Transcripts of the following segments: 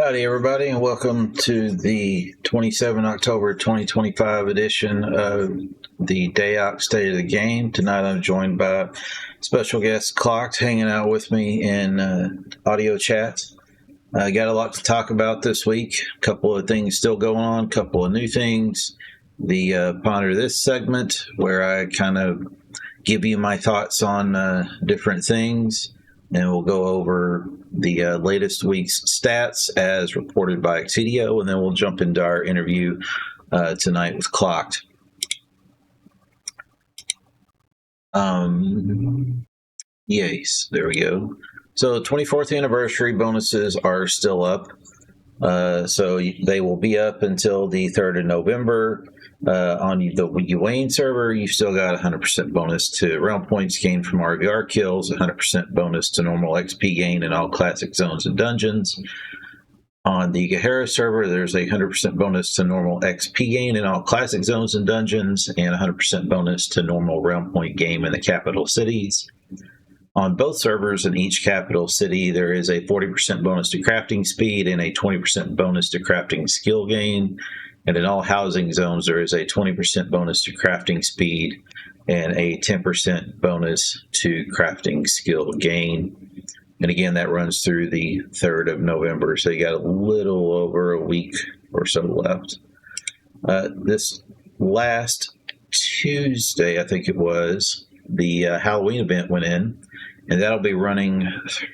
Howdy, everybody, and welcome to the 27 October 2025 edition of the DAoC State of the Game. Tonight I'm joined by special guest Klocked hanging out with me in audio chat. I got a lot to talk about this week. A couple of things still going on, a couple of new things. The Ponder This segment where I kind of give you my thoughts on different things. And we'll go over the latest week's stats as reported by Excedio, and then we'll jump into our interview tonight with Klocked. Yes, there we go. So 24th anniversary bonuses are still up. So they will be up until the 3rd of November. On the Wayne server, you've still got 100% bonus to realm points gained from RVR kills, 100% bonus to normal XP gain in all classic zones and dungeons. On the Gahara server, there's a 100% bonus to normal XP gain in all classic zones and dungeons, and 100% bonus to normal realm point gain in the capital cities. On both servers in each capital city, there is a 40% bonus to crafting speed and a 20% bonus to crafting skill gain. And in all housing zones, there is a 20% bonus to crafting speed and a 10% bonus to crafting skill gain. And again, that runs through the 3rd of November, so you got a little over a week or so left. This last Tuesday, I think it was, the Halloween event went in, and that'll be running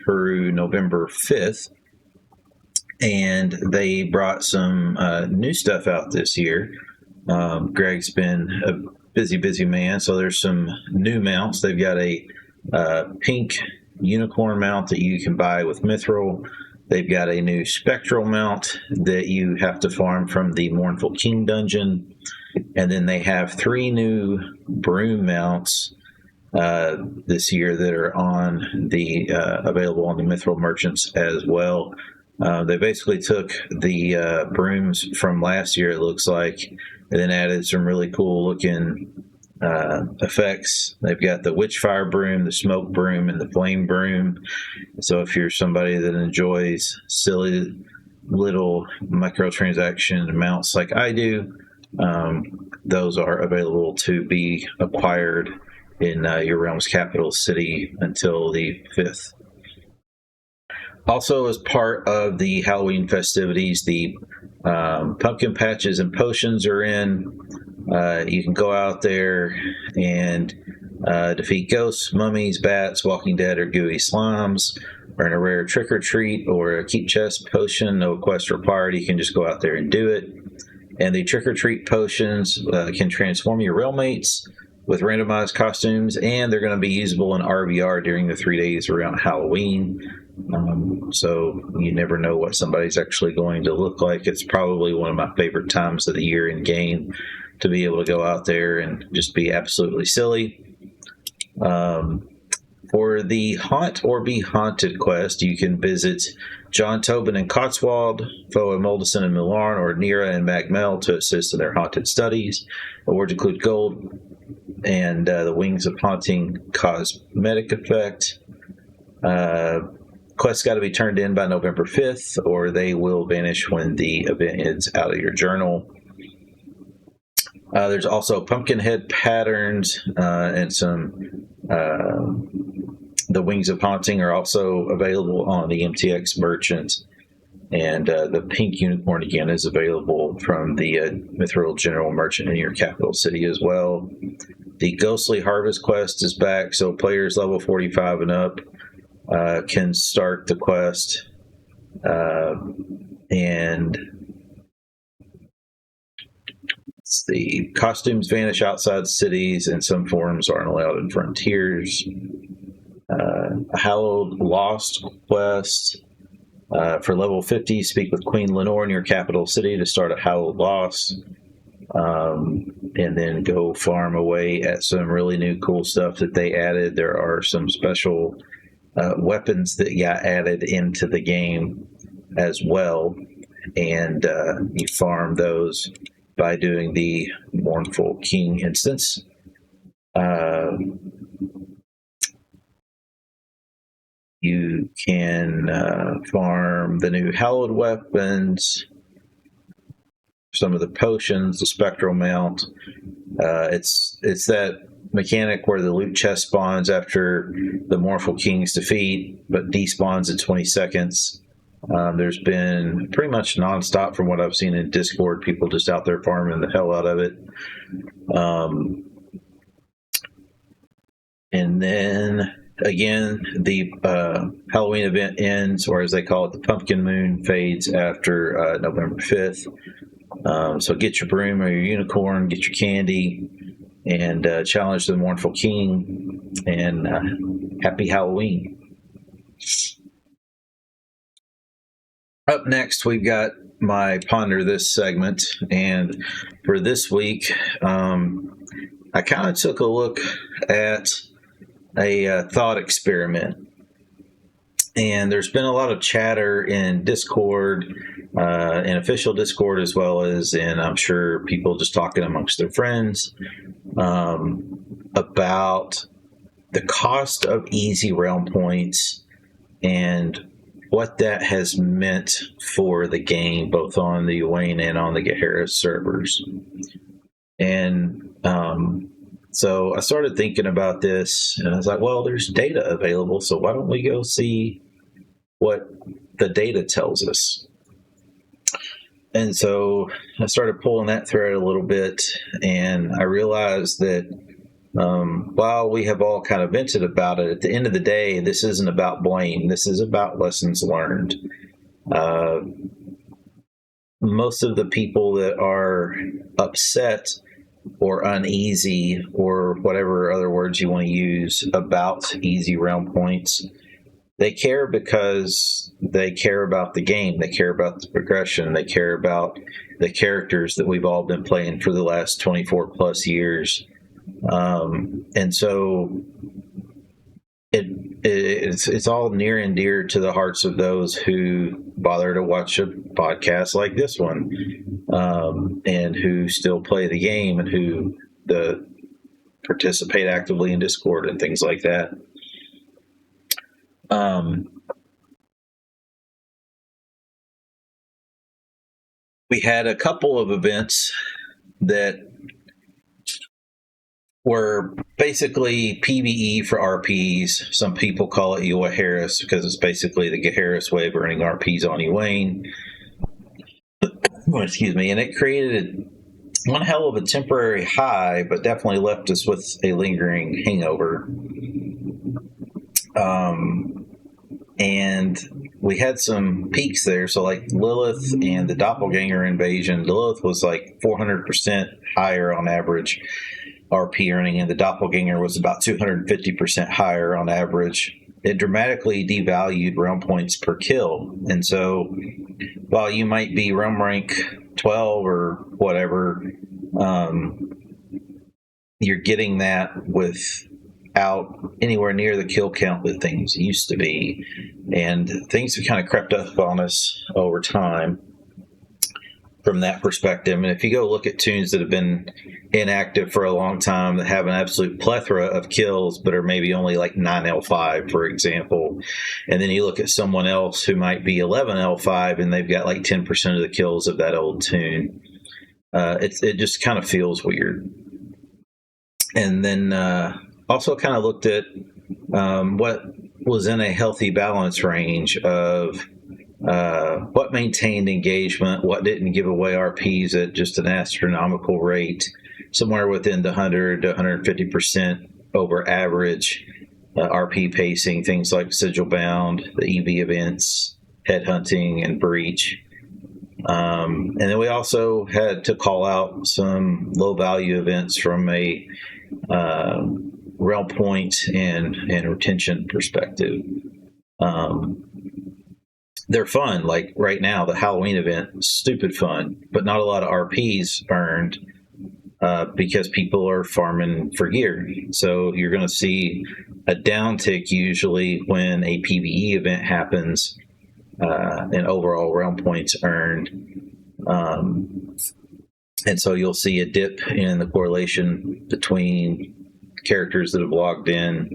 through November 5th. And they brought some new stuff out this year. Greg's been a busy man, so there's some new mounts. They've got a pink unicorn mount that you can buy with Mithril. They've got a new spectral mount that you have to farm from the Mournful King dungeon. And then they have 3 new broom mounts this year that are on the available on the Mithril merchants as well. They basically took the brooms from last year, it looks like, and then added some really cool looking effects. They've got the Witchfire broom, the Smoke broom, and the Flame broom. So if you're somebody that enjoys silly little microtransaction mounts like I do, those are available to be acquired in your realm's capital city until the 5th. Also, as part of the Halloween festivities, the pumpkin patches and potions are in. You can go out there and defeat ghosts, mummies, bats, walking dead, or gooey slimes, earn a rare trick or treat or a keep chest potion. No quest required. You can just go out there and do it. And the trick or treat potions can transform your realmates with randomized costumes, and they're going to be usable in RVR during the 3 days around Halloween. So you never know what somebody's actually going to look like. It's probably one of my favorite times of the year in game to be able to go out there and just be absolutely silly. For the Haunt or Be Haunted quest, you can visit John Tobin and Cotswold, Foa Moldison and Millarn, or Nira and Magmel to assist in their haunted studies. Awards include gold and the Wings of Haunting cosmetic effect. Quests got to be turned in by November 5th, or they will vanish when the event is out of your journal. There's also Pumpkinhead patterns and some. The Wings of Haunting are also available on the MTX merchant, and the pink unicorn again is available from the Mithril General merchant in your capital city as well. The Ghostly Harvest quest is back, so players level 45 and up can start the quest, and the costumes vanish outside cities, and some forms aren't allowed in frontiers. A Hallowed Lost quest. For level 50, speak with Queen Lenore in your capital city to start a Hallowed Lost. And then go farm away at some really new cool stuff that they added. There are some special weapons that got added into the game as well. And you farm those by doing the Mournful King instance. You can farm the new hallowed weapons, some of the potions, the spectral mount. It's that mechanic where the loot chest spawns after the Mournful King's defeat, but despawns in 20 seconds. There's been pretty much nonstop from what I've seen in Discord, people just out there farming the hell out of it. And then again, the Halloween event ends, or as they call it, the Pumpkin Moon fades after November 5th. So get your broom or your unicorn, get your candy, and challenge the Mournful King, and happy Halloween. Up next, we've got my Ponder This segment, and for this week, I kind of took a look at a thought experiment. And there's been a lot of chatter in Discord, in official Discord, as well as in, I'm sure, people just talking amongst their friends, about the cost of easy realm points and what that has meant for the game, both on the Wayne and on the Geharis servers. And so I started thinking about this, and I was like, well, there's data available, so why don't we go see what the data tells us? And so I started pulling that thread a little bit, and I realized that while we have all kind of vented about it, at the end of the day, this isn't about blame. This is about lessons learned. Most of the people that are upset or uneasy, or whatever other words you want to use, about easy realm points, they care because they care about the game. They care about the progression. They care about the characters that we've all been playing for the last 24 plus years. And so it's all near and dear to the hearts of those who bother to watch a podcast like this one, and who still play the game, and who participate actively in Discord and things like that. We had a couple of events that were basically PvE for RPs. Some people call it Geharis because it's basically the Geharis way of earning RPs on Wayne. Excuse me. And it created one hell of a temporary high, but definitely left us with a lingering hangover. And we had some peaks there. So like Lilith and the Doppelganger invasion, Lilith was like 400% higher on average RP earning, and the Doppelganger was about 250% higher on average. It dramatically devalued realm points per kill. And so while you might be realm rank 12 or whatever, you're getting that without anywhere near the kill count that things used to be. And things have kind of crept up on us over time from that perspective. And if you go look at tunes that have been inactive for a long time, that have an absolute plethora of kills, but are maybe only like 9L5, for example, and then you look at someone else who might be 11L5 and they've got like 10% of the kills of that old tune, it just kind of feels weird. And then also kind of looked at what was in a healthy balance range of what maintained engagement, what didn't give away RPs at just an astronomical rate, somewhere within the 100 to 150% over average RP pacing, things like Sigil Bound, the EV events, Headhunting, and Breach. And then we also had to call out some low-value events from a realm point and retention perspective. They're fun. Like right now, the Halloween event, stupid fun, but not a lot of RPs earned because people are farming for gear. So you're going to see a downtick usually when a PvE event happens and overall realm points earned. And so you'll see a dip in the correlation between characters that have logged in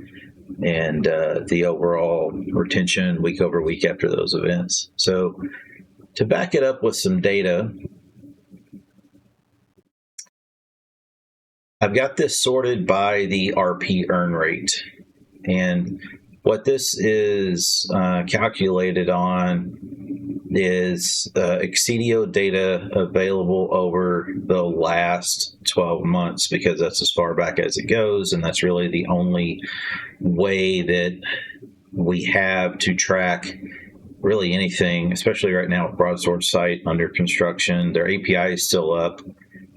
and the overall retention week over week after those events. So to back it up with some data, I've got this sorted by the RP earn rate. And what this is calculated on is Excedio data available over the last 12 months, because that's as far back as it goes, and that's really the only way that we have to track really anything, especially right now with Broadsword's site under construction. Their API is still up,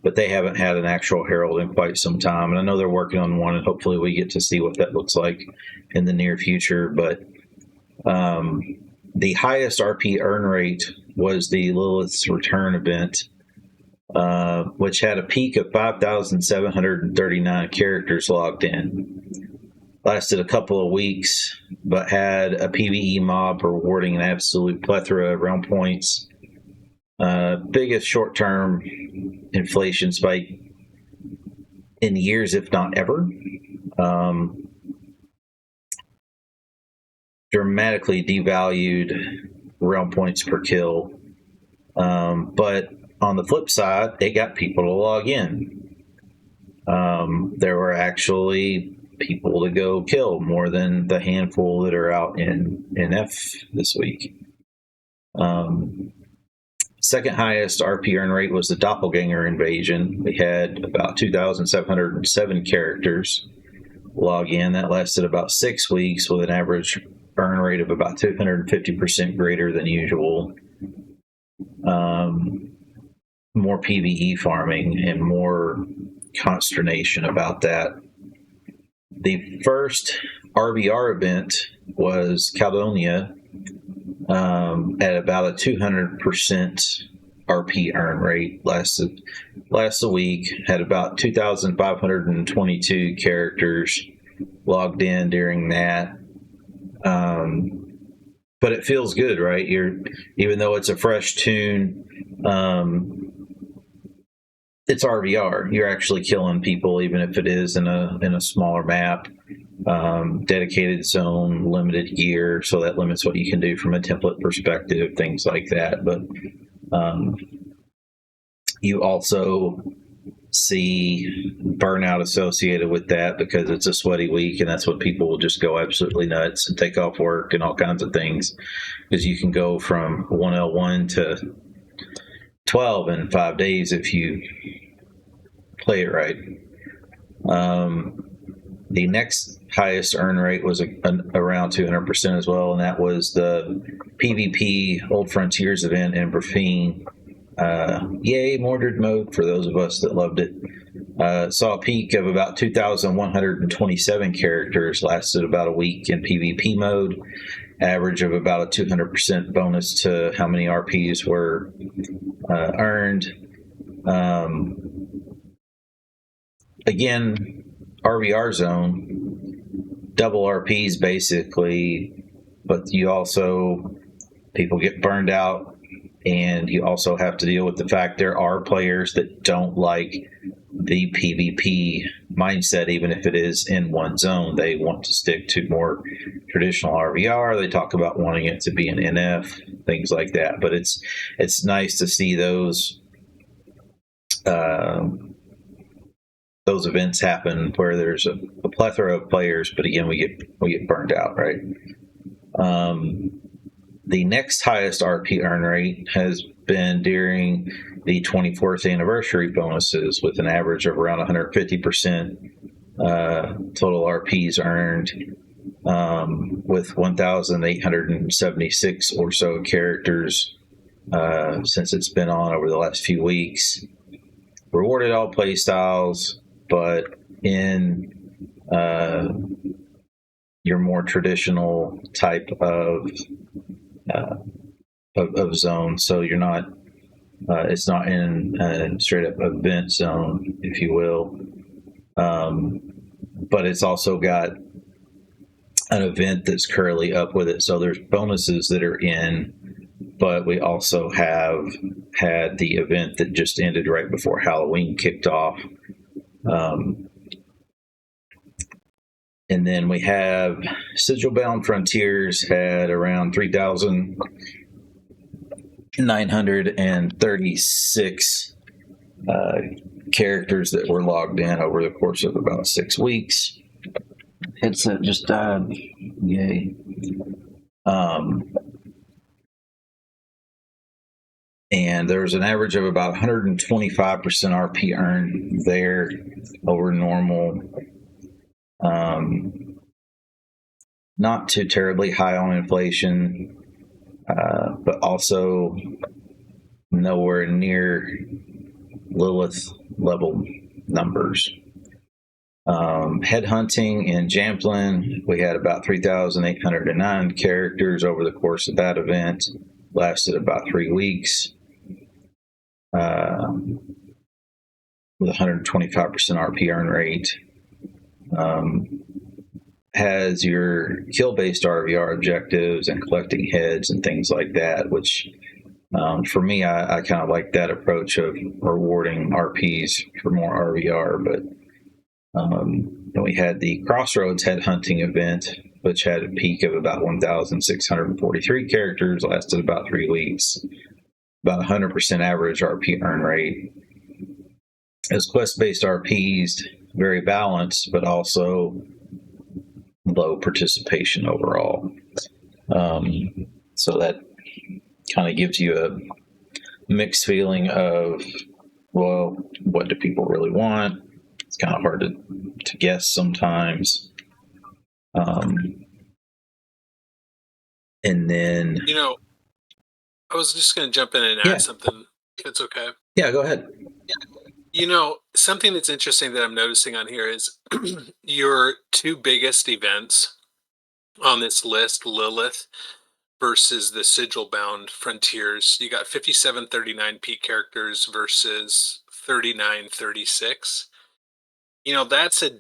but they haven't had an actual Herald in quite some time. And I know they're working on one, and hopefully we get to see what that looks like in the near future. But the highest RP earn rate was the Lilith's Return event, which had a peak of 5,739 characters logged in. Lasted a couple of weeks, but had a PvE mob rewarding an absolute plethora of realm points. Biggest short-term inflation spike in years, if not ever. Dramatically devalued realm points per kill. But on the flip side, it got people to log in. There were actually people to go kill, more than the handful that are out in F this week. Second highest RP earn rate was the Doppelganger Invasion. We had about 2,707 characters log in. That lasted about 6 weeks with an average earn rate of about 250% greater than usual. More PvE farming and more consternation about that. The first RVR event was Caledonia, at about a 200% RP earn rate. Lasted a week, had about 2,522 characters logged in during that. But it feels good, right? Even though it's a fresh tune, it's RVR. You're actually killing people, even if it is in a smaller map. Dedicated zone, limited gear, so that limits what you can do from a template perspective, things like that. But you also see burnout associated with that, because it's a sweaty week, and that's when people will just go absolutely nuts and take off work and all kinds of things, because you can go from 1L1 to 12 in 5 days if you play it right. The next highest earn rate was around 200% as well, and that was the PvP Old Frontiers event in Brafine. Yay, Mordred mode for those of us that loved it. Saw a peak of about 2,127 characters, lasted about a week in PvP mode, average of about a 200% bonus to how many RPs were earned. Again, RVR zone, double RPs basically, but people get burned out, and you also have to deal with the fact there are players that don't like the PvP mindset, even if it is in one zone. They want to stick to more traditional RVR. They talk about wanting it to be an NF, things like that. But it's nice to see those events happen where there's a plethora of players, but again, we get burned out, right? The next highest RP earn rate has been during the 24th anniversary bonuses, with an average of around 150% total RPs earned, with 1,876 or so characters since it's been on over the last few weeks. Rewarded all playstyles, but in your more traditional type of zone. So you're not, it's not in a straight up event zone, if you will. But it's also got an event that's currently up with it. So there's bonuses that are in, but we also have had the event that just ended right before Halloween kicked off. And then we have Sigil-Bound Frontiers had around 3,936 characters that were logged in over the course of about 6 weeks. Headset just died. Yay. And there's an average of about 125% RP earned there over normal. Not too terribly high on inflation, but also nowhere near Lilith level numbers. Headhunting in Jamplin, we had about 3,809 characters over the course of that event. Lasted about 3 weeks. With 125% RP earn rate. Has your kill-based RVR objectives and collecting heads and things like that, which for me, I kind of like that approach of rewarding RPs for more RVR. But then we had the Crossroads headhunting event, which had a peak of about 1,643 characters, lasted about 3 weeks, about 100% average RP earn rate. As quest-based RPs, very balanced, but also low participation overall. So that kind of gives you a mixed feeling of, well, what do people really want? It's kind of hard to guess sometimes. And then... I was just going to jump in and add something, if it's okay. Yeah, go ahead. Something that's interesting that I'm noticing on here is your two biggest events on this list, Lilith versus the Sigil-Bound Frontiers. You got 5739 peak characters versus 3936. That's a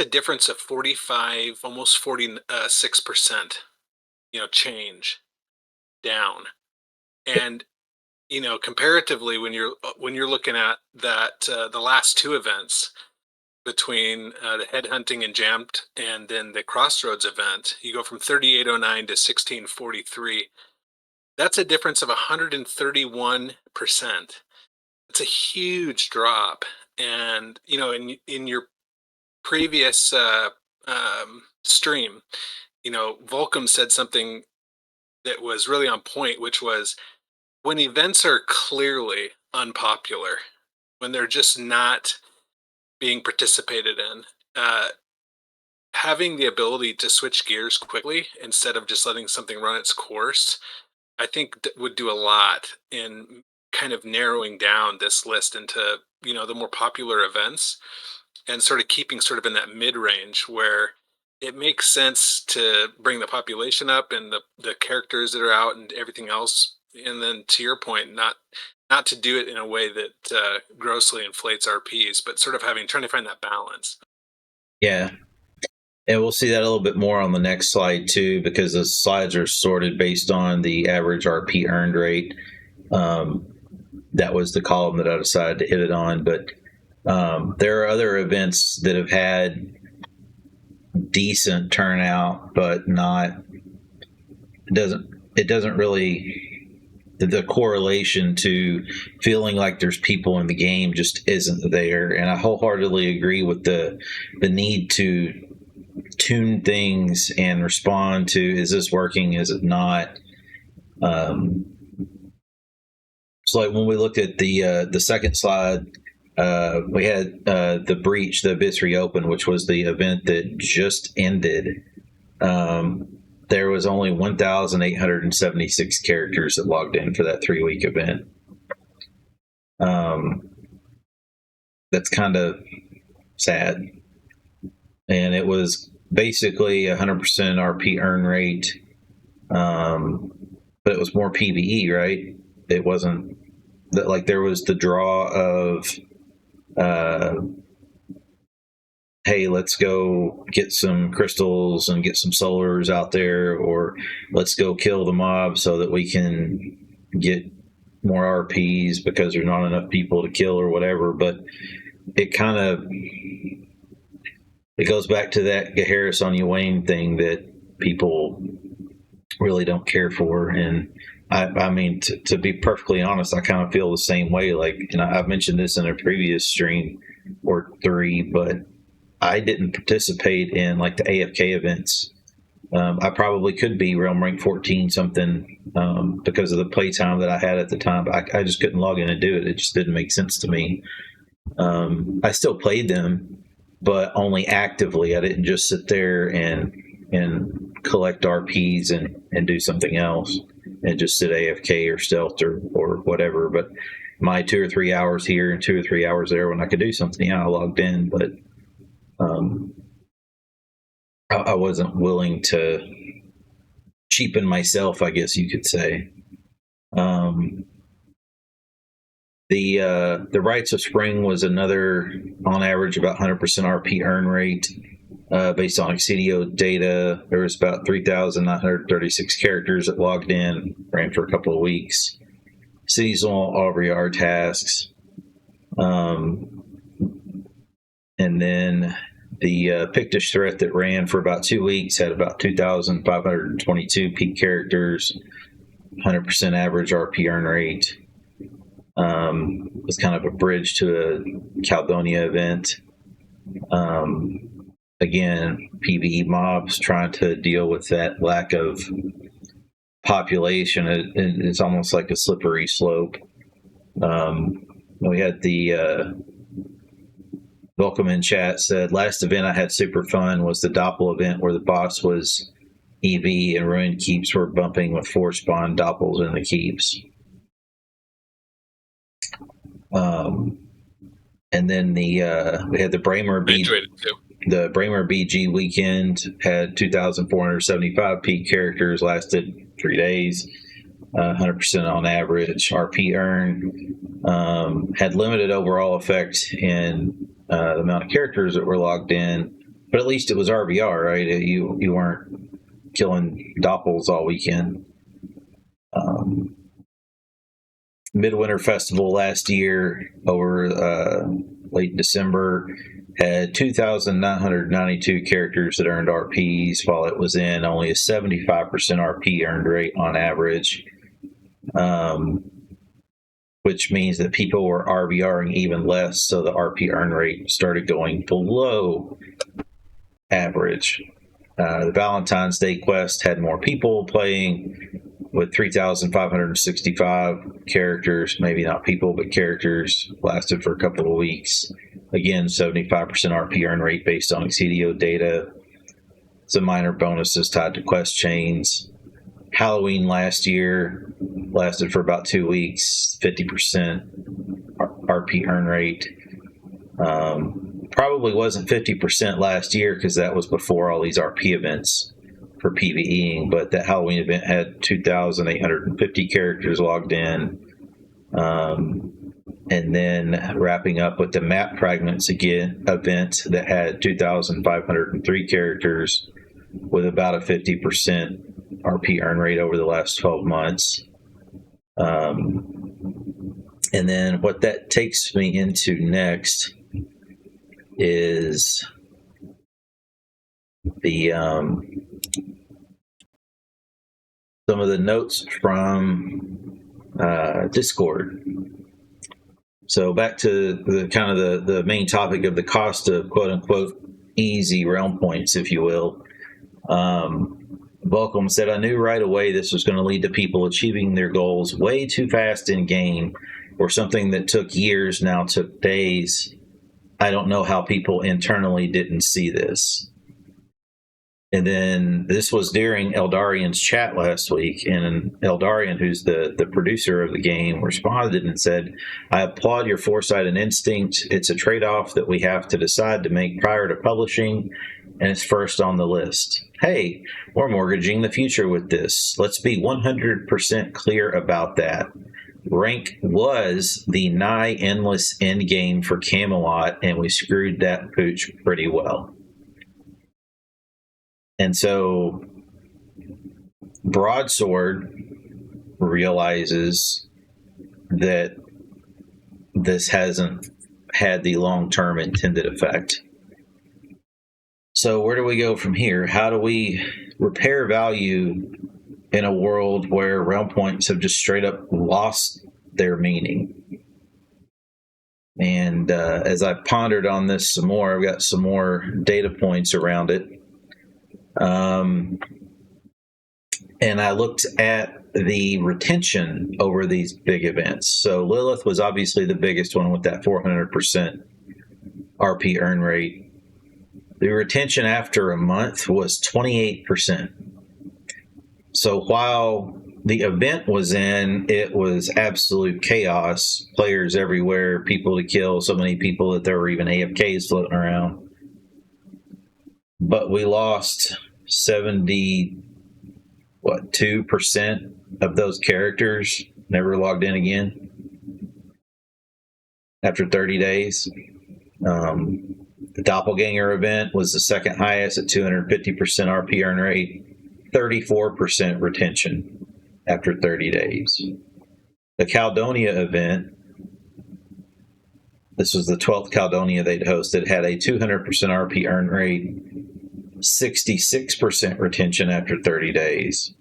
difference of 45, almost 46%. Change down, and comparatively, when you're looking at that, the last two events between the headhunting and Jammed and then the Crossroads event, you go from 3809 to 1643. That's a difference of 131%. It's a huge drop. And in your previous stream, Volcom said something that was really on point, which was when events are clearly unpopular, when they're just not being participated in, having the ability to switch gears quickly instead of just letting something run its course, I think would do a lot in kind of narrowing down this list into, the more popular events and sort of keeping sort of in that mid-range where it makes sense to bring the population up and the characters that are out and everything else. And then to your point, not to do it in a way that grossly inflates RPs, but sort of trying to find that balance. Yeah. And we'll see that a little bit more on the next slide too, because the slides are sorted based on the average RP earned rate. That was the column that I decided to hit it on. But there are other events that have had decent turnout, but it doesn't really, the correlation to feeling like there's people in the game just isn't there. And I wholeheartedly agree with the need to tune things and respond to, is this working, is it not? So like when we looked at the second slide, we had the Breach, the Abyss Reopen, which was the event that just ended. There was only 1,876 characters that logged in for that 3-week event. That's kind of sad. And it was basically 100% RP earn rate, but it was more PvE, right? It wasn't that, like, there was the draw of hey, let's go get some crystals and get some solars out there, or let's go kill the mob so that we can get more RPs because there's not enough people to kill or whatever. But it kind of, it goes back to that Gaheris on Ewain thing that people really don't care for. And I mean, to be perfectly honest, I kind of feel the same way. Like, and I've mentioned this in a previous stream or 3, but I didn't participate in like the AFK events. I probably could be realm rank 14 something because of the playtime that I had at the time. But I just couldn't log in and do it. It just didn't make sense to me. I still played them, but only actively. I didn't just sit there and collect RPs and do something else and just sit AFK or stealth or whatever. But my 2 or 3 hours here and 2 or 3 hours there when I could do something, I logged in. But I wasn't willing to cheapen myself, I guess you could say. The Rites of Spring was another, on average, about 100% RP earn rate. Based on Excedio data, there was about 3,936 characters that logged in, ran for a couple of weeks. Seasonal RVR tasks. And then the Pictish threat that ran for about 2 weeks had about 2,522 peak characters, 100% average RP earn rate. It was kind of a bridge to a Caldonia event. Again, PvE mobs trying to deal with that lack of population. It's almost like a slippery slope. We had the Welcome in chat said, last event I had super fun was the Doppel event where the boss was EV and ruined keeps were bumping with 4 spawn Doppels in the keeps. And then we had the Bramer The Bramer BG weekend had 2,475 peak characters, lasted 3 days, 100% on average. RP earn had limited overall effect in the amount of characters that were logged in, but at least it was RVR, right? You weren't killing Doppels all weekend. Midwinter Festival last year over late December had 2,992 characters that earned RPs, while it was in only a 75% RP earned rate on average, which means that people were RVRing even less, so the RP earn rate started going below average. The Valentine's Day quest had more people playing with 3,565 characters, maybe not people, but characters, lasted for a couple of weeks. Again, 75% RP earn rate based on Excedio data. Some minor bonuses tied to quest chains. Halloween last year lasted for about 2 weeks, 50% RP earn rate. Probably wasn't 50% last year because that was before all these RP events for PvEing, but that Halloween event had 2,850 characters logged in. And then wrapping up with the Map Fragments event that had 2,503 characters with about a 50% RP earn rate over the last 12 months. And then what that takes me into next is the some of the notes from Discord. So back to the kind of the main topic of the cost of quote unquote easy realm points, if you will. Volcom said, I knew right away this was going to lead to people achieving their goals way too fast in game, or something that took years now took days. I don't know how people internally didn't see this. And then this was during Eldarian's chat last week, and Eldarian, who's the producer of the game, responded and said, I applaud your foresight and instinct. It's a trade-off that we have to decide to make prior to publishing, and it's first on the list. Hey, we're mortgaging the future with this. Let's be 100% clear about that. Rank was the nigh endless endgame for Camelot, and we screwed that pooch pretty well. And so Broadsword realizes that this hasn't had the long-term intended effect. So where do we go from here? How do we repair value in a world where realm points have just straight up lost their meaning? And as I pondered on this some more, I've got some more data points around it. And I looked at the retention over these big events. So Lilith was obviously the biggest one with that 400% RP earn rate. The retention after a month was 28%. So while the event was in, it was absolute chaos. Players everywhere, people to kill, so many people that there were even AFKs floating around. But we lost 72% of those characters never logged in again after 30 days. The Doppelganger event was the second highest at 250% RP earn rate, 34% retention after 30 days. The Caledonia event, this was the 12th Caledonia they'd hosted, had a 200% RP earn rate, 66% retention after 30 days.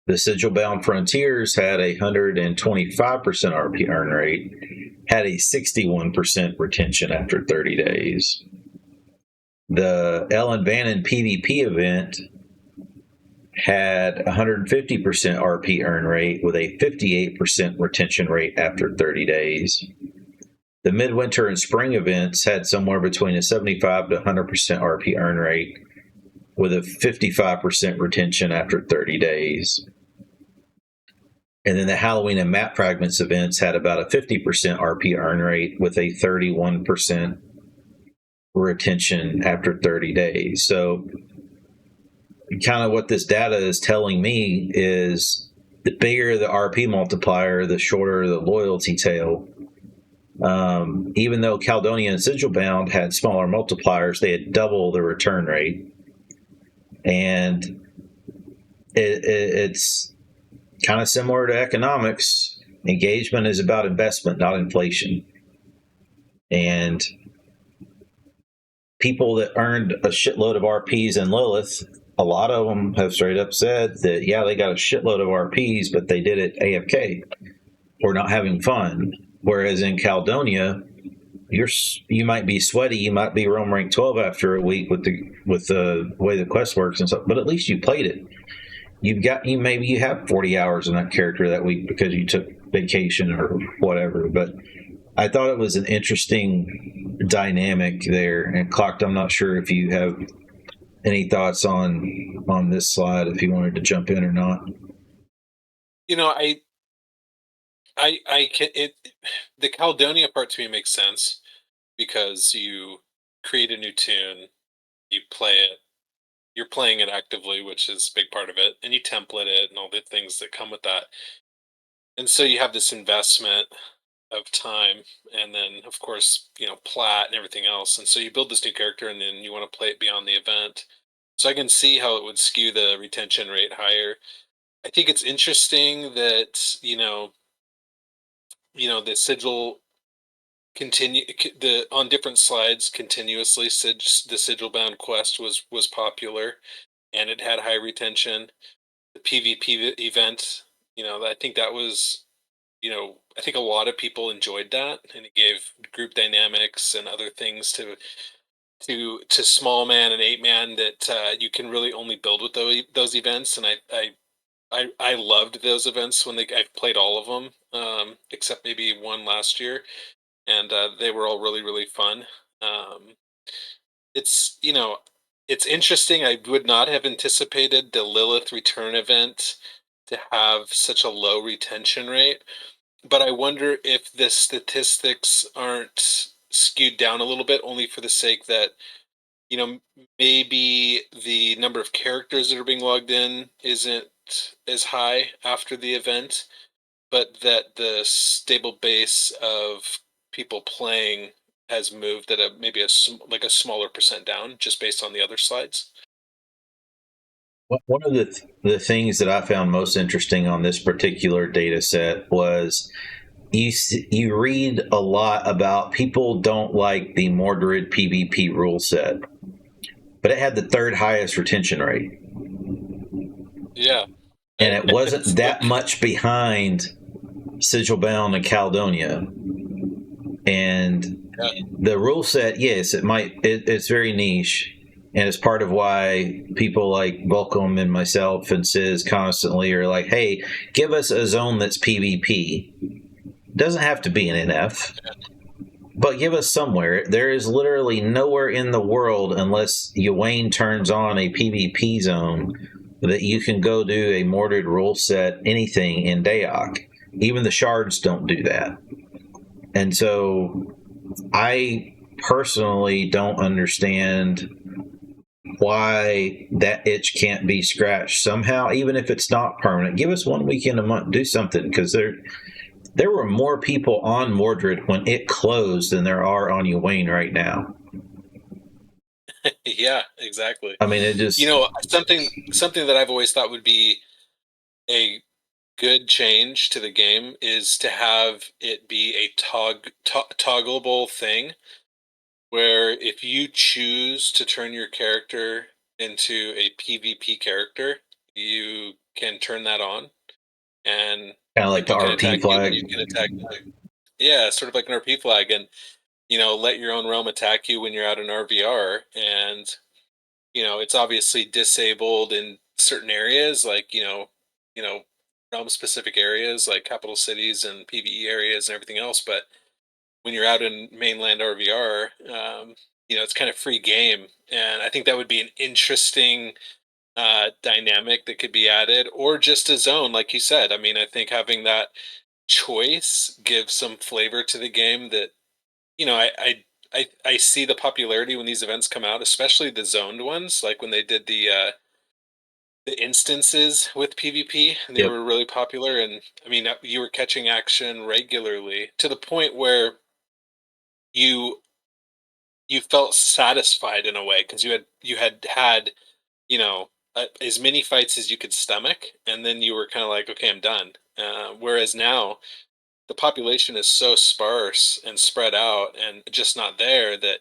The Sigil-bound Frontiers had a 125% RP earn rate, had a 61% retention after 30 days. The Ellen Vannon PvP event had 150% RP earn rate with a 58% retention rate after 30 days. The Midwinter and Spring events had somewhere between a 75 to 100% RP earn rate with a 55% retention after 30 days. And then the Halloween and Map Fragments events had about a 50% RP earn rate with a 31% retention after 30 days. So kind of what this data is telling me is the bigger the RP multiplier, the shorter the loyalty tail. Even though Caledonia and Sigil-bound had smaller multipliers, they had double the return rate. And it's kind of similar to economics. Engagement is about investment, not inflation. And people that earned a shitload of RPs in Lilith, a lot of them have straight up said that, yeah, they got a shitload of RPs, but they did it AFK or not having fun. Whereas in Caledonia, you might be sweaty, you might be Rome rank 12 after a week with the way the quest works and stuff, but at least you played it. Maybe you have 40 hours in that character that week because you took vacation or whatever. But I thought it was an interesting dynamic there. And Klocked, I'm not sure if you have any thoughts on this slide, if you wanted to jump in or not. You know, the Caledonia part to me makes sense because you create a new tune, you play it, you're playing it actively, which is a big part of it, and you template it and all the things that come with that. And so you have this investment of time and then of course, plat and everything else. And so you build this new character and then you want to play it beyond the event. So I can see how it would skew the retention rate higher. I think it's interesting that, the sigil on different slides continuously the sigil bound quest was popular and it had high retention. The PvP event, I think that was, I think a lot of people enjoyed that, and it gave group dynamics and other things to small man and 8-man that you can really only build with those events. And I loved those events when I've played all of them, except maybe one last year, and they were all really, really fun. It's it's interesting. I would not have anticipated the Lilith return event to have such a low retention rate, but I wonder if the statistics aren't skewed down a little bit only for the sake that maybe the number of characters that are being logged in isn't as high after the event, but that the stable base of people playing has moved at maybe a smaller percent down just based on the other slides. One of the things that I found most interesting on this particular data set was you read a lot about people don't like the Mordred PvP rule set. but it had the third highest retention rate. Yeah. And it wasn't that much behind Sigilbound and Caledonia. And the rule set, yes, it's very niche. And it's part of why people like Volcom and myself and Sis constantly are like, hey, give us a zone that's PvP. It doesn't have to be an NF, but give us somewhere. There is literally nowhere in the world, unless Ywain turns on a PvP zone, that you can go do a mortared rule set, anything in DAoC. Even the shards don't do that. And so I personally don't understand why that itch can't be scratched somehow, even if it's not permanent. Give us 1 weekend a month, do something, because there were more people on Mordred when it closed than there are on Ywain right now. Yeah, exactly. I mean, it just, you know, something that I've always thought would be a good change to the game is to have it be a toggleable thing, where if you choose to turn your character into a PvP character, you can turn that on, and kind of like the people can RP attack you, and you flag. can attack. Yeah, sort of like an RP flag, and let your own realm attack you when you're out in RVR, and it's obviously disabled in certain areas, like realm specific areas like capital cities and PVE areas and everything else. But when you're out in mainland RVR, it's kind of free game, and I think that would be an interesting dynamic that could be added, or just a zone, like you said. I mean, I think having that choice gives some flavor to the game that I see the popularity when these events come out, especially the zoned ones, like when they did the instances with PvP, and they Yep. were really popular. And I mean, you were catching action regularly to the point where you you felt satisfied in a way, because you had as many fights as you could stomach, and then you were kind of like, okay, I'm done. Whereas now the population is so sparse and spread out and just not there, that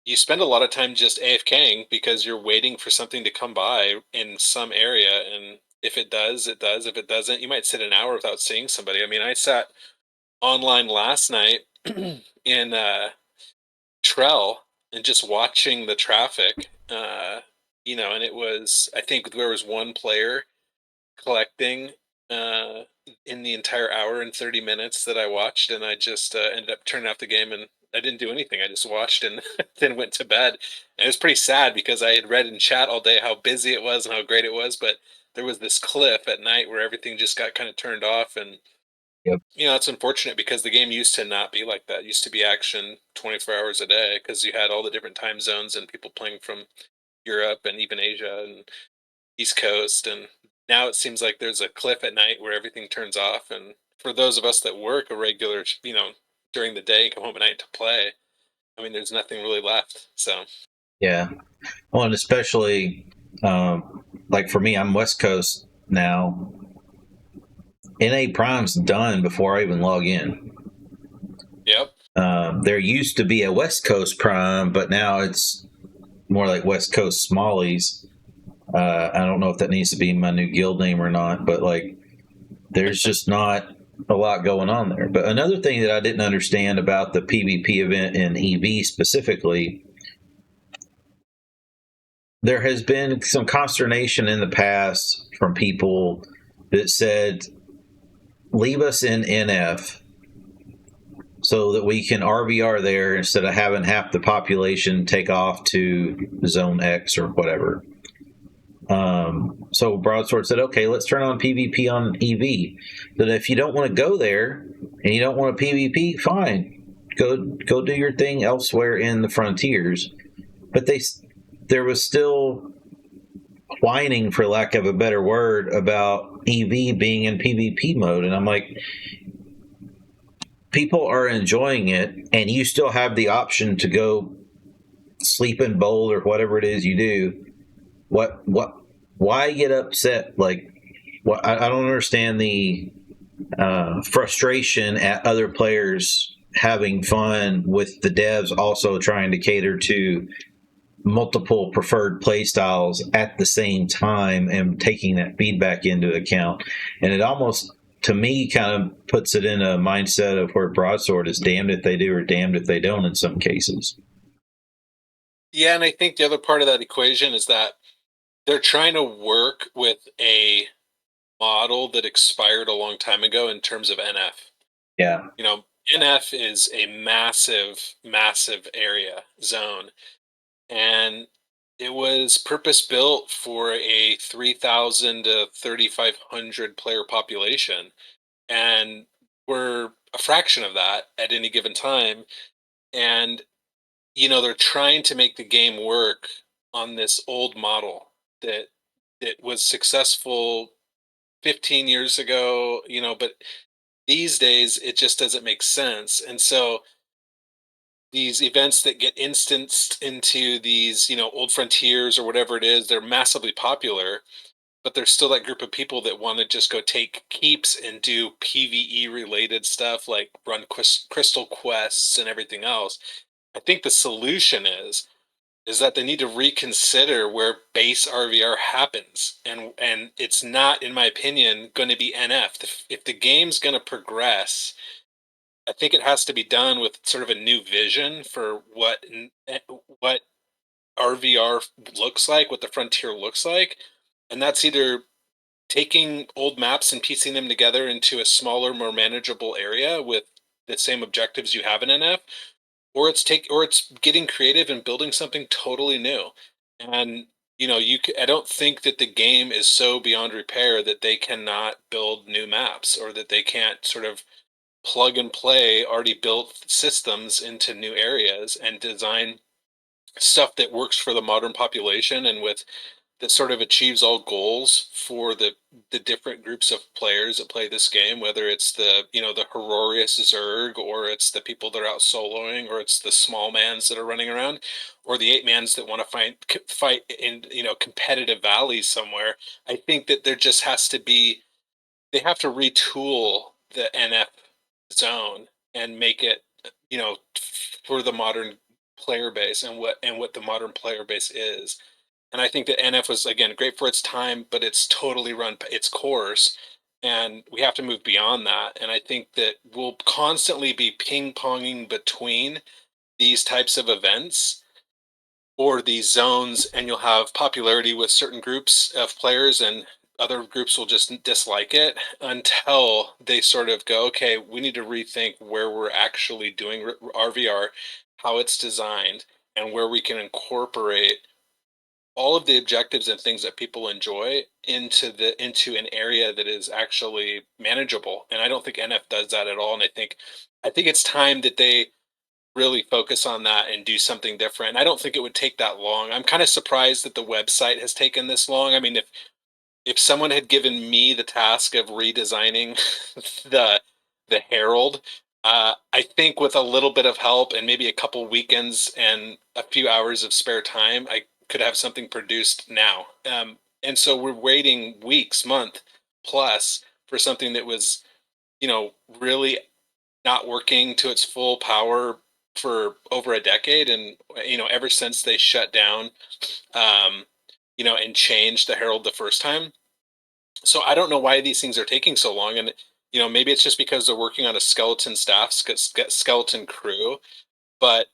you spend a lot of time just AFKing because you're waiting for something to come by in some area. And if it does, it does. If it doesn't, you might sit an hour without seeing somebody. I mean, I sat online last night in Trell and just watching the traffic, and it was, I think there was one player collecting uh, in the entire hour and 30 minutes that I watched, and I just ended up turning off the game, and I didn't do anything. I just watched and then went to bed. And it was pretty sad, because I had read in chat all day how busy it was and how great it was, but there was this cliff at night where everything just got kind of turned off. And Yep. it's unfortunate, because the game used to not be like that. It used to be action 24 hours a day, because you had all the different time zones and people playing from Europe and even Asia and East Coast. And now it seems like there's a cliff at night where everything turns off. And for those of us that work a regular, during the day, come home at night to play, I mean, there's nothing really left. So Yeah. Well, and especially like for me, I'm West Coast now. NA Prime's done before I even log in. yep. There used to be a West Coast Prime, but now it's more like West Coast Smallies. I don't know if that needs to be my new guild name or not, but like, there's just not a lot going on there. But another thing that I didn't understand about the PvP event in EV specifically, there has been some consternation in the past from people that said, leave us in NF so that we can RVR there instead of having half the population take off to Zone X or whatever. So Broadsword said, okay, let's turn on PvP on EV. But if you don't want to go there and you don't want a PvP, fine. Go do your thing elsewhere in the frontiers. But there was still whining, for lack of a better word, about EV being in PvP mode. And I'm like, people are enjoying it, and you still have the option to go sleep in bowl or whatever it is you do. Why get upset? Like, I don't understand the frustration at other players having fun with the devs also trying to cater to multiple preferred play styles at the same time and taking that feedback into account. And it almost, to me, kind of puts it in a mindset of where broadsword is damned if they do or damned if they don't in some cases. Yeah, and I think the other part of that equation is that they're trying to work with a model that expired a long time ago in terms of NF. Yeah. You know, NF is a massive, massive area zone, and it was purpose built for a 3,000 to 3,500 player population, and we're a fraction of that at any given time. And they're trying to make the game work on this old model that was successful 15 years ago, but these days it just doesn't make sense. And so these events that get instanced into these, old frontiers or whatever it is, they're massively popular, but there's still that group of people that want to just go take keeps and do PvE related stuff like run crystal quests and everything else. I think the solution is that they need to reconsider where base RVR happens, and it's not, in my opinion, going to be NF. If the game's going to progress, I think it has to be done with sort of a new vision for what RVR looks like, what the frontier looks like, and that's either taking old maps and piecing them together into a smaller, more manageable area with the same objectives you have in NF, or it's getting creative and building something totally new. And I don't think that the game is so beyond repair that they cannot build new maps, or that they can't sort of plug and play already built systems into new areas and design stuff that works for the modern population, and with that sort of achieves all goals for the different groups of players that play this game, whether it's the horrorious Zerg, or it's the people that are out soloing, or it's the small mans that are running around, or the eight mans that want to fight in competitive valleys somewhere. I think that there just has to be, they have to retool the NF zone and make it for the modern player base, and what the modern player base is. And I think that NF was, again, great for its time, but it's totally run its course. And we have to move beyond that. And I think that we'll constantly be ping ponging between these types of events or these zones, and you'll have popularity with certain groups of players, and other groups will just dislike it, until they sort of go, okay, we need to rethink where we're actually doing RVR, how it's designed, and where we can incorporate all of the objectives and things that people enjoy into an area that is actually manageable. And I don't think NF does that at all. And I think it's time that they really focus on that and do something different. And I don't think it would take that long. I'm kind of surprised that the website has taken this long. I mean, if someone had given me the task of redesigning the Herald, I think with a little bit of help and maybe a couple weekends and a few hours of spare time, I could have something produced now. And so we're waiting weeks, month plus, for something that was, really not working to its full power for over a decade. And ever since they shut down, um, and changed the Herald the first time. So I don't know why these things are taking so long. And maybe it's just because they're working on a skeleton staff, skeleton crew. But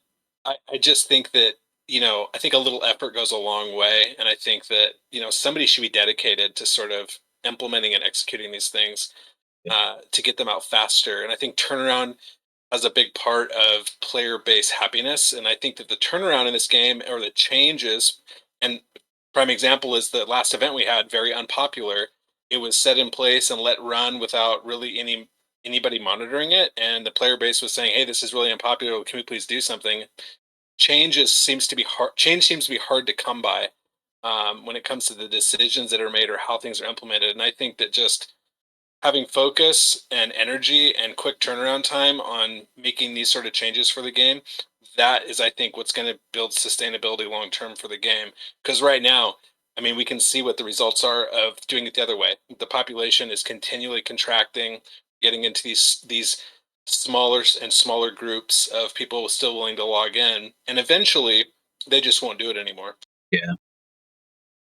I just think that, I think a little effort goes a long way. And I think that, somebody should be dedicated to sort of implementing and executing these things, to get them out faster. And I think turnaround as a big part of player base happiness. And I think that the turnaround in this game, or the changes, and prime example is the last event we had, very unpopular. It was set in place and let run without really anybody monitoring it, and the player base was saying, "Hey, this is really unpopular. Can we please do something?" Change seems to be hard to come by, when it comes to the decisions that are made or how things are implemented. And I think that just having focus and energy and quick turnaround time on making these sort of changes for the game, that is, I think, what's going to build sustainability long term for the game. Because right now, I mean, we can see what the results are of doing it the other way. The population is continually contracting, getting into these smaller and smaller groups of people still willing to log in, and eventually They just won't do it anymore. Yeah.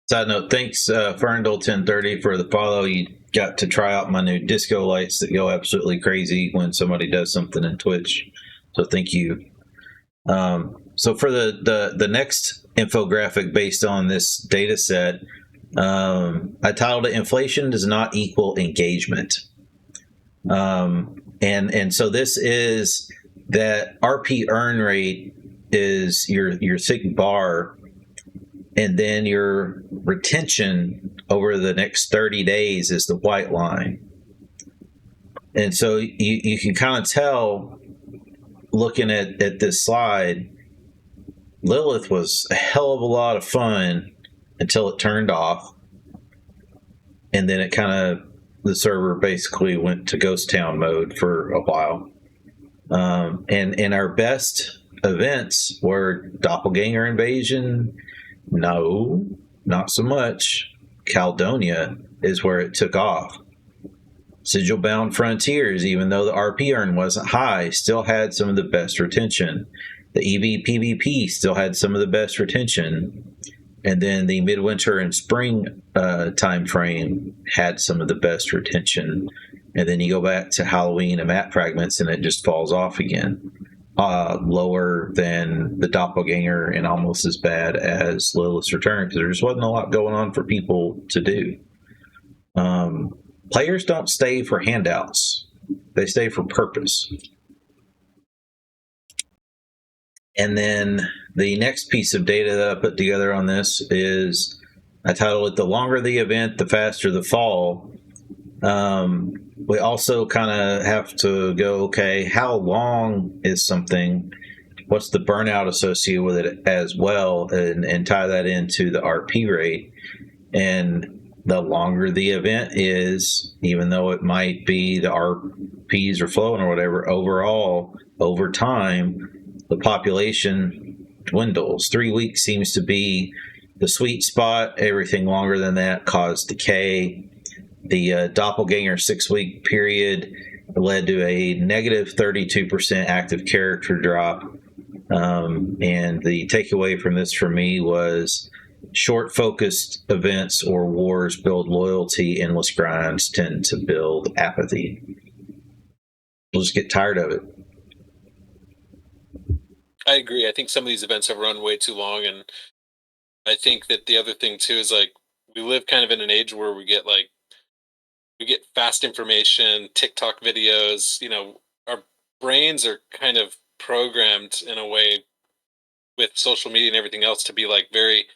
Side note, thanks, Ferndale1030 for the follow. You got to try out my new disco lights that go absolutely crazy when somebody does something in Twitch. So thank you. So for the next infographic based on this data set, I titled it "Inflation Does Not Equal Engagement." And so this is that RP earn rate is your thick bar, and then your retention over the next 30 days is the white line. And so you can kind of tell, looking at this slide, Lilith was a hell of a lot of fun until it turned off. And then it kind of, the server basically went to ghost town mode for a while. And our best events were Doppelganger Invasion. No, not so much. Caledonia is where it took off. Sigil Bound Frontiers, even though the RP earn wasn't high, still had some of the best retention. The EV PvP still had some of the best retention. And then the midwinter and spring time frame had some of the best retention. And then you go back to Halloween and map fragments, and it just falls off again. Lower than the Doppelganger and almost as bad as Lilith's Return, because there just wasn't a lot going on for people to do. Players don't stay for handouts. They stay for purpose. And then the next piece of data that I put together on this is, I titled it "The Longer the Event, the Faster the Fall." We also kind of have to go, okay, how long is something? What's the burnout associated with it as well? And tie that into the RP rate. And the longer the event is, even though it might be the RPs are flowing or whatever, overall, over time, the population dwindles. 3 weeks seems to be the sweet spot. Everything longer than that caused decay. The Doppelganger 6-week period led to a negative 32% active character drop. And the takeaway from this for me was short focused events or wars build loyalty, endless grinds tend to build apathy. We'll just get tired of it. I agree. I think some of these events have run way too long, and I think that the other thing too is, like, we live kind of in an age where we get fast information, TikTok videos. Our brains are kind of programmed in a way with social media and everything else to be very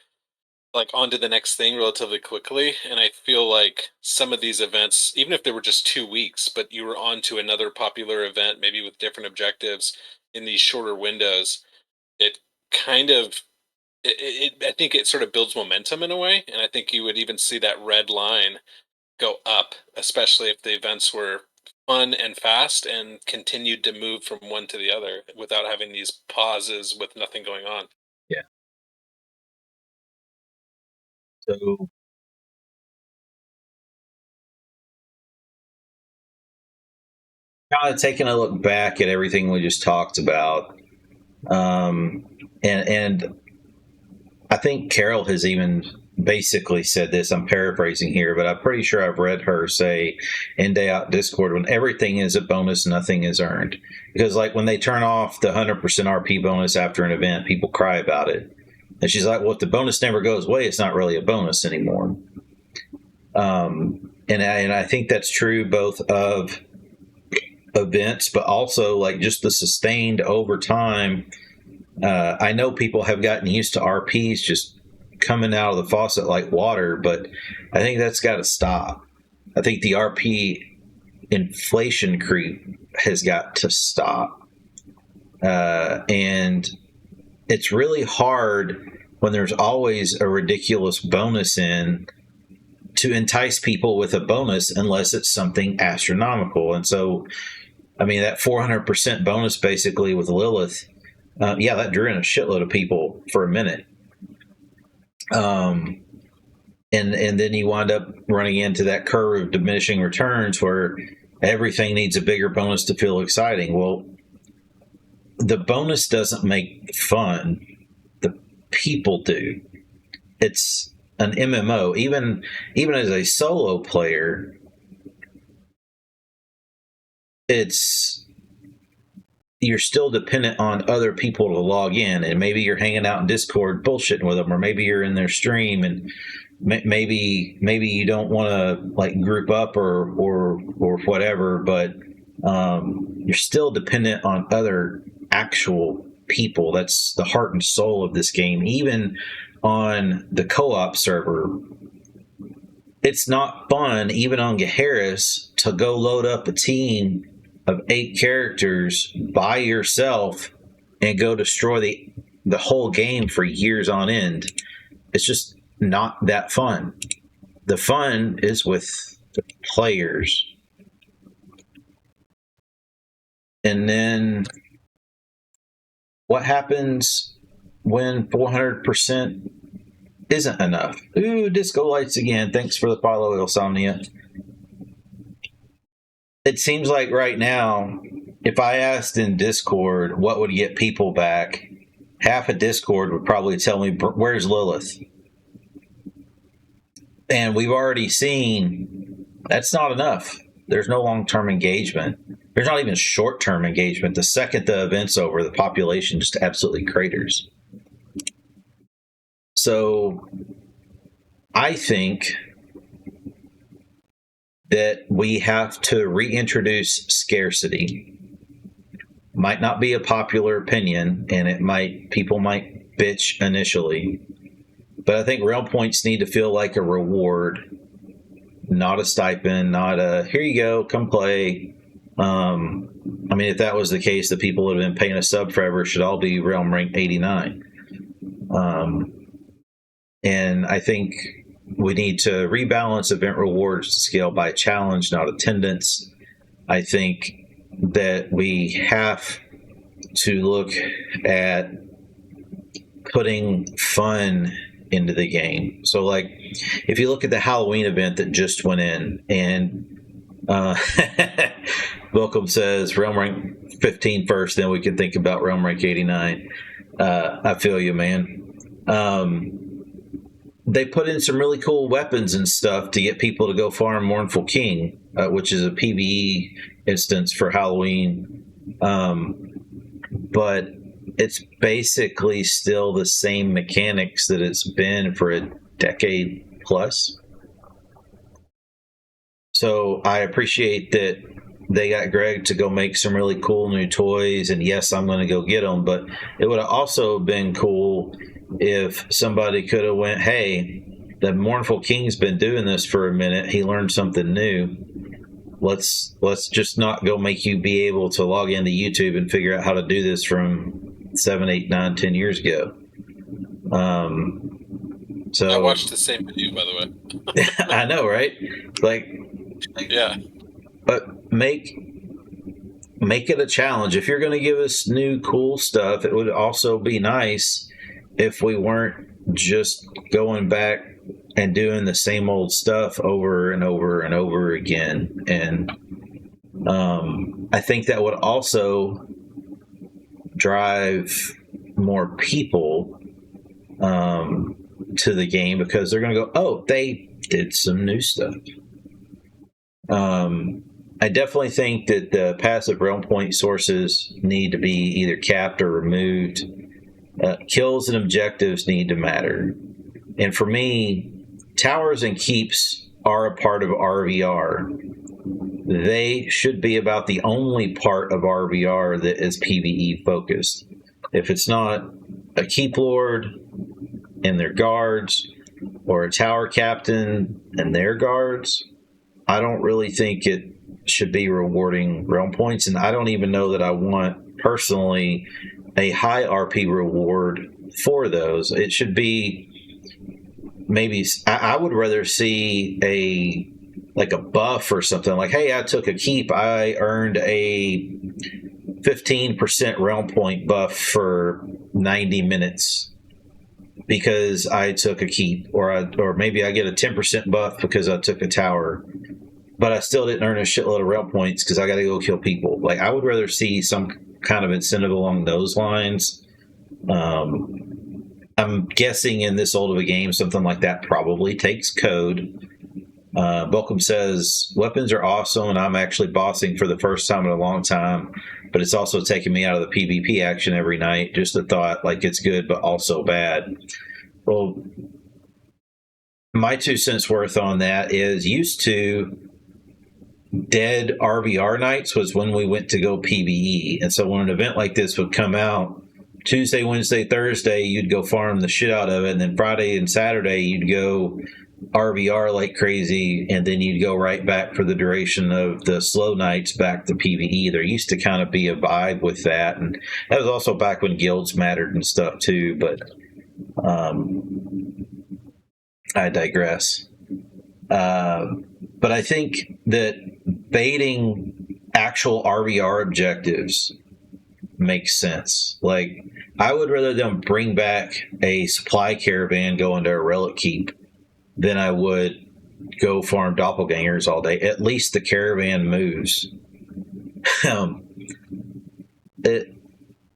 on to the next thing relatively quickly. And I feel like some of these events, even if they were just 2 weeks, but you were on to another popular event, maybe with different objectives in these shorter windows, it kind of, I think it sort of builds momentum in a way. And I think you would even see that red line go up, especially if the events were fun and fast and continued to move from one to the other without having these pauses with nothing going on. Yeah. So kind of taking a look back at everything we just talked about, and I think Carol has even basically said this. I'm paraphrasing here, but I'm pretty sure I've read her say in DAoC Discord, when everything is a bonus, nothing is earned. Because like when they turn off the 100% RP bonus after an event, people cry about it. And she's like, well, if the bonus never goes away, it's not really a bonus anymore. And I think that's true both of events, but also like just the sustained over time. I know people have gotten used to RPs just coming out of the faucet like water, but I think that's got to stop. I think the RP inflation creep has got to stop. And it's really hard when there's always a ridiculous bonus in to entice people with a bonus unless it's something astronomical. And so, I mean, that 400% bonus basically with Lilith, that drew in a shitload of people for a minute. And then you wind up running into that curve of diminishing returns where everything needs a bigger bonus to feel exciting. Well, the bonus doesn't make fun. people do. It's an MMO. Even as a solo player, you're still dependent on other people to log in, and maybe you're hanging out in Discord bullshitting with them, or maybe you're in their stream, and maybe you don't want to like group up or whatever, but you're still dependent on other actual people. That's the heart and soul of this game. Even on the co-op server, it's not fun, even on Gaheris, to go load up a team of 8 characters by yourself and go destroy the whole game for years on end. It's just not that fun. The fun is with the players. And then what happens when 400% isn't enough? Ooh, disco lights again. Thanks for the follow, Insomnia. It seems like right now, if I asked in Discord what would get people back, half of Discord would probably tell me, where's Lilith? And we've already seen that's not enough. There's no long-term engagement. There's not even short-term engagement. The second the event's over, the population just absolutely craters. So I think that we have to reintroduce scarcity. Might not be a popular opinion, and people might bitch initially, but I think realm points need to feel like a reward, not a stipend, not a here you go, come play. I mean, if that was the case, the people that have been paying a sub forever should all be realm rank 89. And I think we need to rebalance event rewards to scale by challenge, not attendance. I think that we have to look at putting fun into the game. So, like, if you look at the Halloween event that just went in, and Welcome says realm rank 15 first, then we can think about realm rank 89. I feel you, man. They put in some really cool weapons and stuff to get people to go farm Mournful King, which is a PvE instance for Halloween. But it's basically still the same mechanics that it's been for a decade plus. So I appreciate that they got Greg to go make some really cool new toys, and yes, I'm going to go get them, but it would have also been cool if somebody could have went, hey, the Mournful King's been doing this for a minute. He learned something new. Let's just not go make you be able to log into YouTube and figure out how to do this from 7, 8, 9, 10 years ago. So I watched the same video, by the way. I know, right? Like, yeah. But make it a challenge. If you're going to give us new cool stuff, it would also be nice if we weren't just going back and doing the same old stuff over and over and over again. And I think that would also drive more people to the game, because they're going to go, oh, they did some new stuff. I definitely think that the passive realm point sources need to be either capped or removed. Kills and objectives need to matter. And for me, towers and keeps are a part of RVR. They should be about the only part of RVR that is PvE focused. If it's not a keep lord and their guards, or a tower captain and their guards, I don't really think it should be rewarding realm points. And I don't even know that I want, personally, a high RP reward for those. It should be maybe, I would rather see a buff or something like, hey, I took a keep, I earned a 15% realm point buff for 90 minutes because I took a keep, or maybe I get a 10% buff because I took a tower, but I still didn't earn a shitload of realm points because I got to go kill people. Like, I would rather see some kind of incentive along those lines. I I'm guessing in this old of a game, something like that probably takes code. Welcome says, weapons are awesome, and I'm actually bossing for the first time in a long time, but it's also taking me out of the PvP action every night. Just a thought, like it's good, but also bad. Well, my 2 cents worth on that is used to dead RVR nights was when we went to go PvE. And so when an event like this would come out, Tuesday, Wednesday, Thursday, you'd go farm the shit out of it. And then Friday and Saturday, you'd go RVR like crazy. And then you'd go right back for the duration of the slow nights back to PvE. There used to kind of be a vibe with that. And that was also back when guilds mattered and stuff too. But I digress. But I think that baiting actual RVR objectives makes sense. Like, I would rather them bring back a supply caravan going to a relic keep than I would go farm doppelgangers all day. At least the caravan moves.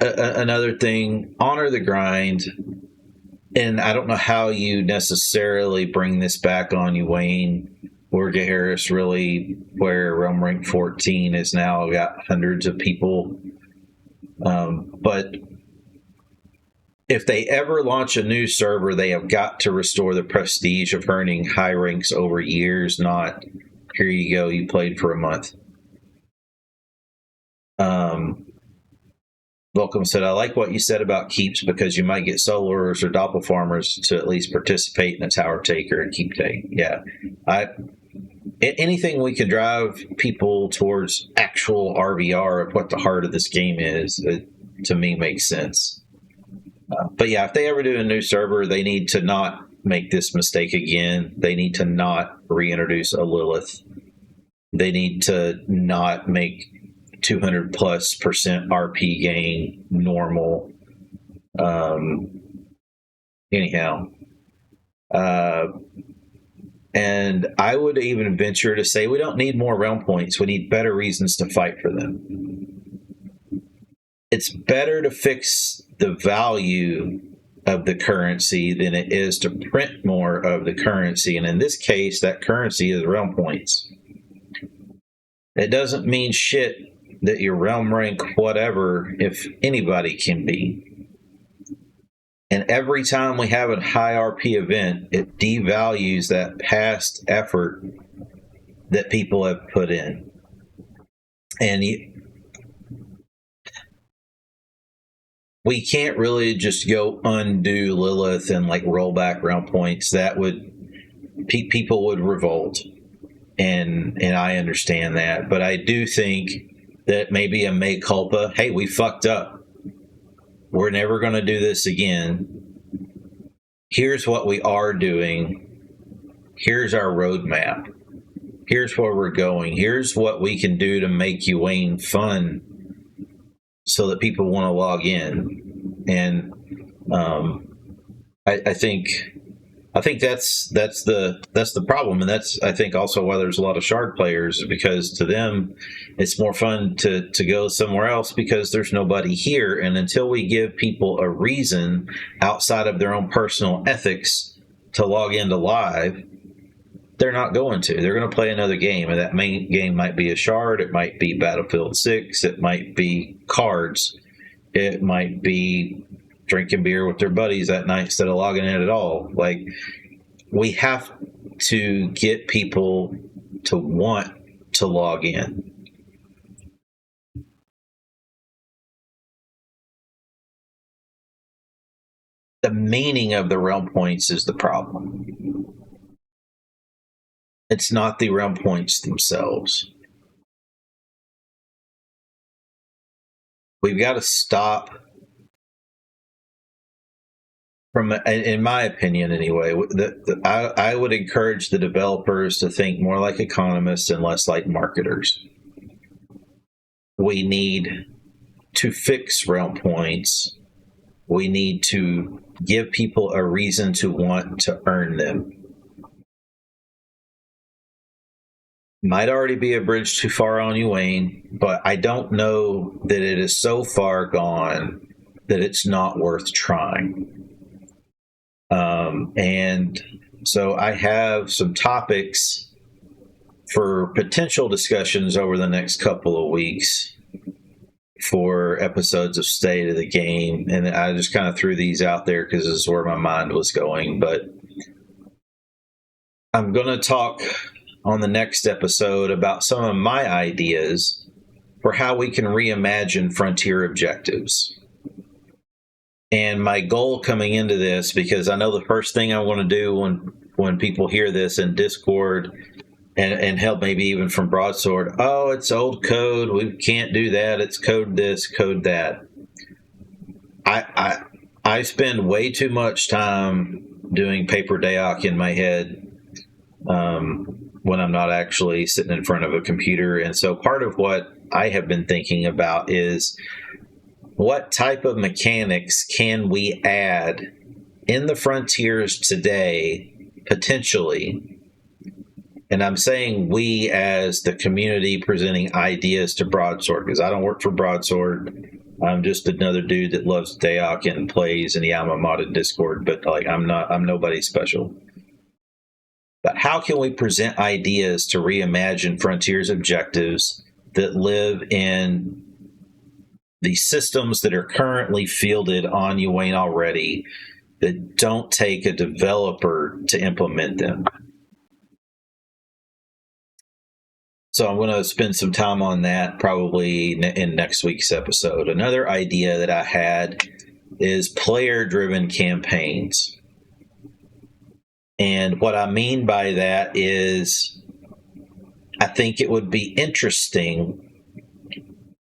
Another thing, honor the grind. And I don't know how you necessarily bring this back on you, Wayne. Warga Harris really, where Realm Rank 14 is now got hundreds of people. But if they ever launch a new server, they have got to restore the prestige of earning high ranks over years, not here you go, you played for a month. Welcome said, I like what you said about keeps because you might get soloers or doppel farmers to at least participate in a tower taker and keep take. Yeah. Anything we can drive people towards actual RVR of what the heart of this game is, it, to me, makes sense. But yeah, if they ever do a new server, they need to not make this mistake again. They need to not reintroduce a Lilith. They need to not make 200+% RP gain normal. Anyhow. And I would even venture to say we don't need more realm points. We need better reasons to fight for them. It's better to fix the value of the currency than it is to print more of the currency. And in this case, that currency is realm points. It doesn't mean shit that your realm rank whatever if anybody can be. And every time we have a high RP event, it devalues that past effort that people have put in. And we can't really just go undo Lilith and like roll back realm points. That would, people would revolt. And I understand that. But I do think that maybe a mea culpa, hey, we fucked up. We're never going to do this again. Here's what we are doing. Here's our roadmap. Here's where we're going. Here's what we can do to make UAine fun so that people want to log in. And I think that's the problem, and that's I think also why there's a lot of shard players, because to them it's more fun to go somewhere else because there's nobody here. And until we give people a reason outside of their own personal ethics to log into live, they're not going to. They're going to play another game, and that main game might be a shard, it might be Battlefield 6, it might be cards, it might be drinking beer with their buddies that night instead of logging in at all. Like, we have to get people to want to log in. The meaning of the realm points is the problem. It's not the realm points themselves. We've got to stop from, in my opinion anyway, I would encourage the developers to think more like economists and less like marketers. We need to fix realm points. We need to give people a reason to want to earn them. Might already be a bridge too far on UAine, but I don't know that it is so far gone that it's not worth trying. And so I have some topics for potential discussions over the next couple of weeks for episodes of State of the Game. And I just kind of threw these out there because this is where my mind was going. But I'm going to talk on the next episode about some of my ideas for how we can reimagine frontier objectives. And my goal coming into this, because I know the first thing I want to do when people hear this in Discord and help maybe even from Broadsword, oh, it's old code, we can't do that, it's code this, code that. I spend way too much time doing paper DAoC in my head when I'm not actually sitting in front of a computer. And so part of what I have been thinking about is what type of mechanics can we add in the frontiers today, potentially? And I'm saying we as the community presenting ideas to Broadsword, because I don't work for Broadsword. I'm just another dude that loves DAoC and plays in the Alma modded Discord, but like I'm nobody special. But how can we present ideas to reimagine Frontiers objectives that live in the systems that are currently fielded on Uwain already that don't take a developer to implement them? So I'm going to spend some time on that probably in next week's episode. Another idea that I had is player-driven campaigns. And what I mean by that is I think it would be interesting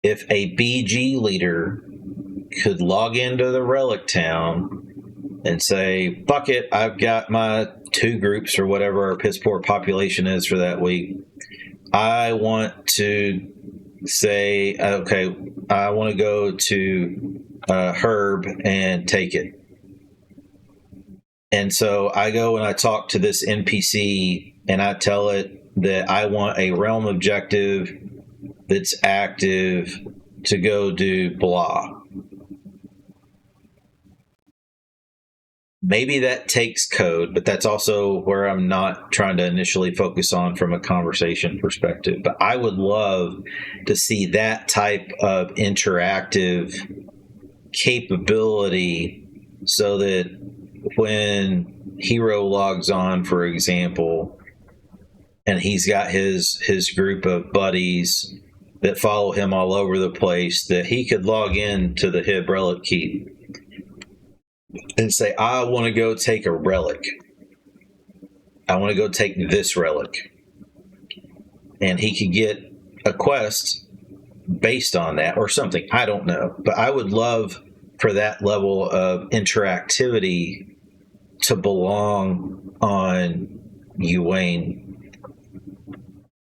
if a BG leader could log into the Relic Town and say, fuck it, I've got my 2 groups or whatever our piss poor population is for that week. I want to say, okay, I want to go to Herb and take it. And so I go and I talk to this NPC and I tell it that I want a realm objective that's active to go do blah. Maybe that takes code, but that's also where I'm not trying to initially focus on from a conversation perspective. But I would love to see that type of interactive capability so that when Hero logs on, for example, and he's got his group of buddies that follow him all over the place, that he could log in to the Hib Relic Keep and say, I want to go take a relic. I want to go take this relic. And he could get a quest based on that or something. I don't know. But I would love for that level of interactivity to belong on Uwain.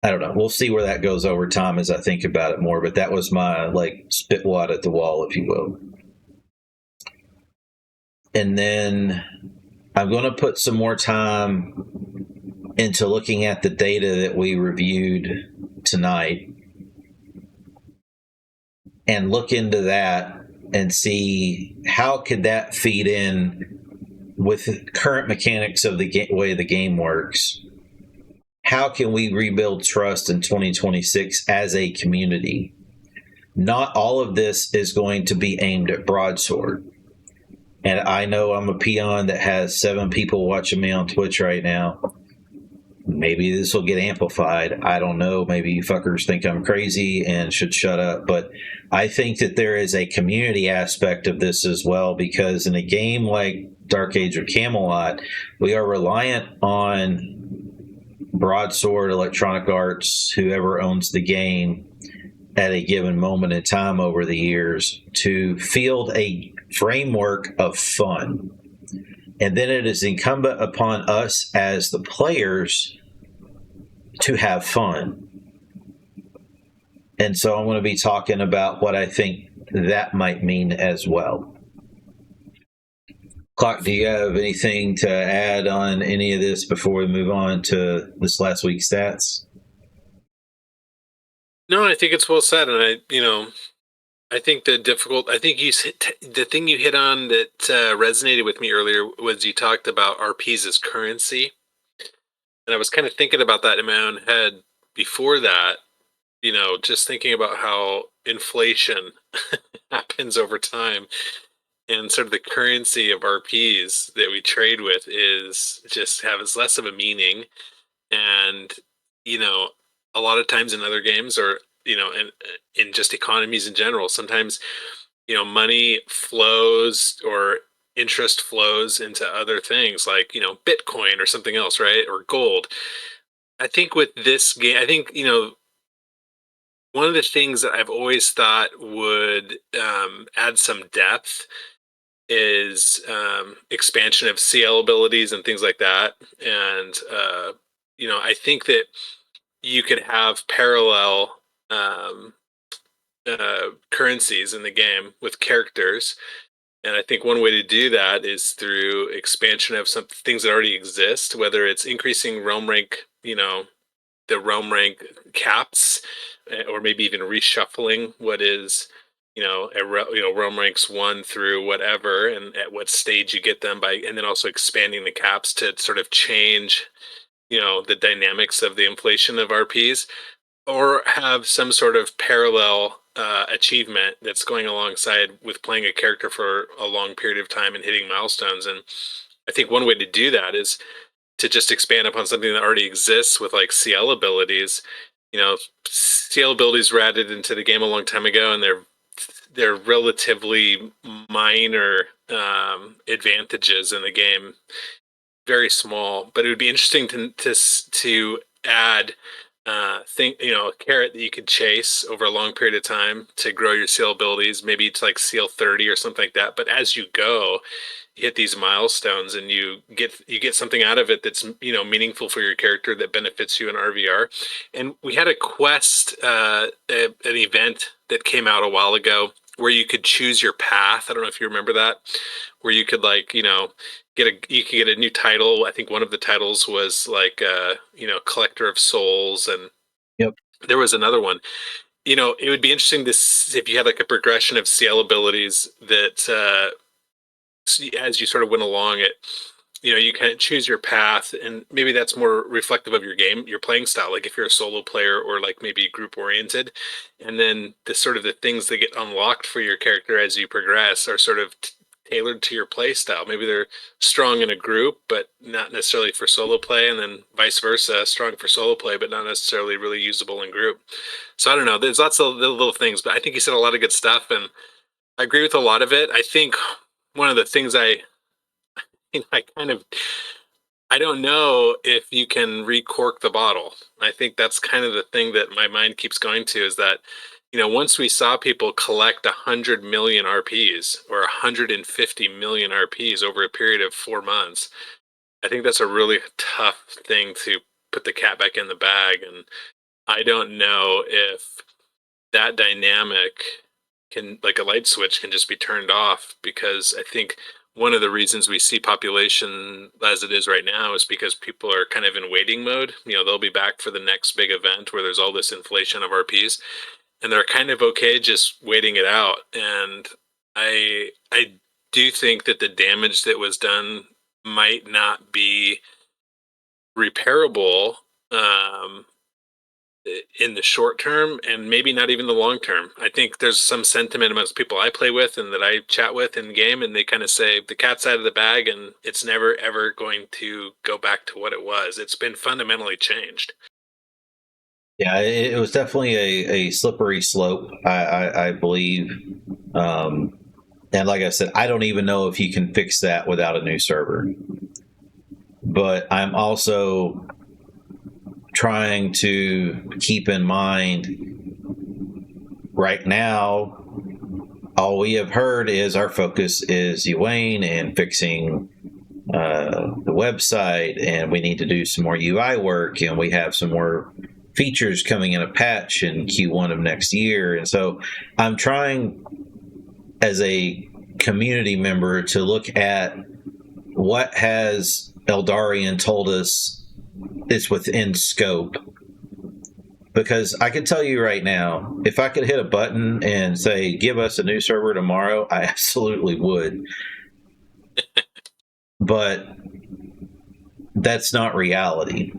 I don't know. We'll see where that goes over time as I think about it more. But that was my spit wad at the wall, if you will. And then I'm going to put some more time into looking at the data that we reviewed tonight and look into that and see how could that feed in with current mechanics of the way the game works. How can we rebuild trust in 2026 as a community? Not all of this is going to be aimed at Broadsword. And I know I'm a peon that has 7 people watching me on Twitch right now. Maybe this will get amplified. I don't know. Maybe you fuckers think I'm crazy and should shut up. But I think that there is a community aspect of this as well, because in a game like Dark Age of Camelot, we are reliant on Broadsword, Electronic Arts, whoever owns the game at a given moment in time over the years to field a framework of fun. And then it is incumbent upon us as the players to have fun. And so I'm going to be talking about what I think that might mean as well. Klocked, do you have anything to add on any of this before we move on to this last week's stats? No, I think it's well said. And I think the thing you hit on that resonated with me earlier was you talked about RPs as currency. And I was kind of thinking about that in my own head before that, just thinking about how inflation happens over time, and sort of the currency of RPs that we trade with is just has less of a meaning. And, you know, a lot of times in other games, or, in just economies in general, sometimes, money flows or interest flows into other things like, Bitcoin or something else, right? Or gold. I think with this game, one of the things that I've always thought would add some depth is expansion of CL abilities and things like that. And, I think that you could have parallel currencies in the game with characters. And I think one way to do that is through expansion of some things that already exist, whether it's increasing realm rank, the realm rank caps, or maybe even reshuffling what is, realm ranks 1 through whatever, and at what stage you get them by, and then also expanding the caps to sort of change, the dynamics of the inflation of RPs, or have some sort of parallel achievement that's going alongside with playing a character for a long period of time and hitting milestones. And I think one way to do that is to just expand upon something that already exists with like CL abilities. CL abilities were added into the game a long time ago, and they're relatively minor advantages in the game, very small. But it would be interesting to add a carrot that you could chase over a long period of time to grow your CL abilities. Maybe it's like CL 30 or something like that. But as you go, you hit these milestones and you get something out of it that's meaningful for your character that benefits you in RVR. And we had a quest, an event that came out a while ago where you could choose your path. I don't know if you remember that, where you could you could get a new title. I think one of the titles was like Collector of Souls, and Yep. there was another one. It would be interesting if you had like a progression of CL abilities that as you sort of went along it, you kind of choose your path, and maybe that's more reflective of your game, your playing style. Like if you're a solo player or like maybe group oriented, and then the things that get unlocked for your character as you progress are sort of tailored to your play style. Maybe they're strong in a group, but not necessarily for solo play, and then vice versa, strong for solo play, but not necessarily really usable in group. So I don't know. There's lots of little things, but I think you said a lot of good stuff, and I agree with a lot of it. I think one of the things I don't know if you can recork the bottle. I think that's kind of the thing that my mind keeps going to, is that, once we saw people collect 100 million RPs or 150 million RPs over a period of 4 months, I think that's a really tough thing to put the cat back in the bag. And I don't know if that dynamic can, like a light switch, can just be turned off, because I think one of the reasons we see population as it is right now is because people are kind of in waiting mode. They'll be back for the next big event where there's all this inflation of RPs, and they're kind of okay just waiting it out. And I do think that the damage that was done might not be repairable in the short term, and maybe not even the long term. I think there's some sentiment amongst people I play with and that I chat with in game, and they kind of say the cat's out of the bag and it's never ever going to go back to what it was. It's been fundamentally changed. Yeah, it was definitely a slippery slope, I believe. And like I said, I don't even know if you can fix that without a new server. But I'm also trying to keep in mind right now, all we have heard is our focus is Ewain and fixing the website, and we need to do some more UI work, and we have some more features coming in a patch in Q1 of next year. And so I'm trying as a community member to look at what has Eldarian told us is within scope, because I can tell you right now, if I could hit a button and say, give us a new server tomorrow, I absolutely would. But that's not reality.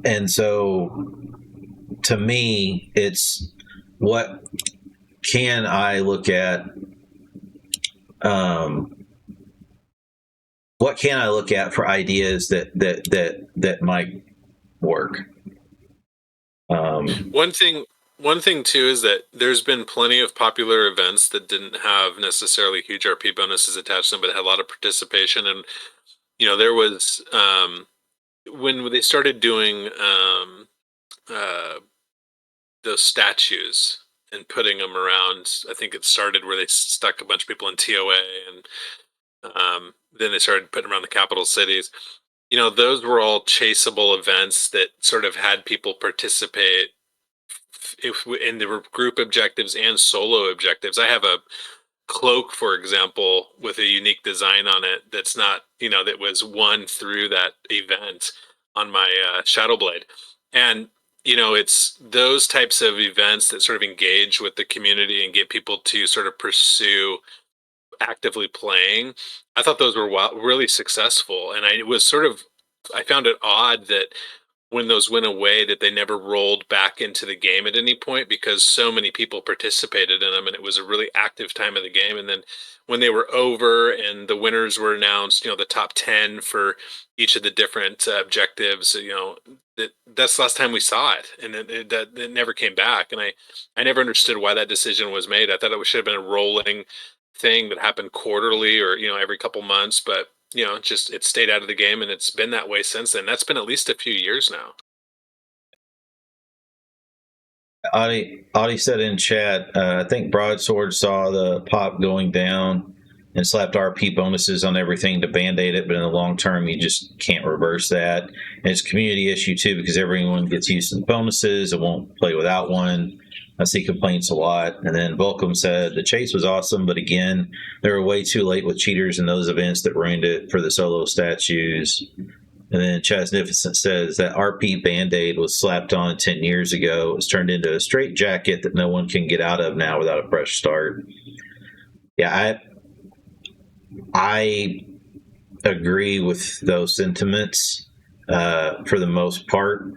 And so to me, it's what can I look at? What can I look at for ideas that might work? One thing too is that there's been plenty of popular events that didn't have necessarily huge RP bonuses attached to them, but had a lot of participation. And there was when they started doing those statues and putting them around. I think it started where they stuck a bunch of people in TOA, and then they started putting them around the capital cities. Those were all chaseable events that sort of had people participate and there were group objectives and solo objectives. I have a cloak, for example, with a unique design on it that's not, that was won through that event on my Shadowblade. And, it's those types of events that sort of engage with the community and get people to sort of pursue actively playing. I thought those were really successful. And I found it odd that when those went away, that they never rolled back into the game at any point, because so many people participated in them and it was a really active time of the game. And then when they were over and the winners were announced, the top 10 for each of the different objectives, that's the last time we saw it. And it never came back. And I never understood why that decision was made. I thought it should have been a rolling thing that happened quarterly or, every couple months, but just it stayed out of the game, and it's been that way since then. That's been at least a few years now. Audie said in chat, I think Broadsword saw the pop going down and slapped RP bonuses on everything to band-aid it, but in the long term, you just can't reverse that. And it's a community issue, too, because everyone gets used to the bonuses and won't play without one. I see complaints a lot. And then Volcom said, the chase was awesome, but again, they were way too late with cheaters in those events that ruined it for the solo statues. And then Chasnificent says that RP Band-Aid was slapped on 10 years ago. It's turned into a straight jacket that no one can get out of now without a fresh start. Yeah, I agree with those sentiments for the most part.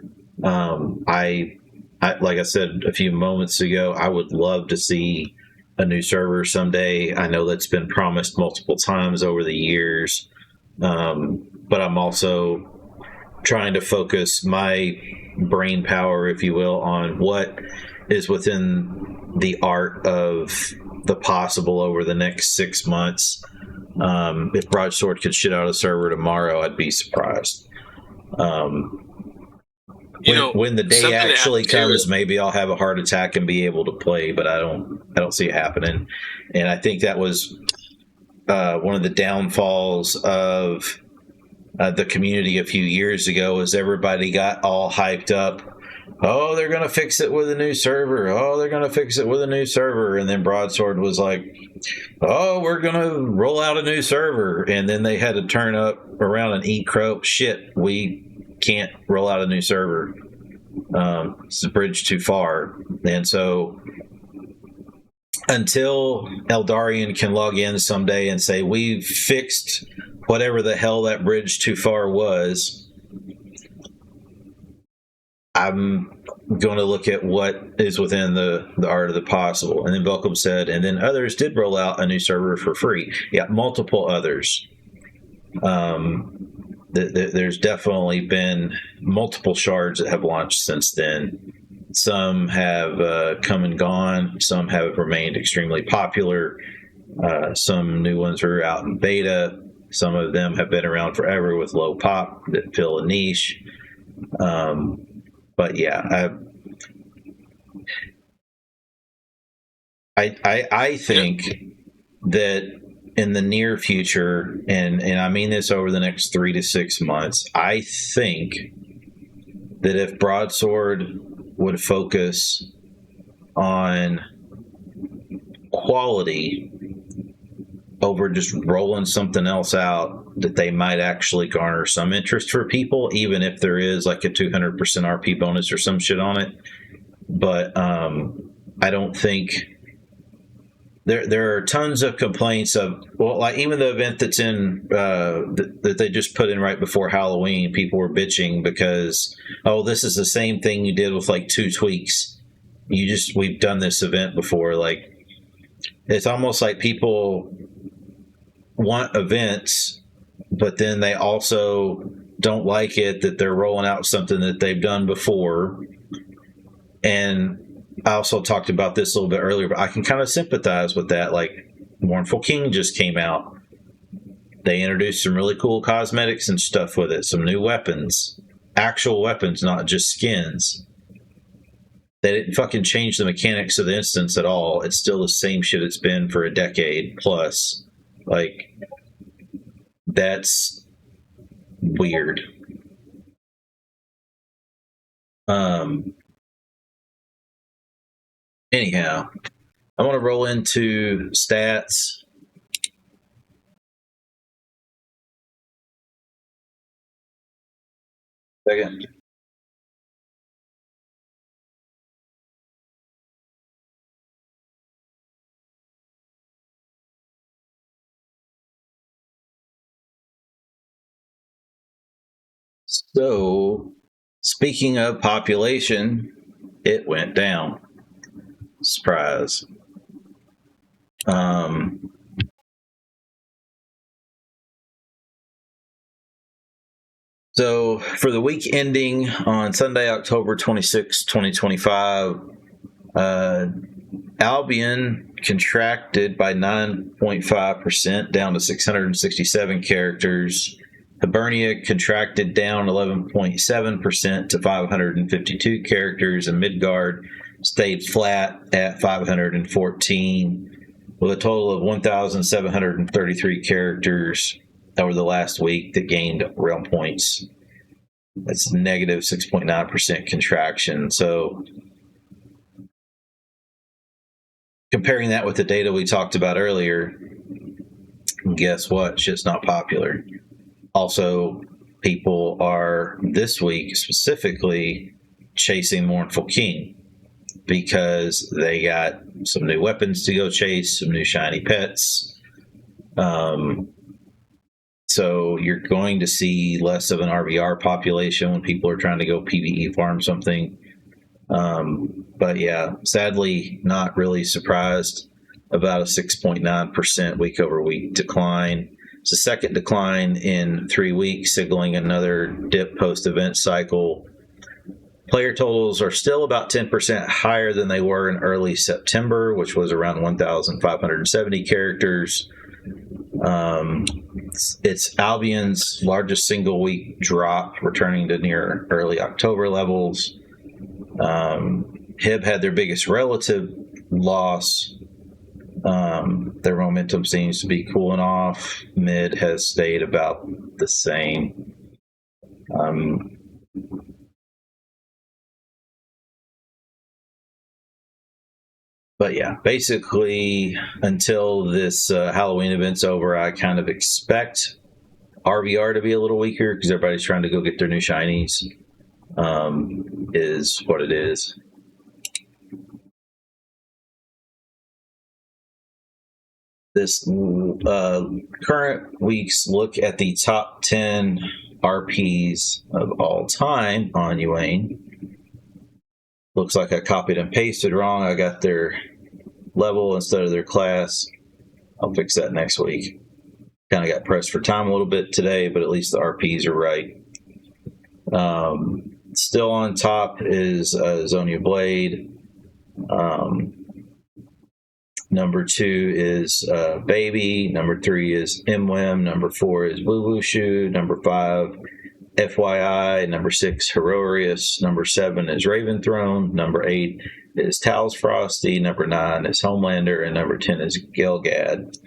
Like I said a few moments ago, I would love to see a new server someday. I know that's been promised multiple times over the years, but I'm also trying to focus my brain power, if you will, on what is within the art of the possible over the next 6 months. If Broadsword could shit out a server tomorrow, I'd be surprised. When the day actually comes, maybe I'll have a heart attack and be able to play, but I don't see it happening. And I think that was one of the downfalls of the community a few years ago, is everybody got all hyped up. Oh, they're going to fix it with a new server. Oh, they're going to fix it with a new server. And then Broadsword was like, oh, we're going to roll out a new server. And then they had to turn up around and eat crow. Shit, we can't roll out a new server. It's a bridge too far. And so until Eldarian can log in someday and say, we've fixed whatever the hell that bridge too far was, I'm going to look at what is within the art of the possible. And then Velcom said, and then others did roll out a new server for free. Yeah, multiple others. There's definitely been multiple shards that have launched since then. Some have come and gone. Some have remained extremely popular. Some new ones are out in beta. Some of them have been around forever with low pop that fill a niche. But yeah, I think that in the near future, and I mean this over the next 3 to 6 months, I think that if Broadsword would focus on quality over just rolling something else out, that they might actually garner some interest for people, even if there is like a 200% RP bonus or some shit on it. But I don't think there are tons of complaints of, well, like even the event that's in that they just put in right before Halloween, people were bitching because, oh, this is the same thing you did with like 2 tweaks. We've done this event before. Like, it's almost like people want events, but then they also don't like it that they're rolling out something that they've done before. And I also talked about this a little bit earlier, but I can kind of sympathize with that. Like, Mournful King just came out. They introduced some really cool cosmetics and stuff with it, some new weapons, actual weapons, not just skins. They didn't fucking change the mechanics of the instance at all. It's still the same shit it's been for a decade plus. Like, that's weird. Anyhow, I want to roll into stats. Second. So, speaking of population, it went down. Surprise. So, for the week ending on Sunday, October 26, 2025, Albion contracted by 9.5%, down to 667 characters. Hibernia contracted down 11.7% to 552 characters, and Midgard stayed flat at 514, with a total of 1,733 characters over the last week that gained realm points. That's negative 6.9% contraction. So, comparing that with the data we talked about earlier, guess what? Shit's not popular. Also, people are, this week specifically, chasing Mournful King because they got some new weapons to go chase, some new shiny pets. So you're going to see less of an RBR population when people are trying to go PvE farm something. But yeah, sadly, not really surprised about a 6.9% week over week decline. It's the second decline in 3 weeks, signaling another dip post-event cycle. Player totals are still about 10% higher than they were in early September, which was around 1,570 characters. It's Albion's largest single week drop, returning to near early October levels. Hib had their biggest relative loss. Their momentum seems to be cooling off. Mid has stayed about the same. But yeah, basically, until this Halloween event's over, I kind of expect RVR to be a little weaker because everybody's trying to go get their new shinies. Is what it is. This current week's look at the top 10 RPs of all time on Yuane. Looks like I copied and pasted wrong. I got their level instead of their class. I'll fix that next week. Kind of got pressed for time a little bit today, but at least the RPs are right. Still on top is Zonia Blade. Number 2 is Baby. Number 3 is MWM. Number 4 is Woo Woo Shoo. Number 5, FYI. Number 6, Herorius. Number 7 is Raven Throne. Number 8 is Tal's Frosty. Number 9 is Homelander. And number 10 is Gelgad.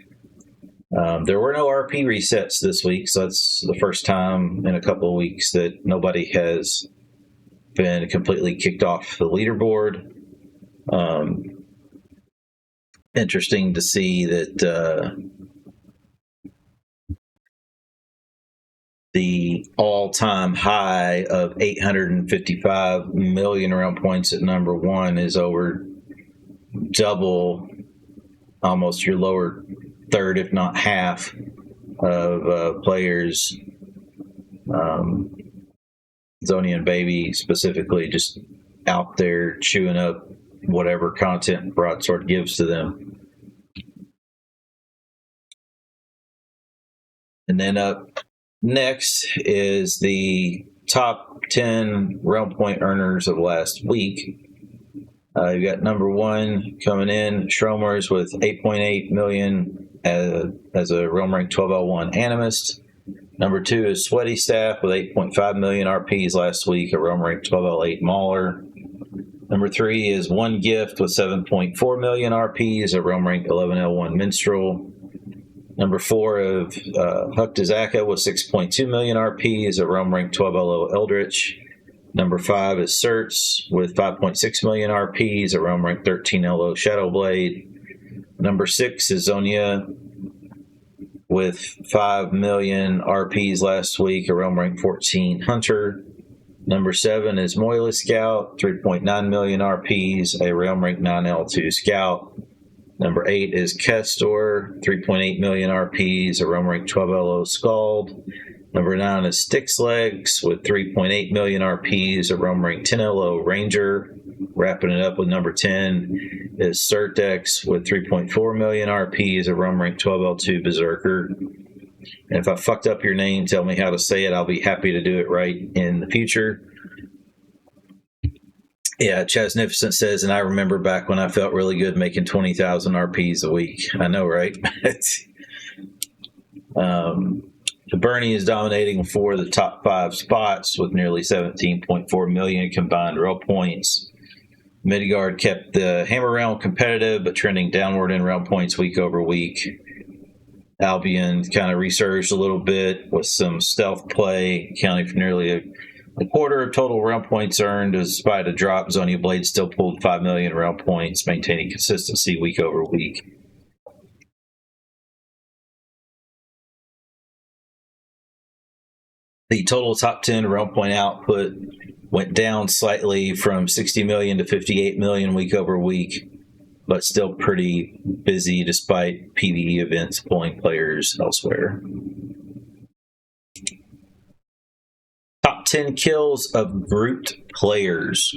There were no RP resets this week, so that's the first time in a couple of weeks that nobody has been completely kicked off the leaderboard. Interesting to see that the all-time high of 855 million realm points at number 1 is over double, almost your lower third, if not half, of players. Zonian Baby specifically just out there chewing up whatever content Broadsword gives to them. And then up next is the top 10 realm point earners of last week. You got number 1 coming in, Shromers with 8.8 million as a realm rank 12L1 animist. Number 2 is Sweaty Staff with 8.5 million RPs last week, a realm rank 12L8 mauler. Number 3 is One Gift with 7.4 million RPs, a realm rank 11L1 minstrel. Number 4 of Huktazaka with 6.2 million RPs, a realm rank 12L0 eldritch. Number 5 is Certs with 5.6 million RPs, a realm rank 13L0 Shadowblade. Number 6 is Zonia with 5 million RPs last week, a realm rank 14 Hunter. Number 7 is Moila Scout, 3.9 million RPs, a realm rank 9L2 Scout. Number 8 is Kestor, 3.8 million RPs, a realm rank 12L0 Scald. Number 9 is Styx Legs with 3.8 million RPs, a realm rank 10L0 Ranger. Wrapping it up with number 10 is Certex with 3.4 million RPs, a realm rank 12L2 Berserker. And if I fucked up your name, tell me how to say it. I'll be happy to do it right in the future. Yeah, Chasnificent says, and I remember back when I felt really good making 20,000 RPs a week. I know, right? Bernie is dominating 4 of the top 5 spots with nearly 17.4 million combined roll points. Midgard kept the Hammer Realm competitive, but trending downward in realm points week over week. Albion kind of resurged a little bit with some stealth play, accounting for nearly a quarter of total realm points earned. Despite a drop, Zonia Blade still pulled 5 million realm points, maintaining consistency week over week. The total top 10 realm point output went down slightly from 60 million to 58 million week over week, but still pretty busy despite PvE events pulling players elsewhere. Top 10 kills of grouped players.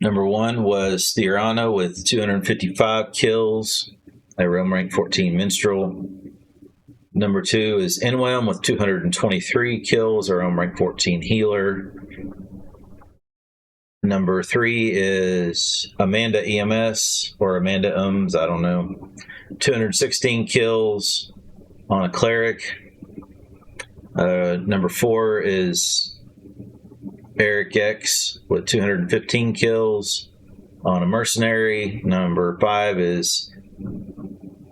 Number 1 was Theorana with 255 kills, a realm rank 14 minstrel. Number 2 is Inwem with 223 kills, a realm rank 14 healer. Number 3 is Amanda EMS, or Amanda Ums, I don't know. 216 kills on a cleric. Number 4 is Eric X with 215 kills on a mercenary. Number 5 is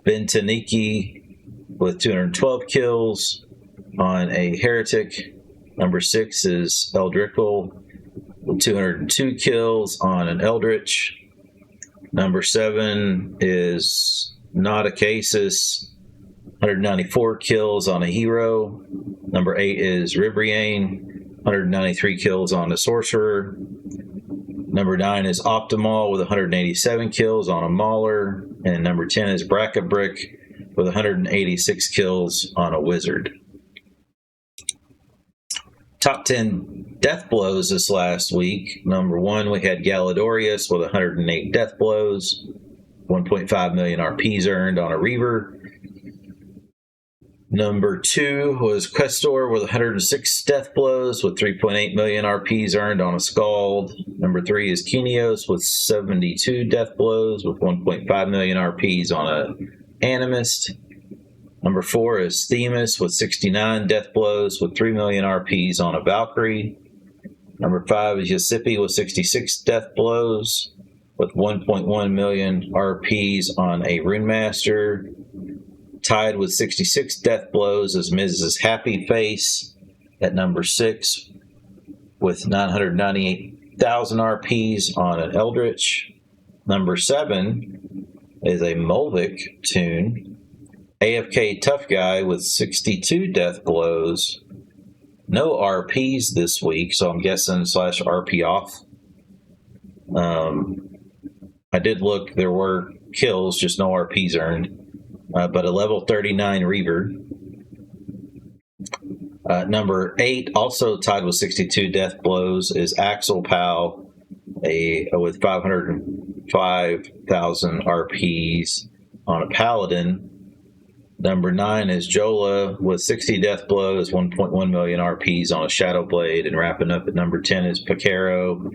Bentaniki with 212 kills on a heretic. Number 6 is Eldrickle with 202 kills on an eldritch. Number 7 is Nauticasis, 194 kills on a hero. Number 8 is Ribriane, 193 kills on a sorcerer. Number 9 is Optimal with 187 kills on a mauler. And number 10 is Brackabrick with 186 kills on a wizard. Top 10 death blows this last week. Number 1, we had Galadorius with 108 death blows, 1.5 million RPs earned on a Reaver. Number 2 was Questor with 106 death blows with 3.8 million RPs earned on a Scald. Number 3 is Kenios with 72 death blows with 1.5 million RPs on a Animist. Number 4 is Themis with 69 death blows with 3 million RPs on a Valkyrie. Number 5 is Yosipi with 66 death blows with 1.1 million RPs on a Rune Master. Tied with 66 death blows is Mrs. Happy Face at number 6 with 998,000 RPs on an Eldritch. Number 7 is a Molvik tune AFK Tough Guy with 62 death blows. No RPs this week, so I'm guessing /RP off. I did look, there were kills, just no RPs earned. But a level 39 Reaver. Number 8, also tied with 62 death blows, is Axel Pal with 505,000 RPs on a Paladin. Number 9 is Jola with 60 death blows, 1.1 million RPs on a Shadow Blade. And wrapping up at number 10 is Picaro,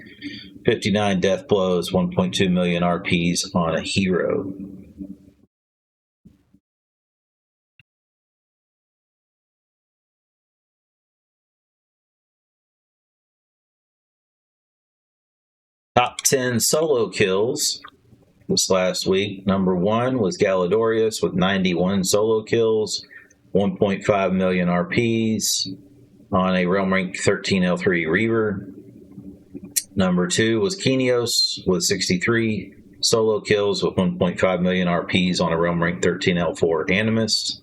59 death blows, 1.2 million RPs on a hero. Top 10 solo kills this last week. Number 1 was Galadorius with 91 solo kills, 1.5 million RPs on a Realm Rank 13 L3 Reaver. Number 2 was Kenios with 63 solo kills with 1.5 million RPs on a Realm Rank 13 L4 Animist.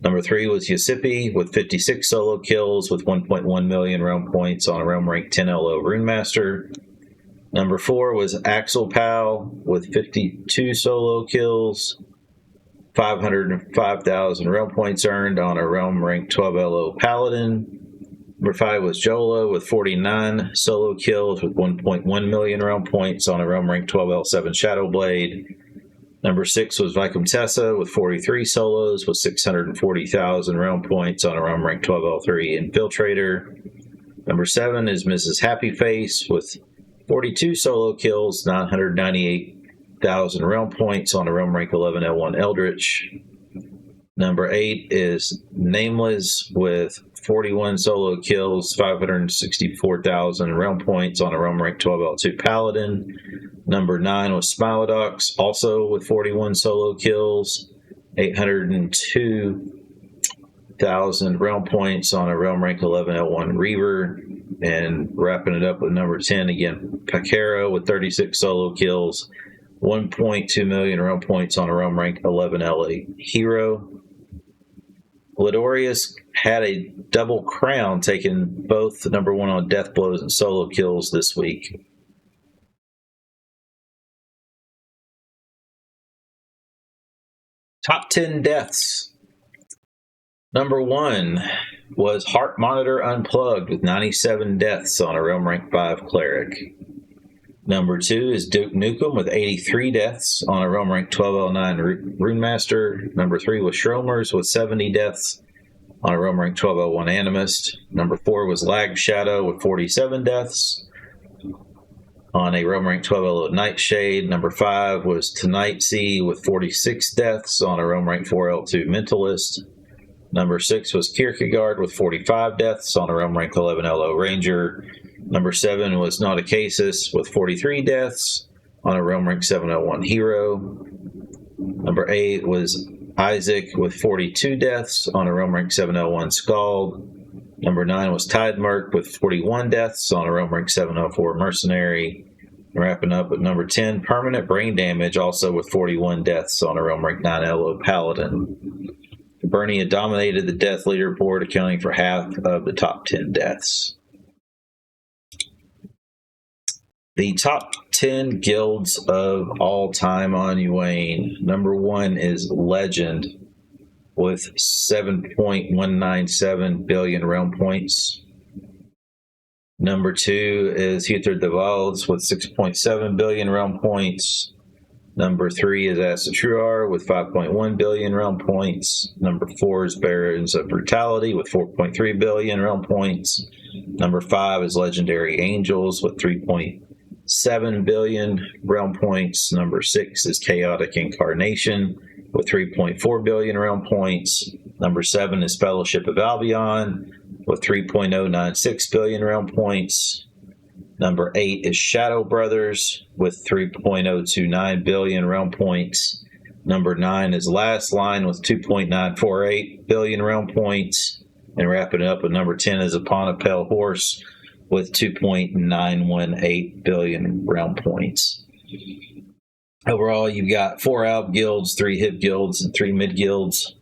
Number 3 was Yosipi with 56 solo kills with 1.1 million realm points on a Realm Rank 10 LO Runemaster. Number 4 was Axel Pal with 52 solo kills, 505,000 realm points earned on a Realm Rank 12 LO Paladin. Number 5 was Jola with 49 solo kills with 1.1 million realm points on a Realm Rank 12 L7 Shadow Blade. Number 6 was Vicomtessa with 43 solos with 640,000 realm points on a Realm Rank 12 L3 Infiltrator. Number 7 is Mrs. Happy Face with 42 solo kills, 998,000 realm points on a Realm Rank 11 L1 Eldritch. Number 8 is Nameless with 41 solo kills, 564,000 realm points on a Realm Rank 12 L2 Paladin. Number 9 was Smilodox, also with 41 solo kills, 802,000 realm points on a Realm Rank 11 L1 Reaver. And wrapping it up with number 10 again, Picaro with 36 solo kills, 1.2 million realm points on a Realm Rank 11 LA Hero. Ladorius had a double crown, taking both number 1 on death blows and solo kills this week. Top 10 deaths. Number 1 was Heart Monitor Unplugged with 97 deaths on a Realm Rank 5 Cleric. Number 2 is Duke Nukem with 83 deaths on a Realm Rank 12L9 Runemaster. Number 3 was Shromers with 70 deaths on a Realm Rank 12L1 Animist. Number 4 was Lag Shadow with 47 deaths on a Realm Rank 12L Nightshade. Number 5 was Tonight Sea with 46 deaths on a Realm Rank 4L2 Mentalist. Number 6 was Kierkegaard with 45 deaths on a Realm Rank 11 LO Ranger. Number 7 was Nauticasis with 43 deaths on a Realm Rank 701 Hero. Number 8 was Isaac with 42 deaths on a Realm Rank 701 Scald. Number 9 was Tidemark with 41 deaths on a Realm Rank 704 Mercenary. And wrapping up with number 10, Permanent Brain Damage, also with 41 deaths on a Realm Rank 9 LO Paladin. Bernie had dominated the death leaderboard, accounting for half of the top 10 deaths. The top 10 guilds of all time on Uane. Number 1 is Legend with 7.197 billion realm points. Number 2 is Huther de Valdes with 6.7 billion realm points. Number 3 is Asatruar with 5.1 billion realm points. Number 4 is Barons of Brutality with 4.3 billion realm points. Number 5 is Legendary Angels with 3.7 billion realm points. Number 6 is Chaotic Incarnation with 3.4 billion realm points. Number 7 is Fellowship of Albion with 3.096 billion realm points. Number 8 is Shadow Brothers with 3.029 billion realm points. Number 9 is Last Line with 2.948 billion realm points. And wrapping it up with number 10 is Upon a Pale Horse with 2.918 billion realm points. Overall, you've got 4 alp guilds, 3 hip guilds, and 3 mid guilds.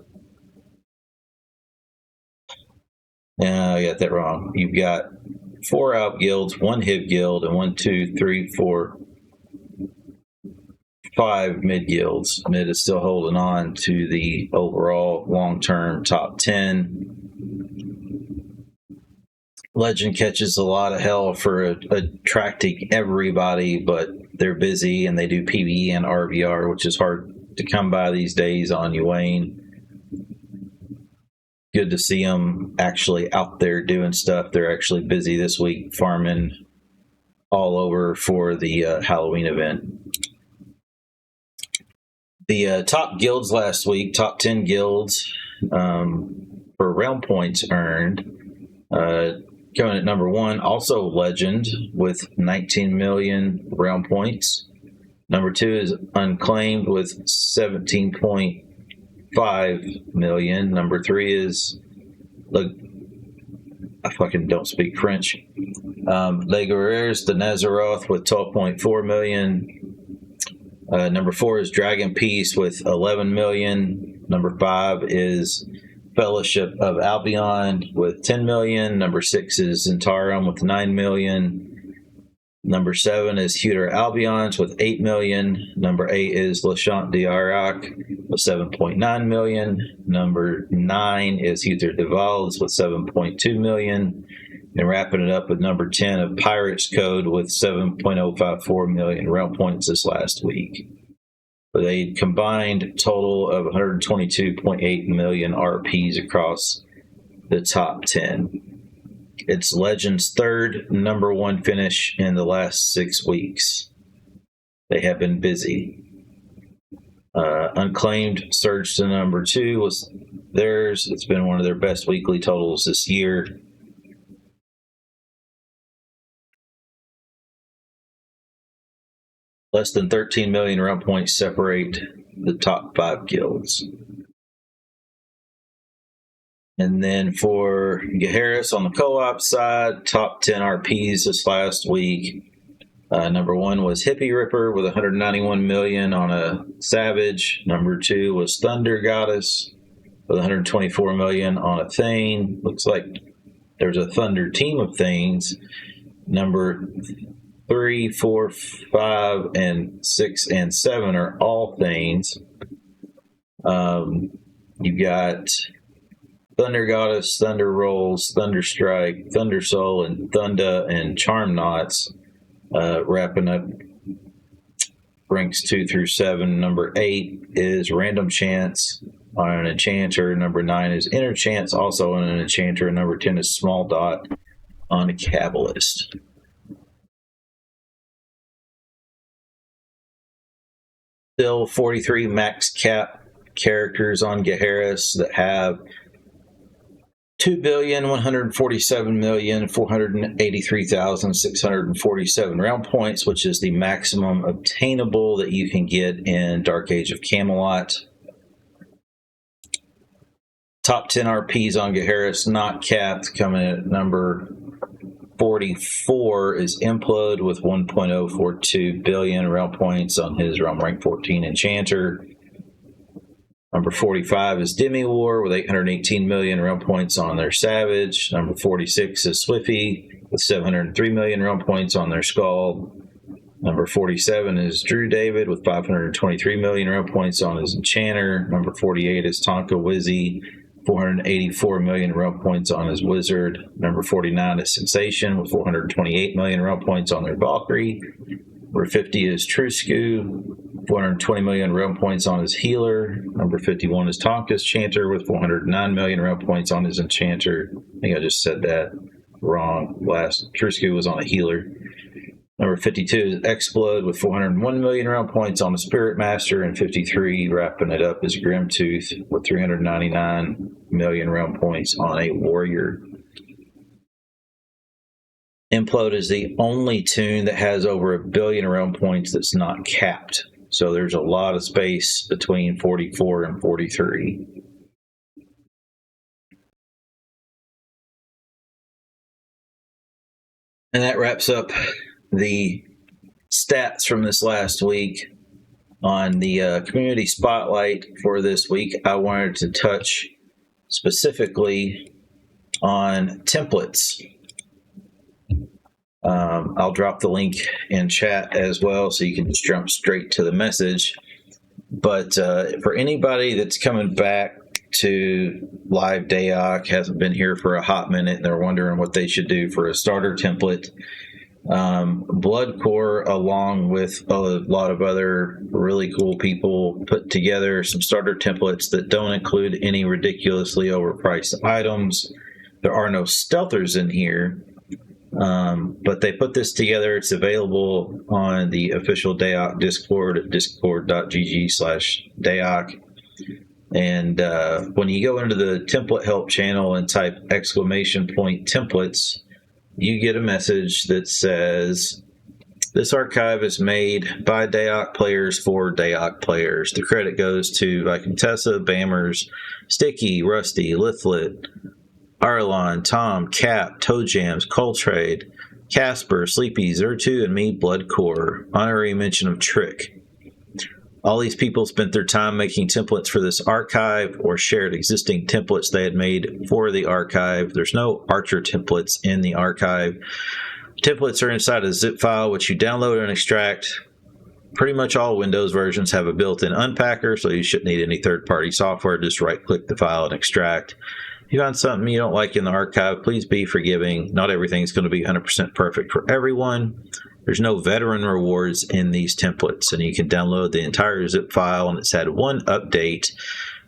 No, I got that wrong. You've got 4 alp guilds, 1 hip guild, and 1, 2, 3, 4, 5 mid guilds. Mid is still holding on to the overall long-term top 10. Legend catches a lot of hell for attracting everybody, but they're busy and they do PvE and RVR, which is hard to come by these days on Uane. Good to see them actually out there doing stuff. They're actually busy this week farming all over for the Halloween event. The top guilds last week, top 10 guilds for realm points earned. Coming at number 1, also Legend with 19 million realm points. Number 2 is Unclaimed with 17.5 million. Number 3 is, look, I fucking don't speak French. Les Guerriers de Nazaroth with 12.4 million. Number 4 is Dragon Peace with 11 million. Number 5 is Fellowship of Albion with 10 million. Number 6 is Zentarum with 9 million. Number 7 is Huter Albions with 8 million. Number 8 is Le Chant d'Arac with 7.9 million. Number 9 is Huter de Valdes with 7.2 million. And wrapping it up with number 10 of Pirates Code with 7.054 million realm points this last week. With a combined total of 122.8 million RPs across the top 10. It's Legend's third number 1 finish in the last 6 weeks. They have been busy. Unclaimed surged to number 2 was theirs. It's been one of their best weekly totals this year. Less than 13 million realm points separate the top 5 guilds. And then for Gaheris on the co-op side, top 10 RPs this last week. Number 1 was Hippie Ripper with 191 million on a Savage. Number 2 was Thunder Goddess with 124 million on a Thane. Looks like there's a Thunder team of Thanes. Number 3, 4, 5, and 6, and 7 are all Thanes. You got Thunder Goddess, Thunder Rolls, Thunder Strike, Thunder Soul, and Thunda and Charm Knots. Wrapping up ranks 2 through 7. Number 8 is Random Chance on an Enchanter. Number 9 is Inner Chance, also on an Enchanter. And number 10 is Small Dot on a Kabbalist. Still 43 max cap characters on Gaheris that have 2,147,483,647 round points, which is the maximum obtainable that you can get in Dark Age of Camelot. Top 10 RPs on Gaheris not capped, coming at number 44 is Implode with 1.042 billion realm points on his realm rank 14 Enchanter. Number 45 is Demi War with 818 million realm points on their Savage. Number 46 is Swiffy with 703 million realm points on their Skull. Number 47 is Drew David with 523 million realm points on his Enchanter. Number 48 is Tonka Wizzy, 484 million realm points on his Wizard. Number 49 is Sensation with 428 million realm points on their Valkyrie. Number 50 is Trusku, 420 million realm points on his Healer. Number 51 is Tonka's Chanter with 409 million realm points on his Enchanter. I think I just said that wrong. Last Trusku was on a Healer. Number 52 is Explode with 401 million realm points on the Spirit Master, and 53, wrapping it up, is Grimtooth with 399 million realm points on a Warrior. Implode is the only tune that has over 1 billion realm points that's not capped. So there's a lot of space between 44 and 43. And that wraps up the stats from this last week. On the community spotlight for this week, I wanted to touch specifically on templates. I'll drop the link in chat as well, so you can just jump straight to the message. But for anybody that's coming back to live DAoC, hasn't been here for a hot minute, and they're wondering what they should do for a starter template, Bloodcore, along with a lot of other really cool people, put together some starter templates that don't include any ridiculously overpriced items. There are no stealthers in here, but they put this together. It's available on the official DAoC Discord at discord.gg/DAoC. And when you go into the template help channel and type !templates, you get a message that says, this archive is made by DAoC players for DAoC players. The credit goes to Vicantessa, Bammers, Sticky, Rusty, Lithlet, Arlon, Tom, Cap, Toe Jams, Coltrade, Casper, Sleepy, Zertu, and me, Bloodcore. Honorary mention of Trick. All these people spent their time making templates for this archive or shared existing templates they had made for the archive. There's no Archer templates in the archive. Templates are inside a zip file, which you download and extract. Pretty much all Windows versions have a built-in unpacker, so you shouldn't need any third-party software. Just right-click the file and extract. If you find something you don't like in the archive, please be forgiving. Not everything's going to be 100% perfect for everyone. There's no veteran rewards in these templates, and you can download the entire zip file, and it's had one update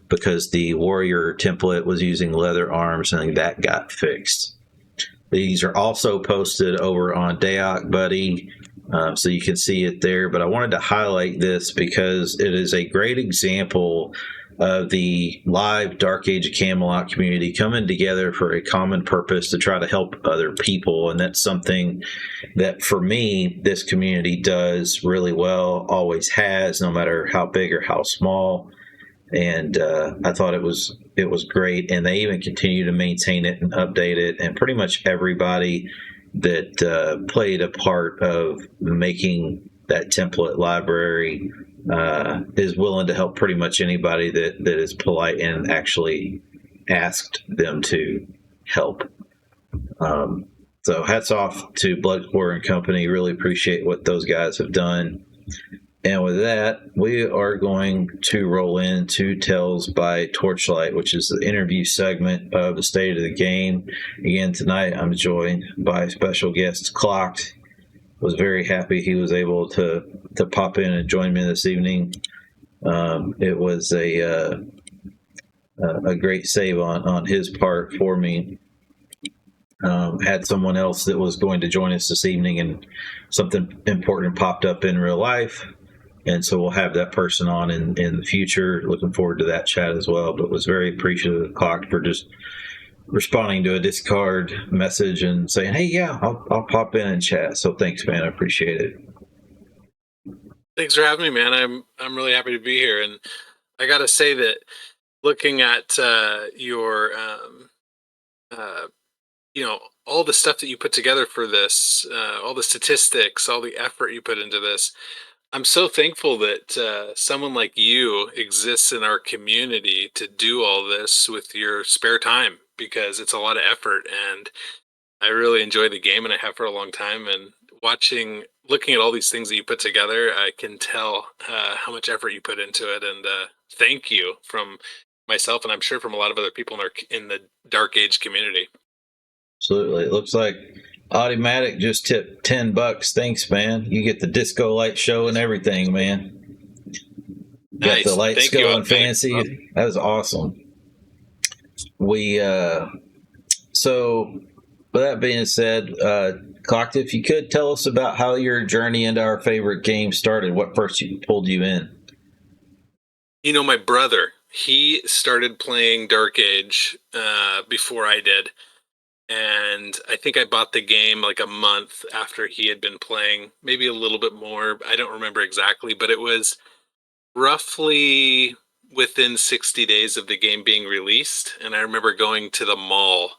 because the warrior template was using leather arms, and that got fixed. These are also posted over on DAoC Buddy, so you can see it there, but I wanted to highlight this because it is a great example of the live Dark Age of Camelot community coming together for a common purpose to try to help other people. And that's something that, for me, this community does really well, always has, no matter how big or how small. And I thought it was great. And they even continue to maintain it and update it. And pretty much everybody that played a part of making that template library is willing to help pretty much anybody that is polite and actually asked them to help. So hats off to Bloodcore and company. Really appreciate what those guys have done. And with that, we are going to roll into Tales by Torchlight, which is the interview segment of the State of the Game. Again, tonight I'm joined by special guest Klocked. Was very happy he was able to pop in and join me this evening. It was a great save on his part for me. Had someone else that was going to join us this evening, and something important popped up in real life, and so we'll have that person on in the future. Looking forward to that chat as well, but was very appreciative of Clock for just responding to a Discord message and saying, hey, yeah, I'll pop in and chat. So thanks, man. I appreciate it. Thanks for having me, man. I'm really happy to be here. And I got to say that looking at your, all the stuff that you put together for this, all the statistics, all the effort you put into this, I'm so thankful that someone like you exists in our community to do all this with your spare time, because it's a lot of effort, and I really enjoy the game, and I have for a long time. And looking at all these things that you put together, I can tell how much effort you put into it. And thank you from myself, and I'm sure from a lot of other people in the Dark Age community. Absolutely. It looks like Automatic just tipped $10. Thanks, man. You get the disco light show and everything, man. Nice. Got the lights Thank going you. fancy. That was awesome. So with that being said, Klocked, if you could tell us about how your journey into our favorite game started. What first pulled you in? My brother, he started playing Dark Age before I did. And I think I bought the game like a month after he had been playing, maybe a little bit more. I don't remember exactly, but it was roughly within 60 days of the game being released. And I remember going to the mall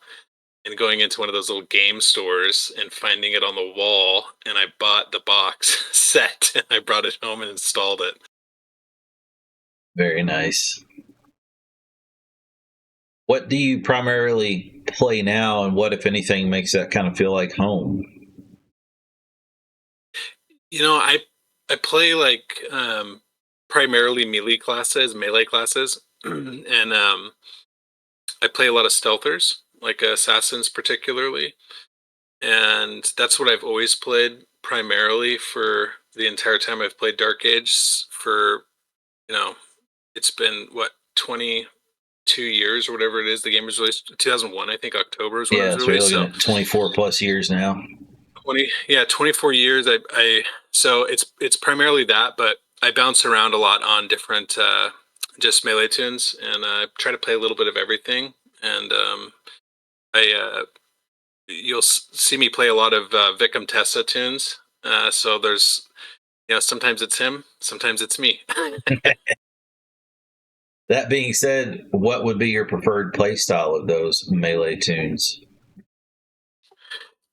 and going into one of those little game stores and finding it on the wall. And I bought the box set, and I brought it home and installed it. Very nice. What do you primarily play now, and what, if anything, makes that kind of feel like home? I play like primarily melee classes, and I play a lot of stealthers, like assassins particularly, and that's what I've always played primarily for the entire time I've played Dark Age. For you know, it's been what 22 years or whatever it is. The game was released 2001, I think October is when it Yeah, was so you're released. looking So at 24 plus years now. 24 years. So it's primarily that, but I bounce around a lot on different just melee tunes, and try to play a little bit of everything. And I you'll see me play a lot of Victim Tessa tunes. So there's sometimes it's him, sometimes it's me. That being said, what would be your preferred play style of those melee tunes?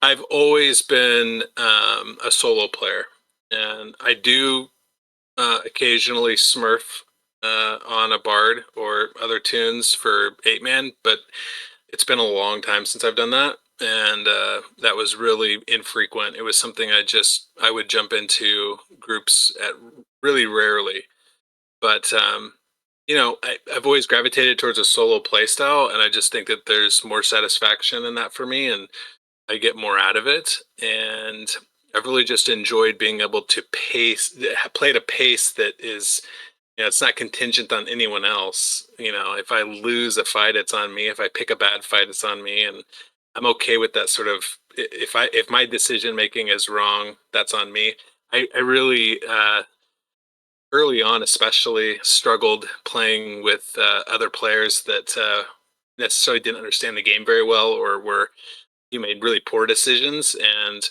I've always been a solo player, and I do occasionally smurf on a bard or other tunes for 8-man, but it's been a long time since I've done that, and that was really infrequent. It was something I would jump into groups at really rarely, but I've always gravitated towards a solo play style, and I just think that there's more satisfaction in that for me, and I get more out of it. And I've really just enjoyed being able to play at a pace that is, it's not contingent on anyone else. If I lose a fight, it's on me. If I pick a bad fight, it's on me. And I'm okay with that sort of, if my decision making is wrong, that's on me. I really, early on especially, struggled playing with other players that necessarily didn't understand the game very well, or were you made really poor decisions. And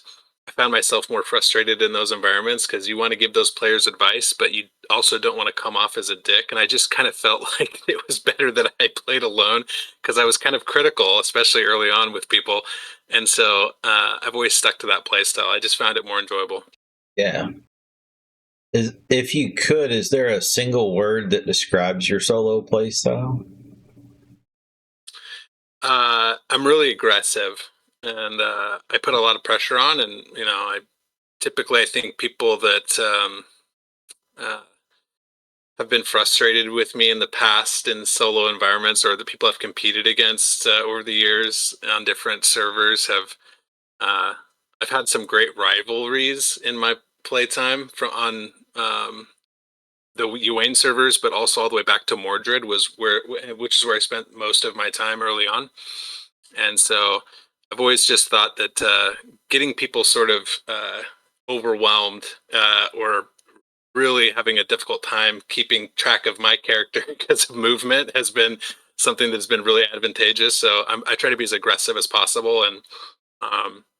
I found myself more frustrated in those environments because you want to give those players advice, but you also don't want to come off as a dick. And I just kind of felt like it was better that I played alone, because I was kind of critical, especially early on with people. And so I've always stuck to that play style. I just found it more enjoyable. Yeah. If you could, is there a single word that describes your solo play style? I'm really aggressive, and I put a lot of pressure on. And I think people that uh, have been frustrated with me in the past in solo environments, or the people I've competed against over the years on different servers, have uh, I've had some great rivalries in my playtime from on the Uane servers, but also all the way back to Mordred, which is where I spent most of my time early on. And so I've always just thought that getting people sort of overwhelmed, or really having a difficult time keeping track of my character because of movement, has been something that's been really advantageous. So I try to be as aggressive as possible. And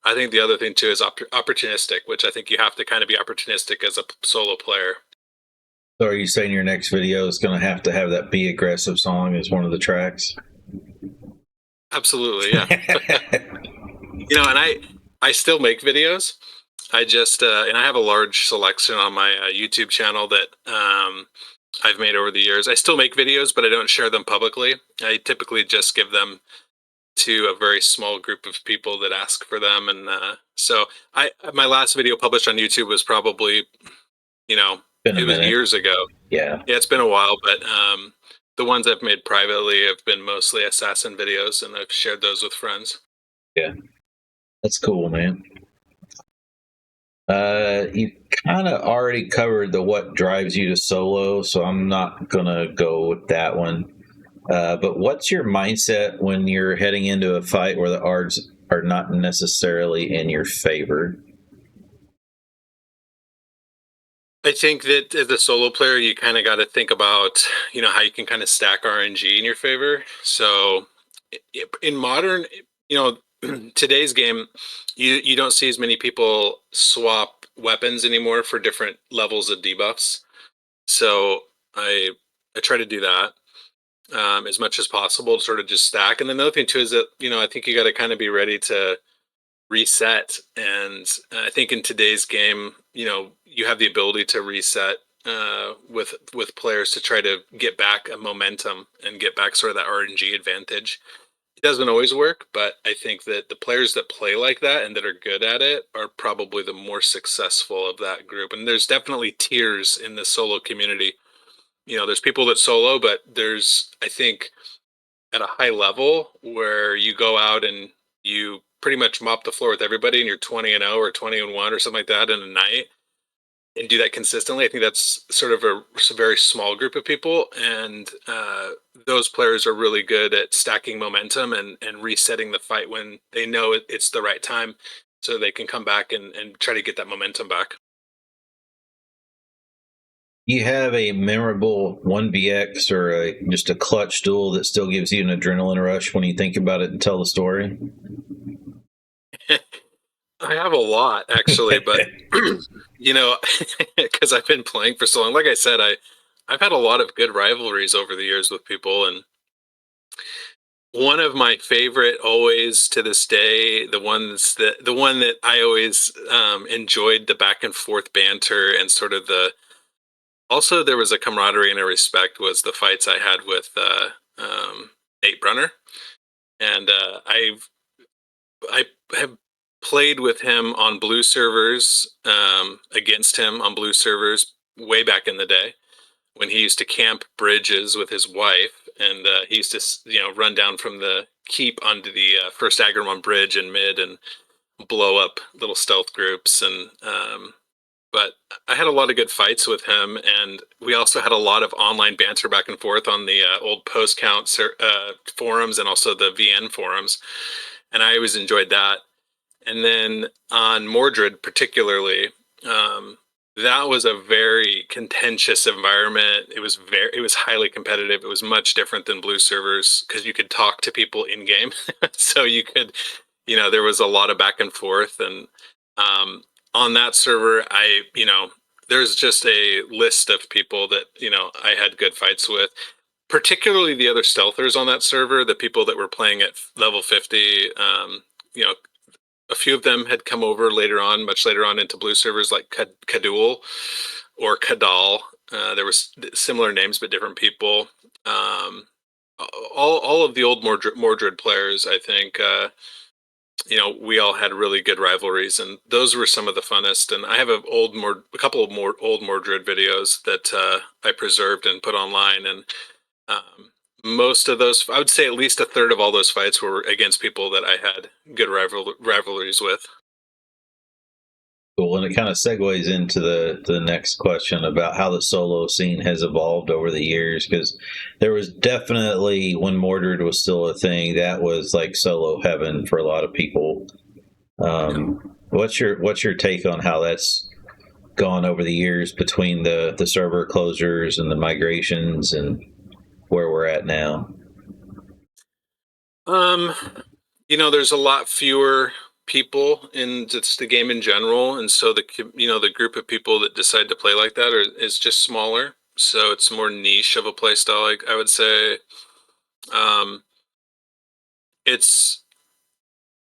I think the other thing too is opportunistic, which I think you have to kind of be opportunistic as a solo player. So are you saying your next video is going to have that Be Aggressive song as one of the tracks? Absolutely, yeah. And I still make videos. I just and I have a large selection on my YouTube channel that I've made over the years. I still make videos, but I don't share them publicly. I typically just give them to a very small group of people that ask for them. And so my last video published on YouTube was probably, Been a it was minute. years ago. Yeah. Yeah, it's been a while, but the ones I've made privately have been mostly assassin videos, and I've shared those with friends. Yeah. That's cool, man. You kind of already covered the what drives you to solo, so I'm not going to go with that one. But what's your mindset when you're heading into a fight where the odds are not necessarily in your favor? I think that as a solo player, you kind of got to think about, how you can kind of stack RNG in your favor. So in modern, today's game, you don't see as many people swap weapons anymore for different levels of debuffs. So I try to do that as much as possible to sort of just stack. And then the other thing too is that, I think you got to kind of be ready to reset. And I think in today's game, you have the ability to reset with players to try to get back a momentum and get back sort of that RNG advantage. It doesn't always work, but I think that the players that play like that and that are good at it are probably the more successful of that group. And there's definitely tiers in the solo community. There's people that solo, but there's, I think, at a high level where you go out and you pretty much mop the floor with everybody and you're 20-0 or 20-1 or something like that in a night and do that consistently. I think that's sort of a very small group of people, and those players are really good at stacking momentum and resetting the fight when they know it's the right time, so they can come back and try to get that momentum back. You have a memorable 1vx or just a clutch duel that still gives you an adrenaline rush when you think about it and tell the story? I have a lot, actually, but because I've been playing for so long, like I said, I've had a lot of good rivalries over the years with people, and one of my favorite, always to this day, the one that I always enjoyed the back and forth banter and sort of also there was a camaraderie and a respect, was the fights I had with Nate Brunner, and I have played with him on blue servers, against him on blue servers way back in the day when he used to camp bridges with his wife, and he used to run down from the keep onto the first Agramon bridge in mid and blow up little stealth groups. And but I had a lot of good fights with him, and we also had a lot of online banter back and forth on the old post count forums and also the VN forums, and I always enjoyed that. And then on Mordred particularly, that was a very contentious environment. It was highly competitive. It was much different than blue servers because you could talk to people in game, so you could, there was a lot of back and forth. And on that server, there's just a list of people that I had good fights with. Particularly the other stealthers on that server, the people that were playing at level 50. A few of them had come over much later on into blue servers, like Kadul or Kadal. There was similar names, but different people. All of the old Mordred players, I think, we all had really good rivalries, and those were some of the funnest. And I have a couple of old Mordred videos that I preserved and put online, and most of those, I would say at least a third of all those fights were against people that I had good rivalries with. Cool. And it kind of segues into the next question about how the solo scene has evolved over the years, because there was definitely, when Mordred was still a thing, that was like solo heaven for a lot of people. What's your take on how that's gone over the years between the server closures and the migrations and where we're at now? There's a lot fewer people in just the game in general, and so the group of people that decide to play like that is just smaller. So it's more niche of a play style, like I would say.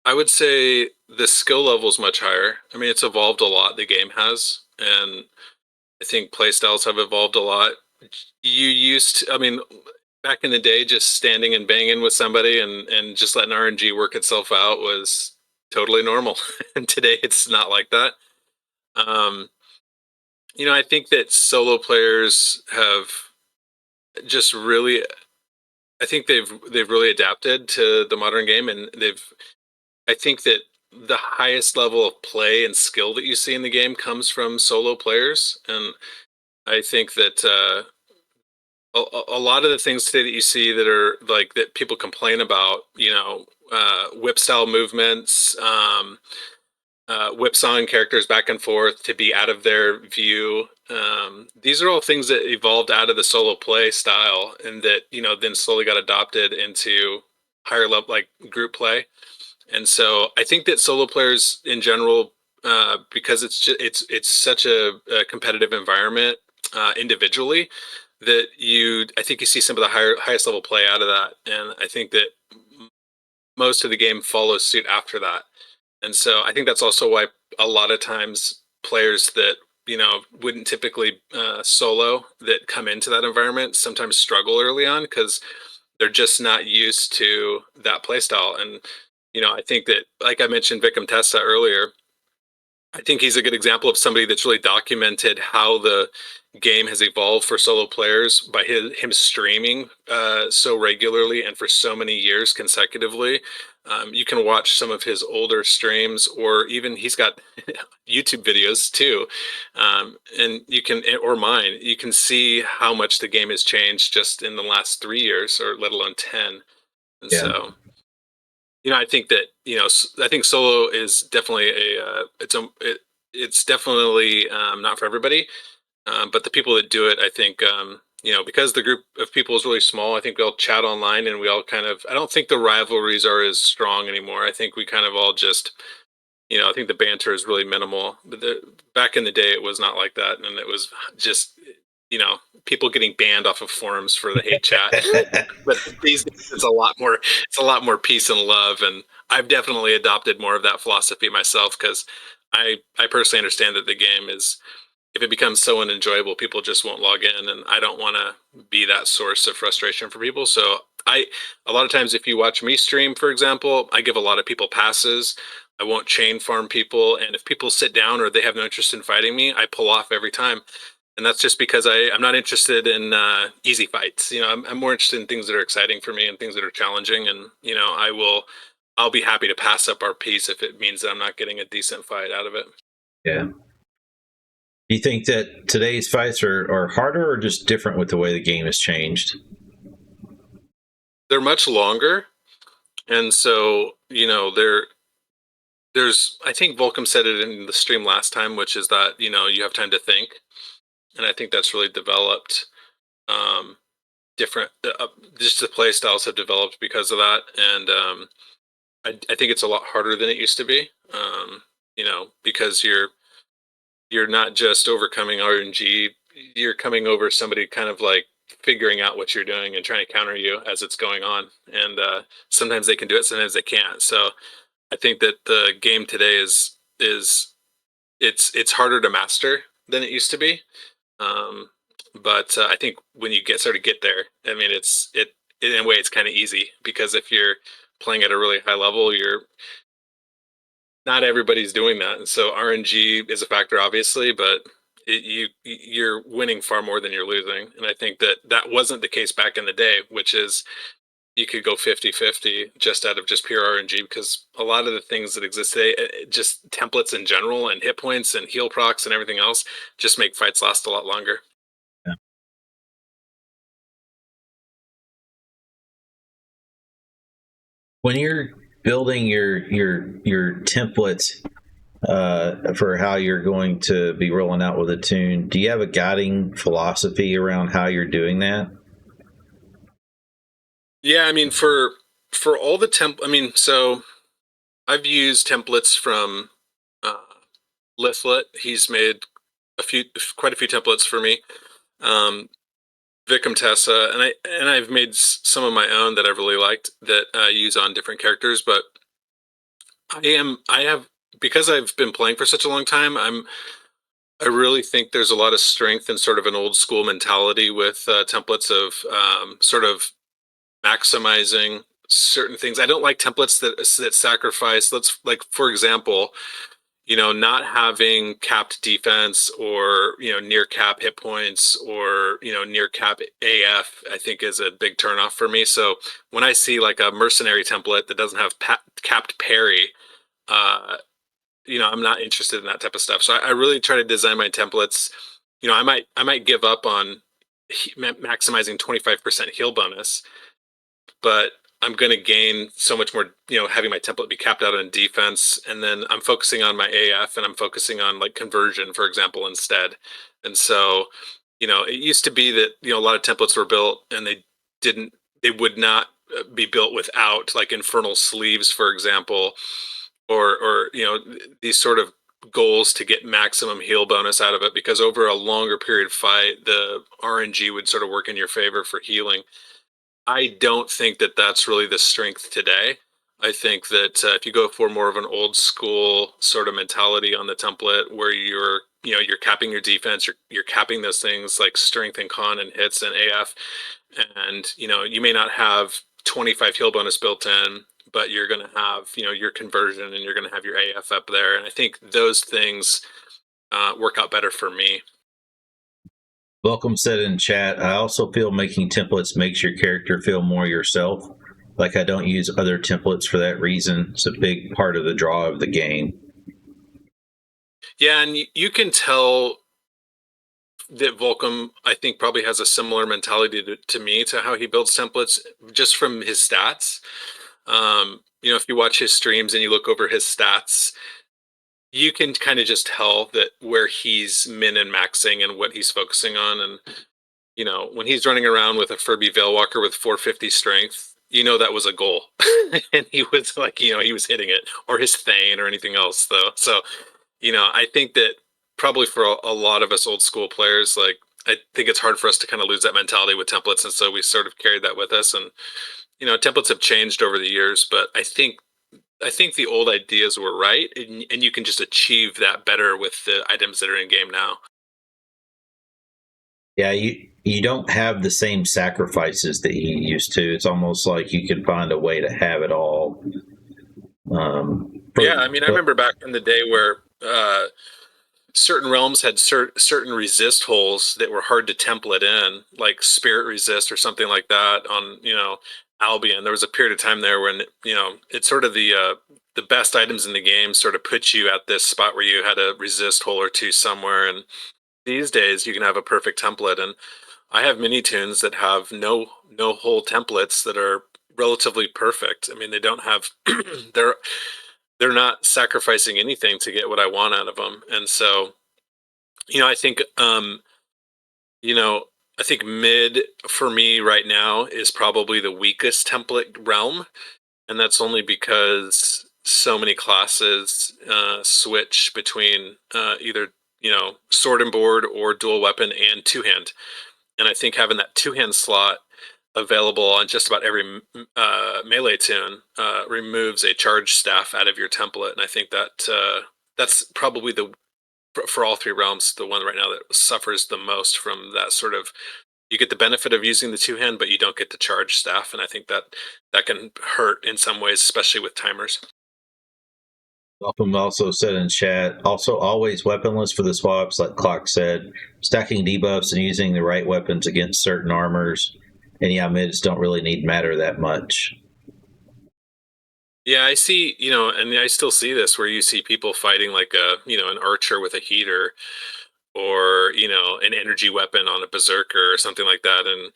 I would say the skill level is much higher. I mean, it's evolved a lot. The game has, and I think play styles have evolved a lot. You used to, I mean, back in the day, just standing and banging with somebody and just letting RNG work itself out was totally normal. And today it's not like that. I think that solo players have just really, I think they've really adapted to the modern game, and I think that the highest level of play and skill that you see in the game comes from solo players. And I think that a lot of the things today that you see that are like that people complain about, whip style movements, whipsawing characters back and forth to be out of their view. These are all things that evolved out of the solo play style, and that then slowly got adopted into higher level, like group play. And so I think that solo players in general, because it's such a competitive environment individually, that I think you see some of the highest level play out of that, and I think that most of the game follows suit after that. And so I think that's also why a lot of times players that wouldn't typically solo that come into that environment sometimes struggle early on because they're just not used to that playstyle. And I think that, like I mentioned Vikram Tessa earlier, I think he's a good example of somebody that's really documented how the game has evolved for solo players by him streaming so regularly and for so many years consecutively. You can watch some of his older streams, or even he's got YouTube videos too, and you can, or mine. You can see how much the game has changed just in the last 3 years, or let alone 10. And Yeah. so, I think that I think solo is definitely it's definitely not for everybody. But the people that do it, I think, because the group of people is really small, I think we all chat online and we all kind of. I don't think the rivalries are as strong anymore. I think we kind of all just. I think the banter is really minimal. But back in the day, it was not like that, and it was just people getting banned off of forums for the hate chat. But these days, it's a lot more. It's a lot more peace and love, and I've definitely adopted more of that philosophy myself because I personally understand that the game is, if it becomes so unenjoyable, people just won't log in, and I don't want to be that source of frustration for people. So a lot of times, if you watch me stream, for example, I give a lot of people passes. I won't chain farm people, and if people sit down or they have no interest in fighting me, I pull off every time. And that's just because I'm not interested in easy fights. I'm more interested in things that are exciting for me and things that are challenging. And I'll be happy to pass up our piece if it means that I'm not getting a decent fight out of it. Yeah. Do you think that today's fights are harder or just different with the way the game has changed? They're much longer, and so there's. I think Volcom said it in the stream last time, which is that you have time to think, and I think that's really developed. Different, just the play styles have developed because of that, and I think it's a lot harder than it used to be. Because you're not just overcoming RNG, you're coming over somebody kind of like figuring out what you're doing and trying to counter you as it's going on. And sometimes they can do it, sometimes they can't. So I think that the game today is it's harder to master than it used to be. But I think when you get there, I mean, it in a way it's kind of easy because if you're playing at a really high level, not everybody's doing that, and so RNG is a factor, obviously, but you're winning far more than you're losing, and I think that wasn't the case back in the day, which is you could go 50-50 just out of just pure RNG because a lot of the things that exist today, just templates in general and hit points and heal procs and everything else, just make fights last a lot longer. Yeah. When you're building your template for how you're going to be rolling out with a tune, do you have a guiding philosophy around how you're doing that? Yeah, I mean, for all the so I've used templates from uh, Lithlet. He's made quite a few templates for me. Vikram Tessa, and I've made some of my own that I've really liked that I use on different characters. But I have, because I've been playing for such a long time. I really think there's a lot of strength in sort of an old school mentality with templates of sort of maximizing certain things. I don't like templates that sacrifice. Let's, like, for example, not having capped defense or near cap hit points or near cap AF. I think is a big turnoff for me. So when I see like a mercenary template that doesn't have capped parry, uh, I'm not interested in that type of stuff. So I really try to design my templates. I might give up on maximizing 25% heal bonus, but I'm going to gain so much more, having my template be capped out on defense. And then I'm focusing on my AF and I'm focusing on like conversion, for example, instead. And so, it used to be that, a lot of templates were built and they would not be built without like infernal sleeves, for example, or these sort of goals to get maximum heal bonus out of it, because over a longer period fight, the RNG would sort of work in your favor for healing. I don't think that that's really the strength today. I think that if you go for more of an old school sort of mentality on the template where you're you're capping your defense, you're capping those things like strength and con and hits and AF, and you may not have 25 heal bonus built in, but you're going to have your conversion, and you're going to have your AF up there, and I think those things work out better for me. Welcome said in chat, I also feel making templates makes your character feel more yourself. Like, I don't use other templates for that reason. It's a big part of the draw of the game. Yeah, and you can tell that Volcom, I think, probably has a similar mentality to me, to how he builds templates, just from his stats. If you watch his streams and you look over his stats, you can kind of just tell that where he's min and maxing and what he's focusing on. And when he's running around with a Furby Veilwalker with 450 strength, that was a goal. And he was like, he was hitting it, or his Thane or anything else though. So I think that probably for a lot of us old school players, like, I think it's hard for us to kind of lose that mentality with templates, and so we sort of carried that with us. And templates have changed over the years, but I think the old ideas were right, and you can just achieve that better with the items that are in game now. Yeah, you don't have the same sacrifices that you used to. It's almost like you can find a way to have it all. I remember back in the day where certain realms had certain resist holes that were hard to template in, like Spirit Resist or something like that on Albion. There was a period of time there when it's sort of the best items in the game sort of put you at this spot where you had a resist hole or two somewhere. And these days you can have a perfect template, and I have mini tunes that have no hole templates that are relatively perfect. I mean, they don't have they're not sacrificing anything to get what I want out of them. And so I think I think mid for me right now is probably the weakest template realm, and that's only because so many classes switch between either sword and board or dual weapon and two-hand. And I think having that two-hand slot available on just about every melee tune removes a charge staff out of your template. And I think that that's probably for all three realms, the one right now that suffers the most from that sort of, you get the benefit of using the two-hand, but you don't get the charge staff. And I think that can hurt in some ways, especially with timers. Welcome also said in chat, also always weaponless for the swaps, like Klocked said, stacking debuffs and using the right weapons against certain armors. And mids don't really need matter that much. Yeah, I see, and I still see this where you see people fighting like an archer with a heater, or, an energy weapon on a berserker or something like that. And,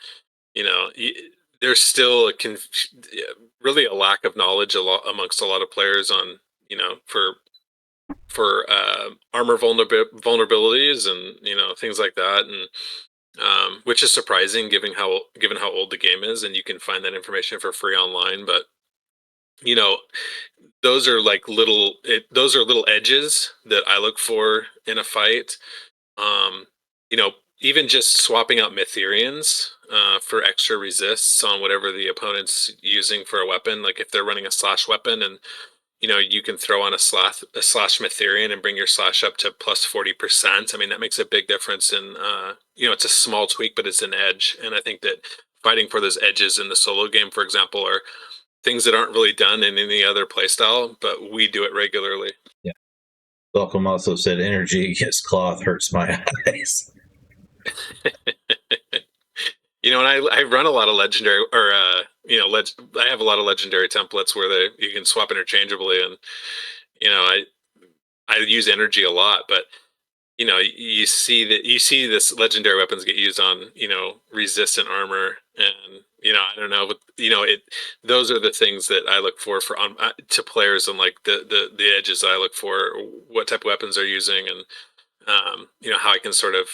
there's still really a lack of knowledge amongst a lot of players on, for armor vulnerabilities and, things like that. And which is surprising given how old the game is, and you can find that information for free online. But those are like little edges that I look for in a fight. Even just swapping out Mytherians for extra resists on whatever the opponent's using for a weapon. Like if they're running a slash weapon, and you can throw on a slash Mytherian and bring your slash up to plus 40%. I mean, that makes a big difference. And it's a small tweak, but it's an edge. And I think that fighting for those edges in the solo game, for example, are things that aren't really done in any other playstyle, but we do it regularly. Yeah. Welcome also said, energy against cloth hurts my eyes. And I run a lot of legendary, or I have a lot of legendary templates where you can swap interchangeably, and I use energy a lot, but you see this legendary weapons get used on resistant armor, and I don't know, but those are the things that I look for to players, and like the edges I look for, what type of weapons they're using, and how I can sort of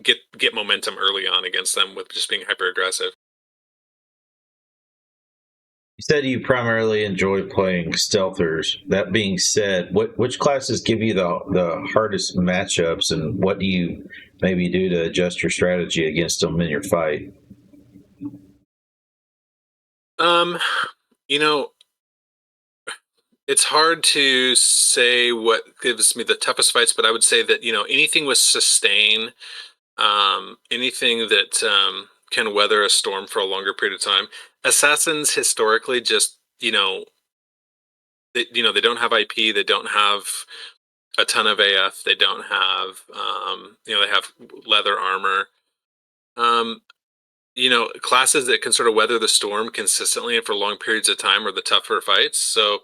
get momentum early on against them with just being hyper aggressive. You said you primarily enjoy playing stealthers. That being said, which classes give you the hardest matchups, and what do you maybe do to adjust your strategy against them in your fight? It's hard to say what gives me the toughest fights, but I would say that, anything with sustain, anything that can weather a storm for a longer period of time. Assassins historically just, they don't have IP, they don't have a ton of AF, they don't have, they have leather armor. Classes that can sort of weather the storm consistently and for long periods of time are the tougher fights. So,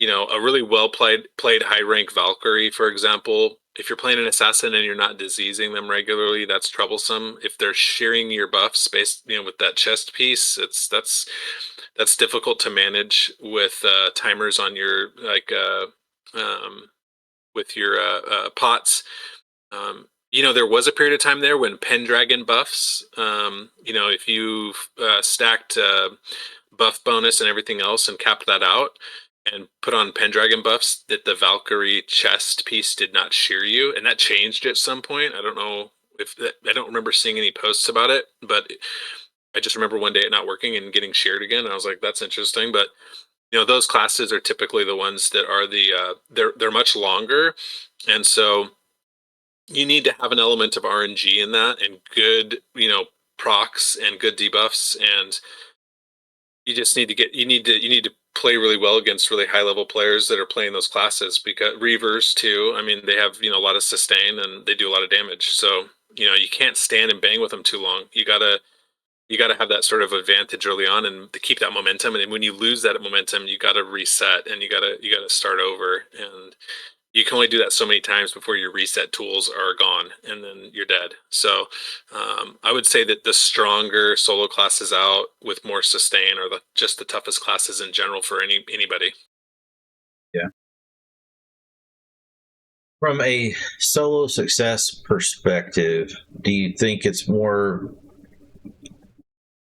a really well played high rank Valkyrie, for example, if you're playing an assassin and you're not diseasing them regularly, that's troublesome. If they're shearing your buffs based, with that chest piece, that's difficult to manage with timers on your with your pots. There was a period of time there when Pendragon buffs, if you stacked buff bonus and everything else and capped that out and put on Pendragon buffs, that the Valkyrie chest piece did not shear you. And that changed at some point. I don't know I don't remember seeing any posts about it, but I just remember one day it not working and getting sheared again. And I was like, that's interesting. But those classes are typically the ones that are they're much longer. And so you need to have an element of RNG in that and good, procs and good debuffs. And you need to play really well against really high level players that are playing those classes, because Reavers too. I mean, they have, a lot of sustain and they do a lot of damage. So, you can't stand and bang with them too long. You gotta have that sort of advantage early on and to keep that momentum. And then when you lose that momentum, you gotta reset and you gotta start over. And you can only do that so many times before your reset tools are gone and then you're dead. So I would say that the stronger solo classes out with more sustain are just the toughest classes in general for anybody. Yeah. From a solo success perspective, do you think it's more,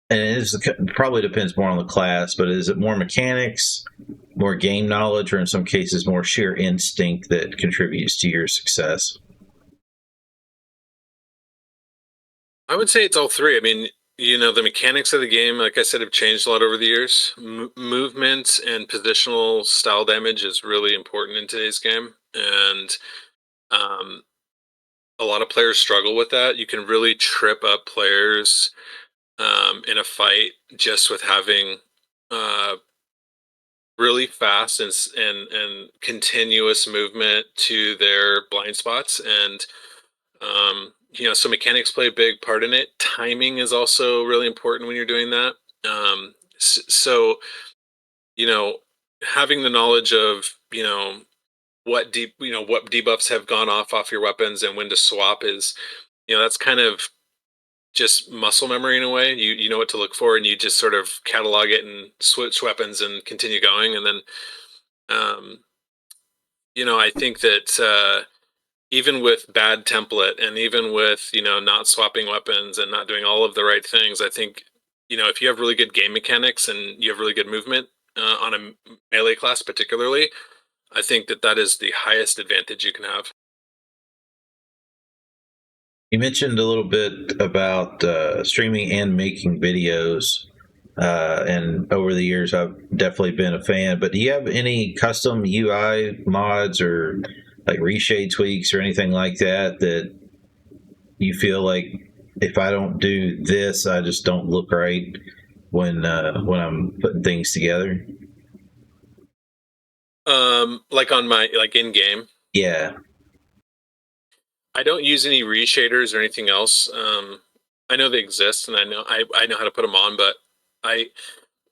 and it probably depends more on the class, but is it more mechanics, more game knowledge, or in some cases more sheer instinct that contributes to your success? I would say it's all three. I mean, the mechanics of the game, like I said, have changed a lot over the years. Movement and positional style damage is really important in today's game. And um, a lot of players struggle with that. You can really trip up players in a fight just with having uh, really fast and continuous movement to their blind spots. And so mechanics play a big part in it. Timing is also really important when you're doing that. So having the knowledge of what debuffs have gone off your weapons and when to swap is, that's kind of just muscle memory in a way. You know what to look for and you just sort of catalog it and switch weapons and continue going. And then um, I think that even with bad template and even with not swapping weapons and not doing all of the right things, I think if you have really good game mechanics and you have really good movement on a melee class particularly, I think that is the highest advantage you can have. You mentioned a little bit about streaming and making videos, and over the years I've definitely been a fan, but do you have any custom UI mods or like reshade tweaks or anything like that you feel like if I don't do this, I just don't look right when I'm putting things together? Like on my in game, Yeah. I don't use any reshaders or anything else. I know they exist and I know how to put them on, but I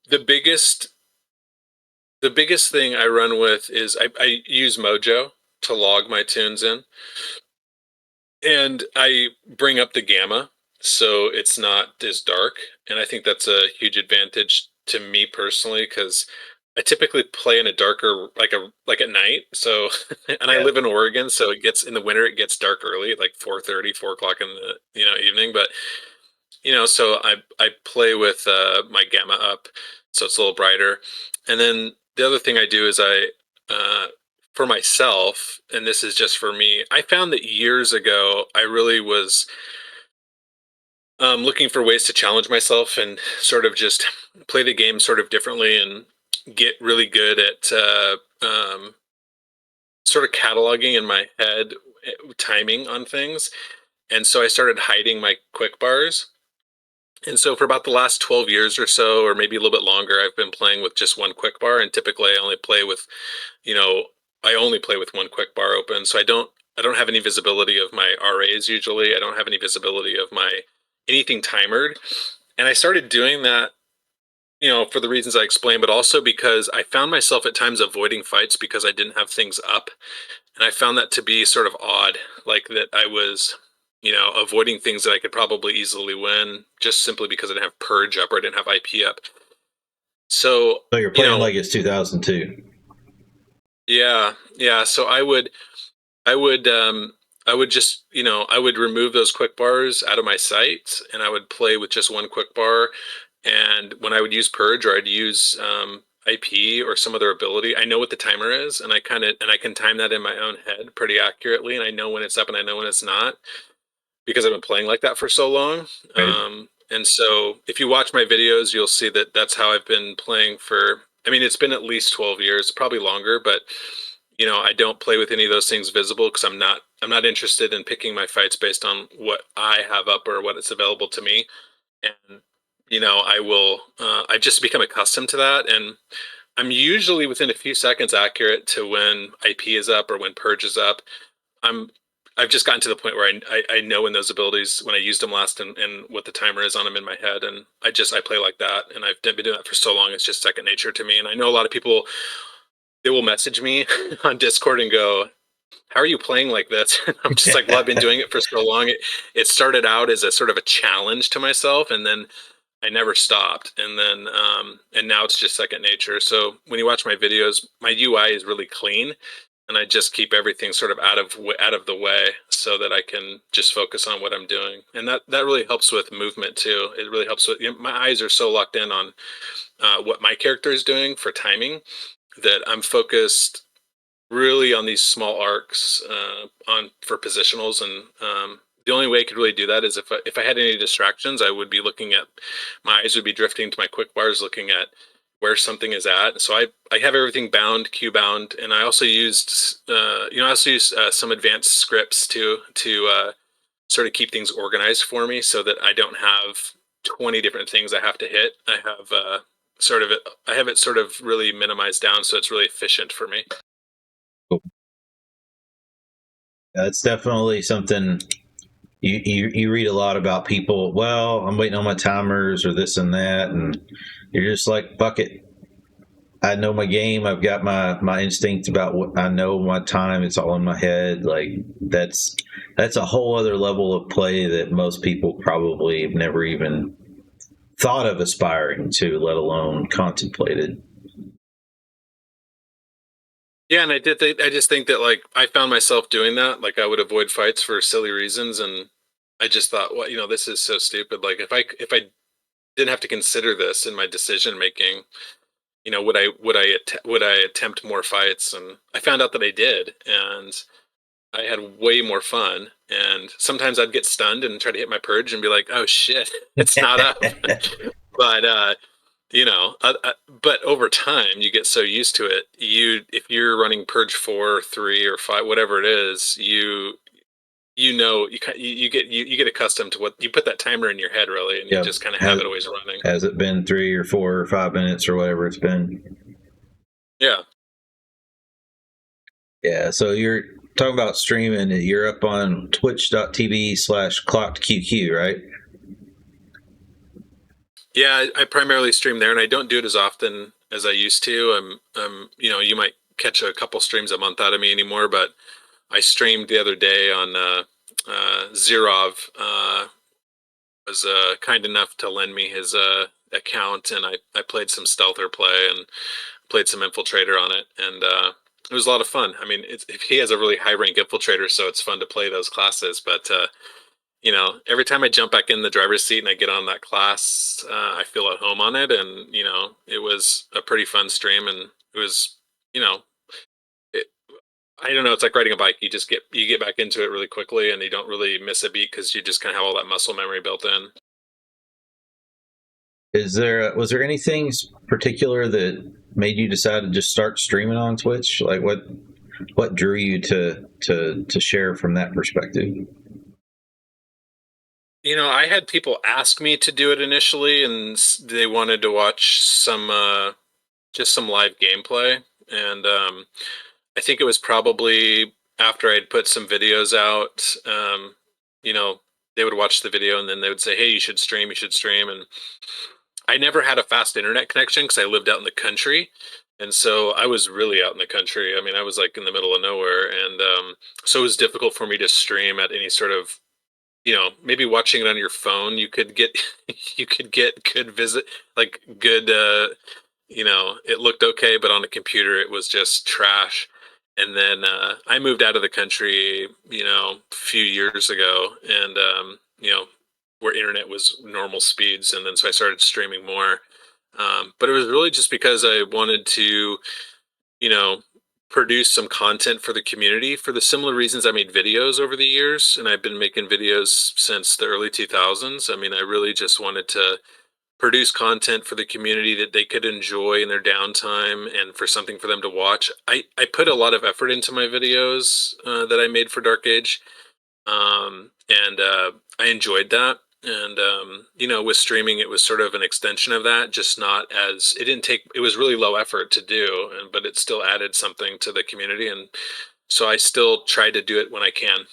the biggest thing I run with is I use Mojo to log my tunes in, and I bring up the gamma so it's not as dark, and I think that's a huge advantage to me personally because I typically play in a darker like at night. So and I Yeah. live in Oregon, so it gets in the winter it gets dark early, like 4:30, 4 o'clock in the evening. But so I play with my gamma up so it's a little brighter. And then the other thing I do is uh, for myself, and this is just for me, I found that years ago I really was looking for ways to challenge myself and sort of just play the game sort of differently and get really good at sort of cataloging in my head timing on things. And so I started hiding my quick bars. And so for about the last 12 years or so, or maybe a little bit longer, I've been playing with just one quick bar. And typically I only play with, you know, I only play with one quick bar open. So I don't have any visibility of my RAs usually. I don't have any visibility of my anything timered. And I started doing that, for the reasons I explained, but also because I found myself at times avoiding fights because I didn't have things up. And I found that to be sort of odd, like that I was, avoiding things that I could probably easily win just simply because I didn't have Purge up or I didn't have IP up. So, So you're playing like it's 2002. yeah, yeah. So I would, I would just, I would remove those quick bars out of my sight and I would play with just one quick bar. And when I would use Purge or I'd use IP or some other ability, I know what the timer is, and I can time that in my own head pretty accurately, and I know when it's up and I know when it's not because I've been playing like that for so long. Right. And so if you watch my videos, you'll see that that's how I've been playing for. I mean, it's been at least 12 years, probably longer, but I don't play with any of those things visible because I'm not interested in picking my fights based on what I have up or what is available to me. And I've just become accustomed to that, and I'm usually within a few seconds accurate to when IP is up or when Purge is up. I'm I've just gotten to the point where I know when those abilities, when I used them last, and what the timer is on them in my head, and I play like that, and I've been doing that for so long. It's just second nature to me, and I know a lot of people, they will message me on Discord and go, how are you playing like this? And I'm just like, well, I've been doing it for so long. It started out as a sort of a challenge to myself, and then I never stopped. And now it's just second nature. So when you watch my videos, my UI is really clean, and I just keep everything sort of out of the way so that I can just focus on what I'm doing. And that really helps with movement too. It really helps with, my eyes are so locked in on what my character is doing for timing that I'm focused really on these small arcs on for positionals, and the only way I could really do that is if I had any distractions, I would be looking at, my eyes would be drifting to my quick bars, looking at where something is at. So I have everything bound, queue bound, and I also used some advanced scripts to sort of keep things organized for me so that I don't have 20 different things I have to hit. I have it sort of really minimized down so it's really efficient for me. That's definitely something you read a lot about people. Well, I'm waiting on my timers or this and that, and you're just like, fuck it. I know my game. I've got my instinct about what I know. My time. It's all in my head. Like that's a whole other level of play that most people probably have never even thought of aspiring to, let alone contemplated. Yeah, and I just think that, like, I found myself doing that. Like, I would avoid fights for silly reasons, and I just thought, well, this is so stupid. Like, if I didn't have to consider this in my decision making, would I attempt more fights? And I found out that I did, and I had way more fun. And sometimes I'd get stunned and try to hit my Purge and be like, oh shit, it's not up. But but over time you get so used to it. If you're running Purge 4 or 3 or 5, whatever it is, you get accustomed to what you put that timer in your head, really, and you just kind of have it always running. Has it been 3 or 4 or 5 minutes or whatever it's been? Yeah. Yeah. So you're talking about streaming. You're up on twitch.tv/ClockedQQ, right? Yeah, I primarily stream there, and I don't do it as often as I used to. You might catch a couple streams a month out of me anymore, but I streamed the other day on Zerov was kind enough to lend me his account, and I played some stealther play and played some infiltrator on it, and it was a lot of fun. I mean, he has a really high rank infiltrator, so it's fun to play those classes, but every time I jump back in the driver's seat and I get on that class, I feel at home on it. And, it was a pretty fun stream, and it was, it, I don't know. It's like riding a bike. You get back into it really quickly, and you don't really miss a beat because you just kind of have all that muscle memory built in. Was there anything particular that made you decide to just start streaming on Twitch? Like what drew you to share from that perspective? I had people ask me to do it initially, and they wanted to watch just some live gameplay. And I think it was probably after I'd put some videos out. You know, they would watch the video and then they would say, "Hey, you should stream. You should stream." And I never had a fast internet connection because I lived out in the country. And so I was really out in the country. I mean, I was like in the middle of nowhere. And so it was difficult for me to stream at any sort of, maybe watching it on your phone, you could get, you could get good visit, like good, it looked okay, but on a computer, it was just trash. And then I moved out of the country, a few years ago, and where internet was normal speeds, and then so I started streaming more. But it was really just because I wanted to, you know, produce some content for the community for the similar reasons I made videos over the years, and I've been making videos since the early 2000s. I mean, I really just wanted to produce content for the community that they could enjoy in their downtime and for something for them to watch. I put a lot of effort into my videos that I made for Dark Age, and I enjoyed that. And with streaming, it was sort of an extension of that, just not as it didn't take. It was really low effort to do, but it still added something to the community, and so I still try to do it when I can.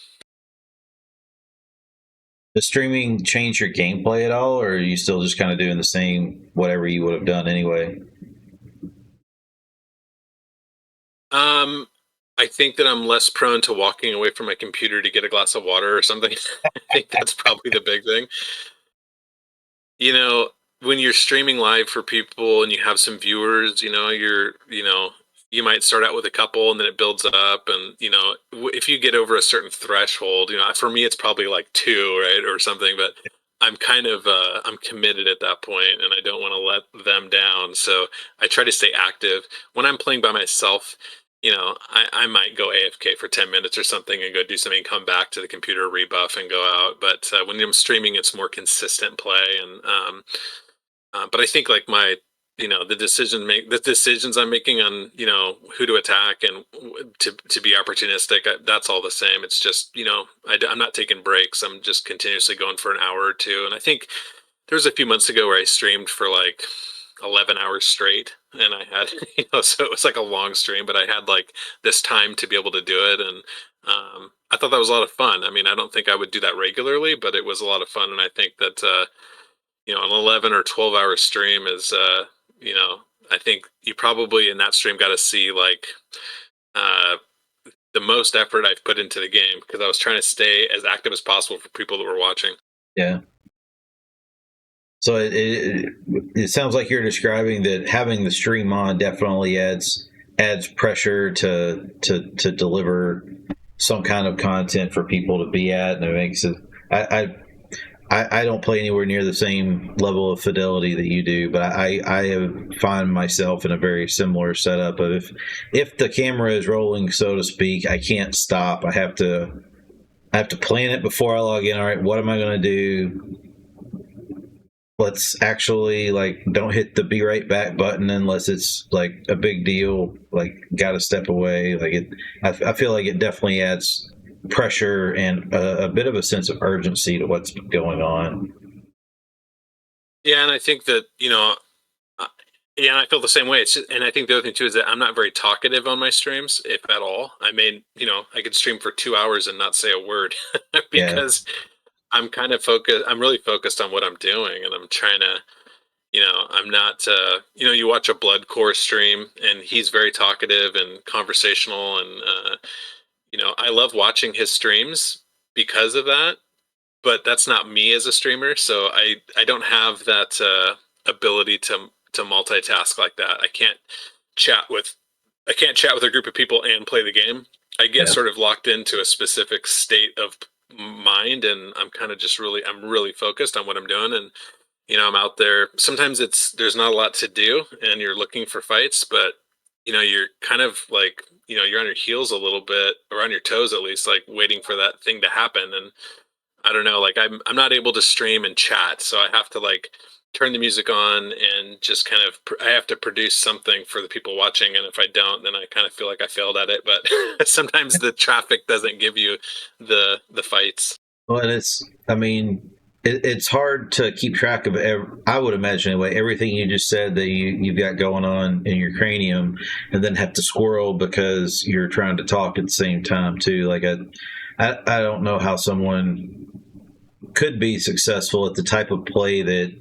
Does streaming change your gameplay at all, or are you still just kind of doing the same whatever you would have done anyway? I think that I'm less prone to walking away from my computer to get a glass of water or something. I think that's probably the big thing. You know, when you're streaming live for people and you have some viewers, you might start out with a couple and then it builds up. And, if you get over a certain threshold, for me, it's probably like two, right? Or something, but I'm kind of, I'm committed at that point and I don't want to let them down. So I try to stay active. When I'm playing by myself, I might go AFK for 10 minutes or something and go do something, come back to the computer, rebuff, and go out. But when I'm streaming, it's more consistent play. And but I think like the decisions I'm making on who to attack and to be opportunistic, that's all the same. It's just I'm not taking breaks. I'm just continuously going for an hour or two. And I think there was a few months ago where I streamed for like 11 hours straight, and I had so it was like a long stream, but I had like this time to be able to do it. And I thought that was a lot of fun. I mean, I don't think I would do that regularly, but it was a lot of fun. And I think that an 11 or 12-hour stream is you know I think you probably in that stream got to see like uh the most effort I've put into the game, because I was trying to stay as active as possible for people that were watching. Yeah. So it sounds like you're describing that having the stream on definitely adds pressure to deliver some kind of content for people to be at, and it makes it. I don't play anywhere near the same level of fidelity that you do, but I find myself in a very similar setup of if the camera is rolling, so to speak, I can't stop. I have to plan it before I log in. All right, what am I going to do? Let's actually don't hit the be right back button unless it's like a big deal. Like, got to step away. I feel like it definitely adds pressure and a bit of a sense of urgency to what's going on. Yeah, and I think that yeah, and I feel the same way. And I think the other thing too is that I'm not very talkative on my streams, if at all. I mean, I could stream for 2 hours and not say a word because I'm kind of focused. I'm really focused on what I'm doing, and I'm trying to. I'm not. You watch a Bloodcore stream, and he's very talkative and conversational, and I love watching his streams because of that. But that's not me as a streamer, so I don't have that ability to multitask like that. Chat with I can't chat with a group of people and play the game. I get sort of locked into a specific state of mind, and I'm kind of just I'm really focused on what I'm doing. And I'm out there. Sometimes there's not a lot to do and you're looking for fights, but you're kind of like, you're on your heels a little bit, or on your toes at least, like waiting for that thing to happen. And I don't know, like I'm not able to stream and chat, so I have to like turn the music on and just kind of I have to produce something for the people watching, and if I don't, then I kind of feel like I failed at it. But sometimes the traffic doesn't give you the fights. Well, and I mean, it's hard to keep track of. I would imagine anyway, everything you just said that you've got going on in your cranium, and then have to squirrel because you're trying to talk at the same time too. Like I don't know how someone could be successful at the type of play that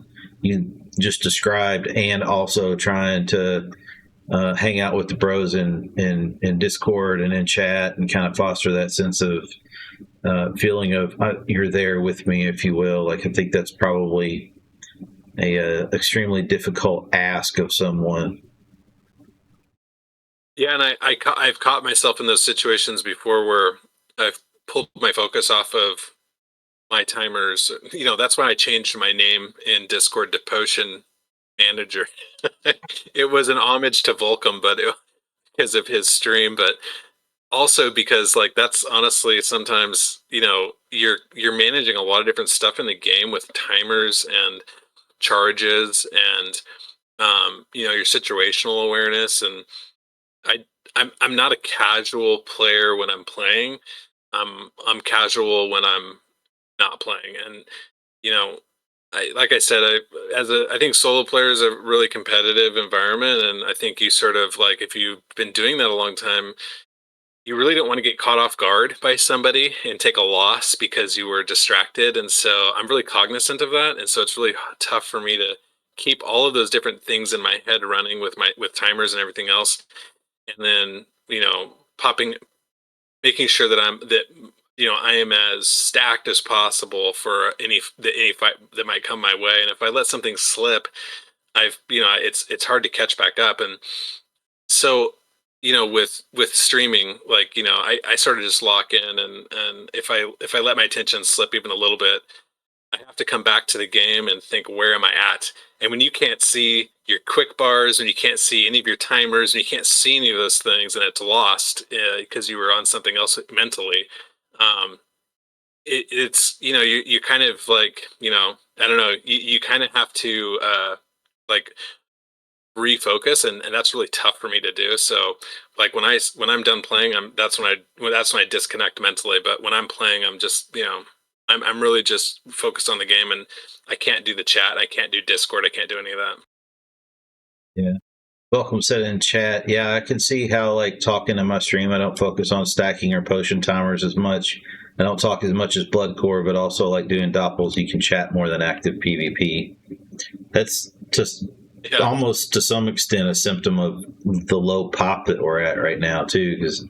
you just described, and also trying to hang out with the bros in Discord and in chat, and kind of foster that sense of feeling of you're there with me, if you will. Like, I think that's probably a extremely difficult ask of someone. Yeah, and I've caught myself in those situations before where I've pulled my focus off of my timers. That's why I changed my name in Discord to Potion Manager. It was an homage to Volcom, but because of his stream, but also because like that's honestly sometimes you're managing a lot of different stuff in the game with timers and charges and your situational awareness. And I'm not a casual player when I'm playing. I'm casual when I'm not playing. And like I said, I think solo player is a really competitive environment, and I think you sort of like, if you've been doing that a long time, you really don't want to get caught off guard by somebody and take a loss because you were distracted. And so I'm really cognizant of that. And so it's really tough for me to keep all of those different things in my head running with timers and everything else. And then, making sure that I am as stacked as possible for any fight that might come my way. And if I let something slip, it's hard to catch back up. And so, with streaming, like, I sort of just lock in, and if I let my attention slip even a little bit, I have to come back to the game and think, where am I at? And when you can't see your quick bars, and you can't see any of your timers, and you can't see any of those things, and it's lost because you were on something else mentally, um, it's you kind of like, I don't know, you kind of have to like refocus, and that's really tough for me to do. So like when I'm done playing, that's when I disconnect mentally. But when I'm playing, I'm just I'm really just focused on the game, and I can't do the chat, I can't do Discord, I can't do any of that. Yeah. Welcome said in chat. Yeah, I can see how, like, talking in my stream, I don't focus on stacking or potion timers as much. I don't talk as much as Blood Core, but also like doing doppels, you can chat more than active PvP. That's just almost to some extent a symptom of the low pop that we're at right now too. Because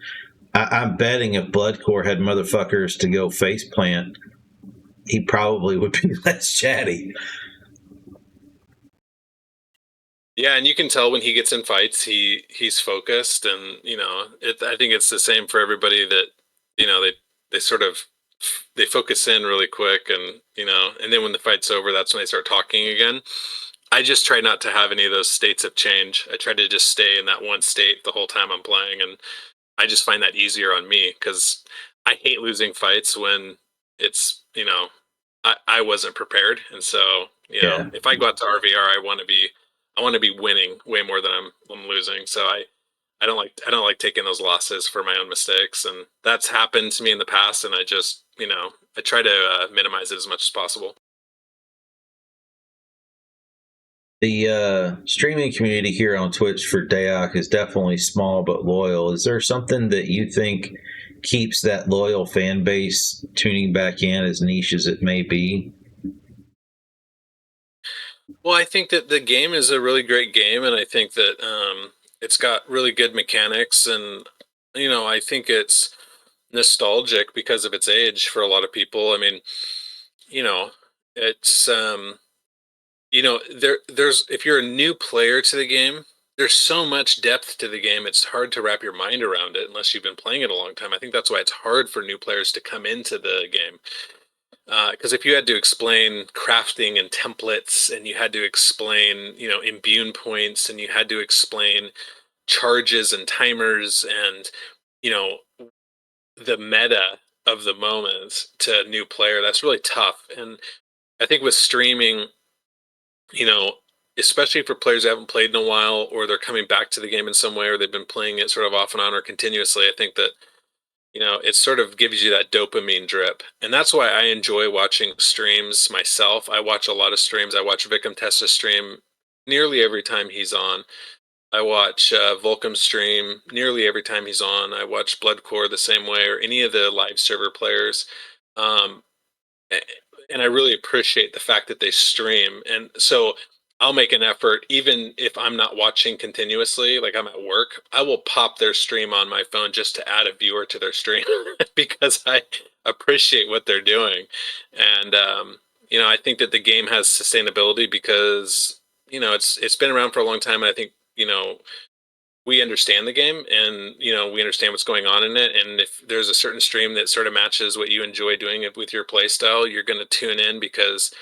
I'm betting if Blood Core had motherfuckers to go face plant, he probably would be less chatty. Yeah, and you can tell when he gets in fights, he's focused, and I think it's the same for everybody that they sort of they focus in really quick, and and then when the fight's over, that's when they start talking again. I just try not to have any of those states of change. I try to just stay in that one state the whole time I'm playing, and I just find that easier on me because I hate losing fights when it's I wasn't prepared. And so if I go out to RVR, I want to be winning way more than I'm losing. So I don't like taking those losses for my own mistakes, and that's happened to me in the past. And I just I try to minimize it as much as possible. The streaming community here on Twitch for DAoC is definitely small but loyal. Is there something that you think keeps that loyal fan base tuning back in, as niche as it may be? Well, I think that the game is a really great game, and I think that it's got really good mechanics, and I think it's nostalgic because of its age for a lot of people. I mean, it's there's if you're a new player to the game, there's so much depth to the game. It's hard to wrap your mind around it unless you've been playing it a long time. I think that's why it's hard for new players to come into the game. Because if you had to explain crafting and templates, and you had to explain, imbue points, and you had to explain charges and timers, and the meta of the moment to a new player, that's really tough. And I think with streaming, you know, especially for players who haven't played in a while, or they're coming back to the game in some way, or they've been playing it sort of off and on or continuously, I think that, it sort of gives you that dopamine drip. And that's why I enjoy watching streams myself. I watch a lot of streams. I watch Victim Testa stream nearly every time he's on. I watch Volcom stream nearly every time he's on. I watch Bloodcore the same way, or any of the live server players. Um, and I really appreciate the fact that they stream. And so I'll make an effort, even if I'm not watching continuously, like I'm at work, I will pop their stream on my phone just to add a viewer to their stream because I appreciate what they're doing. And, I think that the game has sustainability because, it's been around for a long time. And I think, we understand the game, and we understand what's going on in it, and if there's a certain stream that sort of matches what you enjoy doing with your play style, you're going to tune in because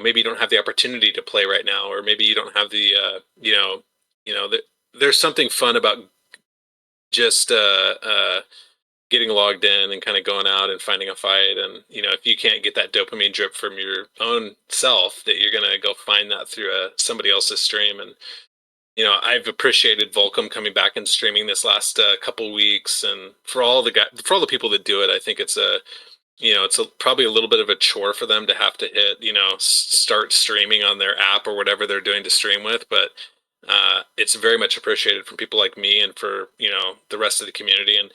maybe you don't have the opportunity to play right now, or maybe you don't have the there's something fun about just getting logged in and kind of going out and finding a fight. And if you can't get that dopamine drip from your own self, that you're going to go find that through somebody else's stream. And I've appreciated Volcom coming back and streaming this last couple weeks, and for all the people that do it, I think it's probably a little bit of a chore for them to have to hit, start streaming on their app or whatever they're doing to stream with, but it's very much appreciated from people like me and for the rest of the community. And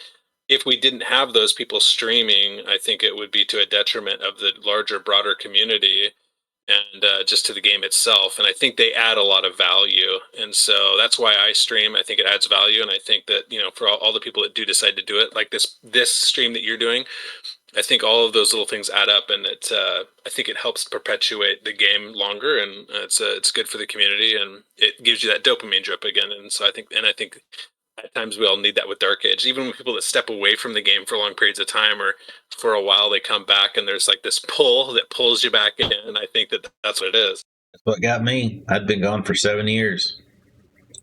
if we didn't have those people streaming, I think it would be to a detriment of the larger, broader community, and just to the game itself. And I think they add a lot of value. And so that's why I stream. I think it adds value. And I think that, for all the people that do decide to do it, like this stream that you're doing, I think all of those little things add up, and I think it helps perpetuate the game longer, and it's good for the community, and it gives you that dopamine drip again. And so I think at times we all need that with Dark Age. Even when people that step away from the game for long periods of time, or for a while, they come back, and there's like this pull that pulls you back in. And I think that that's what it is. That's what got me. I'd been gone for 7 years.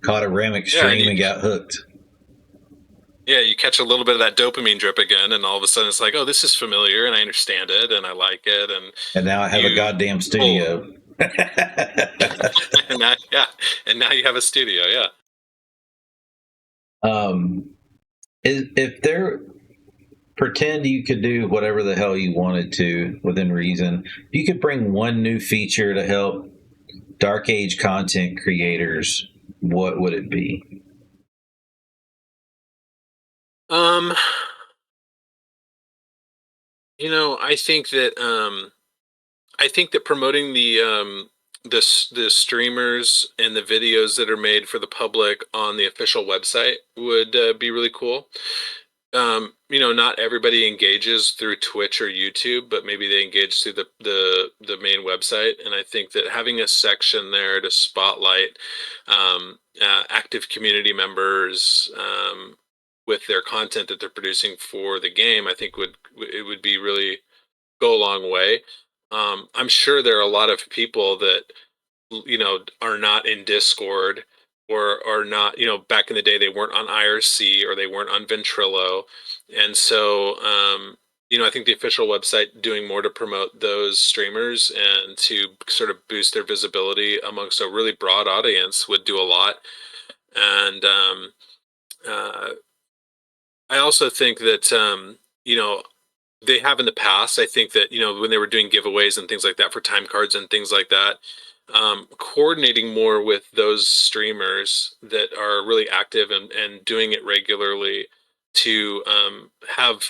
Caught a Remic stream and got hooked. Yeah, you catch a little bit of that dopamine drip again, and all of a sudden it's like, oh, this is familiar, and I understand it, and I like it, and now I have a goddamn studio. and now you have a studio, yeah. If there, pretend you could do whatever the hell you wanted to within reason, if you could bring one new feature to help Dark Age content creators, what would it be? I think that promoting the streamers and the videos that are made for the public on the official website would be really cool. Not everybody engages through Twitch or YouTube, but maybe they engage through the main website. And I think that having a section there to spotlight active community members with their content that they're producing for the game, I think it would be really go a long way. I'm sure there are a lot of people that are not in Discord, or are not, back in the day they weren't on IRC, or they weren't on Ventrilo. And so I think the official website doing more to promote those streamers and to sort of boost their visibility amongst a really broad audience would do a lot. And I also think that they have in the past. I think that when they were doing giveaways and things like that for time cards and things like that, coordinating more with those streamers that are really active and doing it regularly to have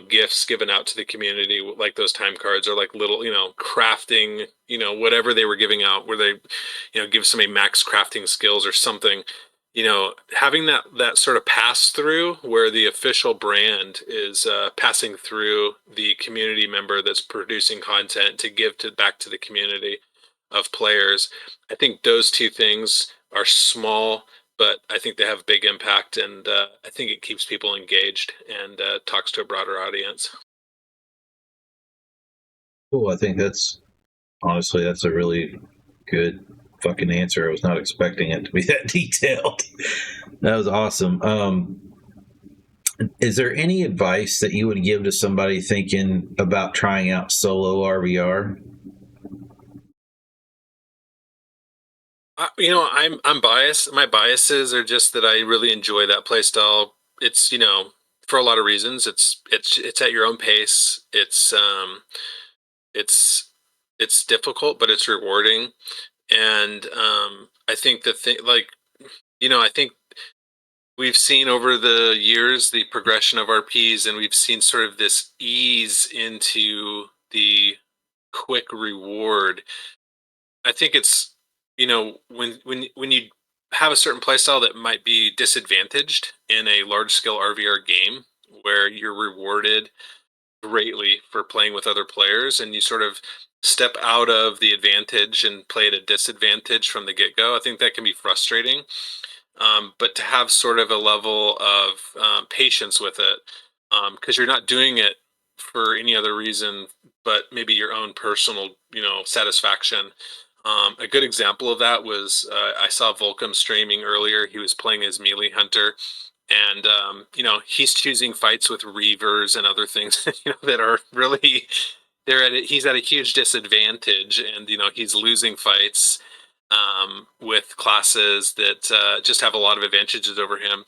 gifts given out to the community, like those time cards, or like little crafting, whatever they were giving out, where they give somebody max crafting skills or something. Having that sort of pass through, where the official brand is passing through the community member that's producing content to give back to the community of players. I think those two things are small, but I think they have big impact, and I think it keeps people engaged and talks to a broader audience. Cool. I think that's a really good fucking answer. I was not expecting it to be that detailed. That was awesome. Is there any advice that you would give to somebody thinking about trying out solo RVR? I'm biased. My biases are just that I really enjoy that play style. It's for a lot of reasons. It's at your own pace. It's it's difficult, but it's rewarding. And I think the thing, like I think we've seen over the years the progression of RPs, and we've seen sort of this ease into the quick reward. I think it's when you have a certain playstyle that might be disadvantaged in a large scale RVR game where you're rewarded greatly for playing with other players, and you sort of step out of the advantage and play at a disadvantage from the get go. I think that can be frustrating. But to have sort of a level of patience with it, because you're not doing it for any other reason but maybe your own personal, satisfaction. A good example of that was I saw Volcom streaming earlier. He was playing as Melee Hunter, and he's choosing fights with Reavers and other things, that are really he's at a huge disadvantage, and he's losing fights with classes that just have a lot of advantages over him.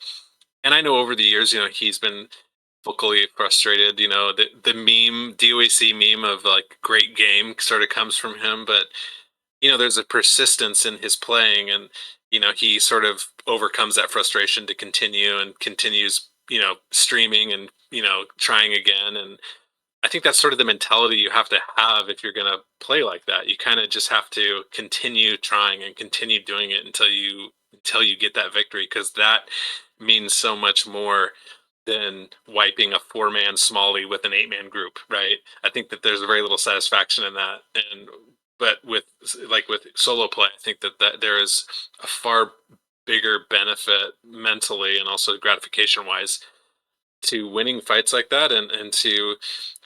And I know over the years, he's been vocally frustrated. The meme, DAoC meme of like great game sort of comes from him, but there's a persistence in his playing, and he sort of overcomes that frustration to continue and continues, streaming and trying again. And I think that's sort of the mentality you have to have if you're going to play like that. You kind of just have to continue trying and continue doing it until you get that victory, because that means so much more than wiping a 4-man Smalley with an 8-man group, right? I think that there's very little satisfaction in that. But with solo play, I think that there is a far bigger benefit mentally and also gratification wise to winning fights like that, and to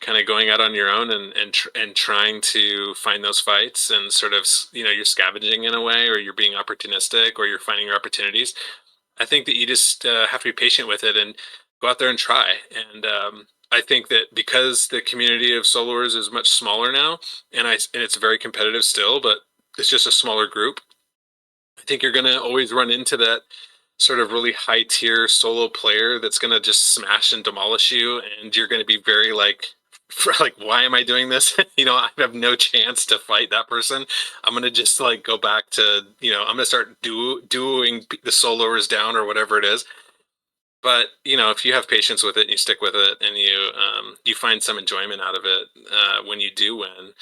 kind of going out on your own and trying to find those fights, and sort of you're scavenging in a way, or you're being opportunistic, or you're finding your opportunities. I think that you just have to be patient with it and go out there and try. And I think that because the community of soloers is much smaller now, and it's very competitive still, but it's just a smaller group. I think you're going to always run into that sort of really high tier solo player that's going to just smash and demolish you, and you're going to be very like why am I doing this? I have no chance to fight that person. I'm going to just like go back to I'm going to start doing the soloers down or whatever it is. But if you have patience with it and you stick with it, and you find some enjoyment out of it when you do win,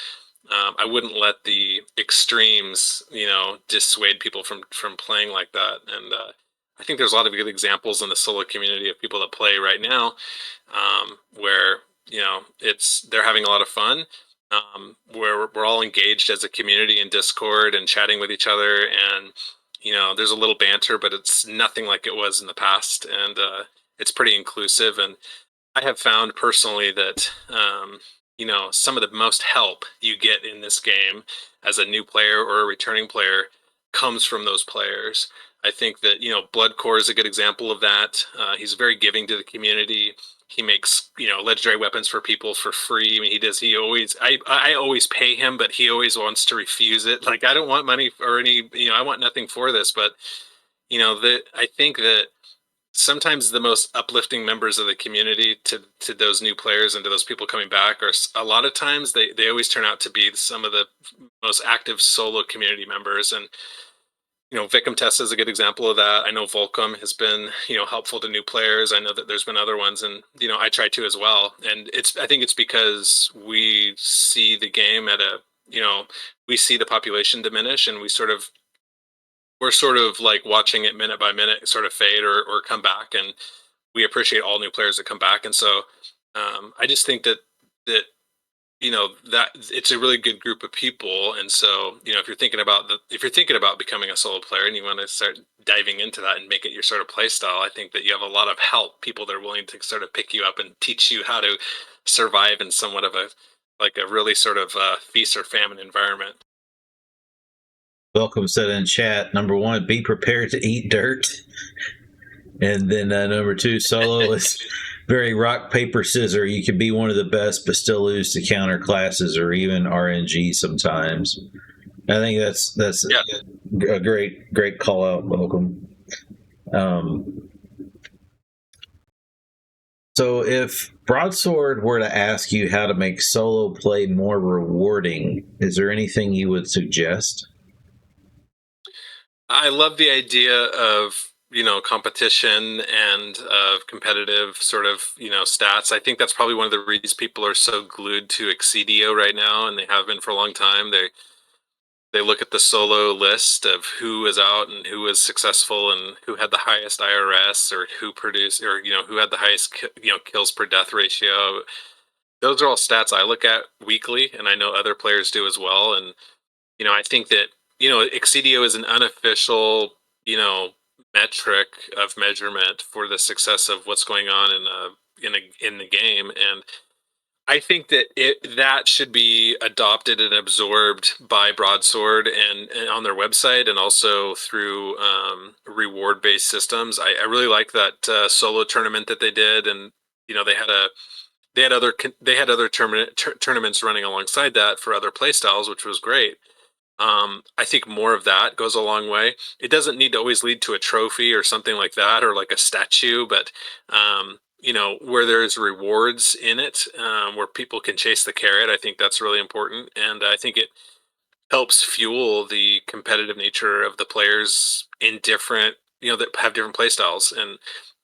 I wouldn't let the extremes dissuade people from playing like that. And I think there's a lot of good examples in the solo community of people that play right now, where they're having a lot of fun, where we're all engaged as a community in Discord and chatting with each other, and there's a little banter, but it's nothing like it was in the past, and it's pretty inclusive. And I have found personally that some of the most help you get in this game as a new player or a returning player comes from those players. I think that Bloodcore is a good example of that. He's very giving to the community. He makes legendary weapons for people for free. I mean, I always pay him, but he always wants to refuse it. Like, I don't want money or any, I want nothing for this. But I think that sometimes the most uplifting members of the community to those new players and to those people coming back are, a lot of times they always turn out to be some of the most active solo community members. And Victim Test is a good example of that. I know Volcom has been, helpful to new players. I know that there's been other ones, and I try to as well. And I think it's because we see the game we see the population diminish, and we're sort of like watching it minute by minute sort of fade or come back, and we appreciate all new players that come back. And so I just think that that it's a really good group of people. And so if you're thinking about becoming a solo player and you want to start diving into that and make it your sort of play style, I think that you have a lot of help, people that are willing to sort of pick you up and teach you how to survive in somewhat of a really sort of feast or famine environment. Welcome said in chat, number 1, be prepared to eat dirt. And then number 2, solo is very rock, paper, scissors. You could be one of the best, but still lose to counter classes or even RNG sometimes. I think that's a great call out, Welcome. So if Broadsword were to ask you how to make solo play more rewarding, is there anything you would suggest? I love the idea of competition and of competitive sort of stats. I think that's probably one of the reasons people are so glued to Excedio right now, and they have been for a long time. They look at the solo list of who is out and who was successful and who had the highest IRS or who produced or who had the highest kills per death ratio. Those are all stats I look at weekly, and I know other players do as well. And I think that Excedio is an unofficial metric of measurement for the success of what's going on in the game, and I think that that should be adopted and absorbed by Broadsword and on their website, and also through reward-based systems. I really like that solo tournament that they did, and they had other tournaments running alongside that for other playstyles, which was great. I think more of that goes a long way. It doesn't need to always lead to a trophy or something like that, or like a statue, but where there's rewards in it, where people can chase the carrot. I think that's really important, and I think it helps fuel the competitive nature of the players in different, that have different play styles. And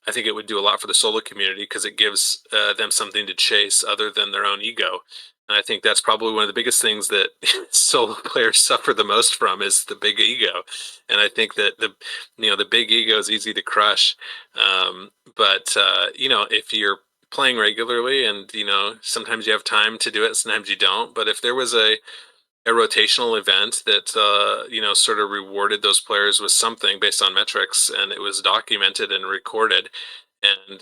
I think it would do a lot for the solo community because it gives them something to chase other than their own ego. And I think that's probably one of the biggest things that solo players suffer the most from is the big ego. And I think that the big ego is easy to crush. But if you're playing regularly and sometimes you have time to do it, sometimes you don't. But if there was a rotational event that sort of rewarded those players with something based on metrics, and it was documented and recorded, and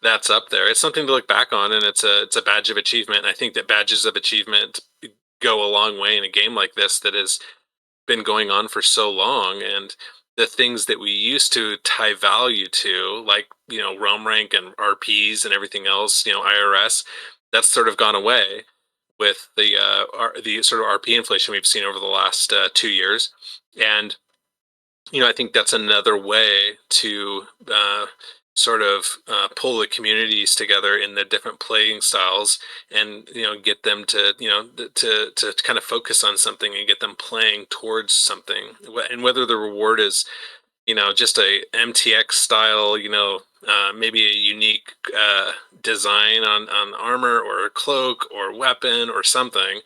that's up there. It's something to look back on, and it's a badge of achievement. And I think that badges of achievement go a long way in a game like this that has been going on for so long. And the things that we used to tie value to, like realm rank and RPs and everything else, IRS, that's sort of gone away with the sort of RP inflation we've seen over the last 2 years. And I think that's another way to sort of pull the communities together in the different playing styles, and get them to to kind of focus on something and get them playing towards something. And whether the reward is just a MTX style, maybe a unique design on armor or a cloak or weapon or something,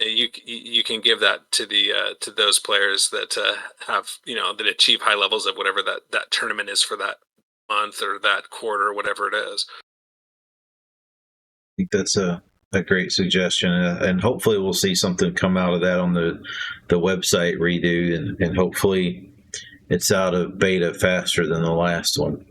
you can give that to the to those players that have that achieve high levels of whatever that tournament is for that month or that quarter, whatever it is. I think that's a great suggestion, and hopefully we'll see something come out of that on the website redo, and hopefully it's out of beta faster than the last one.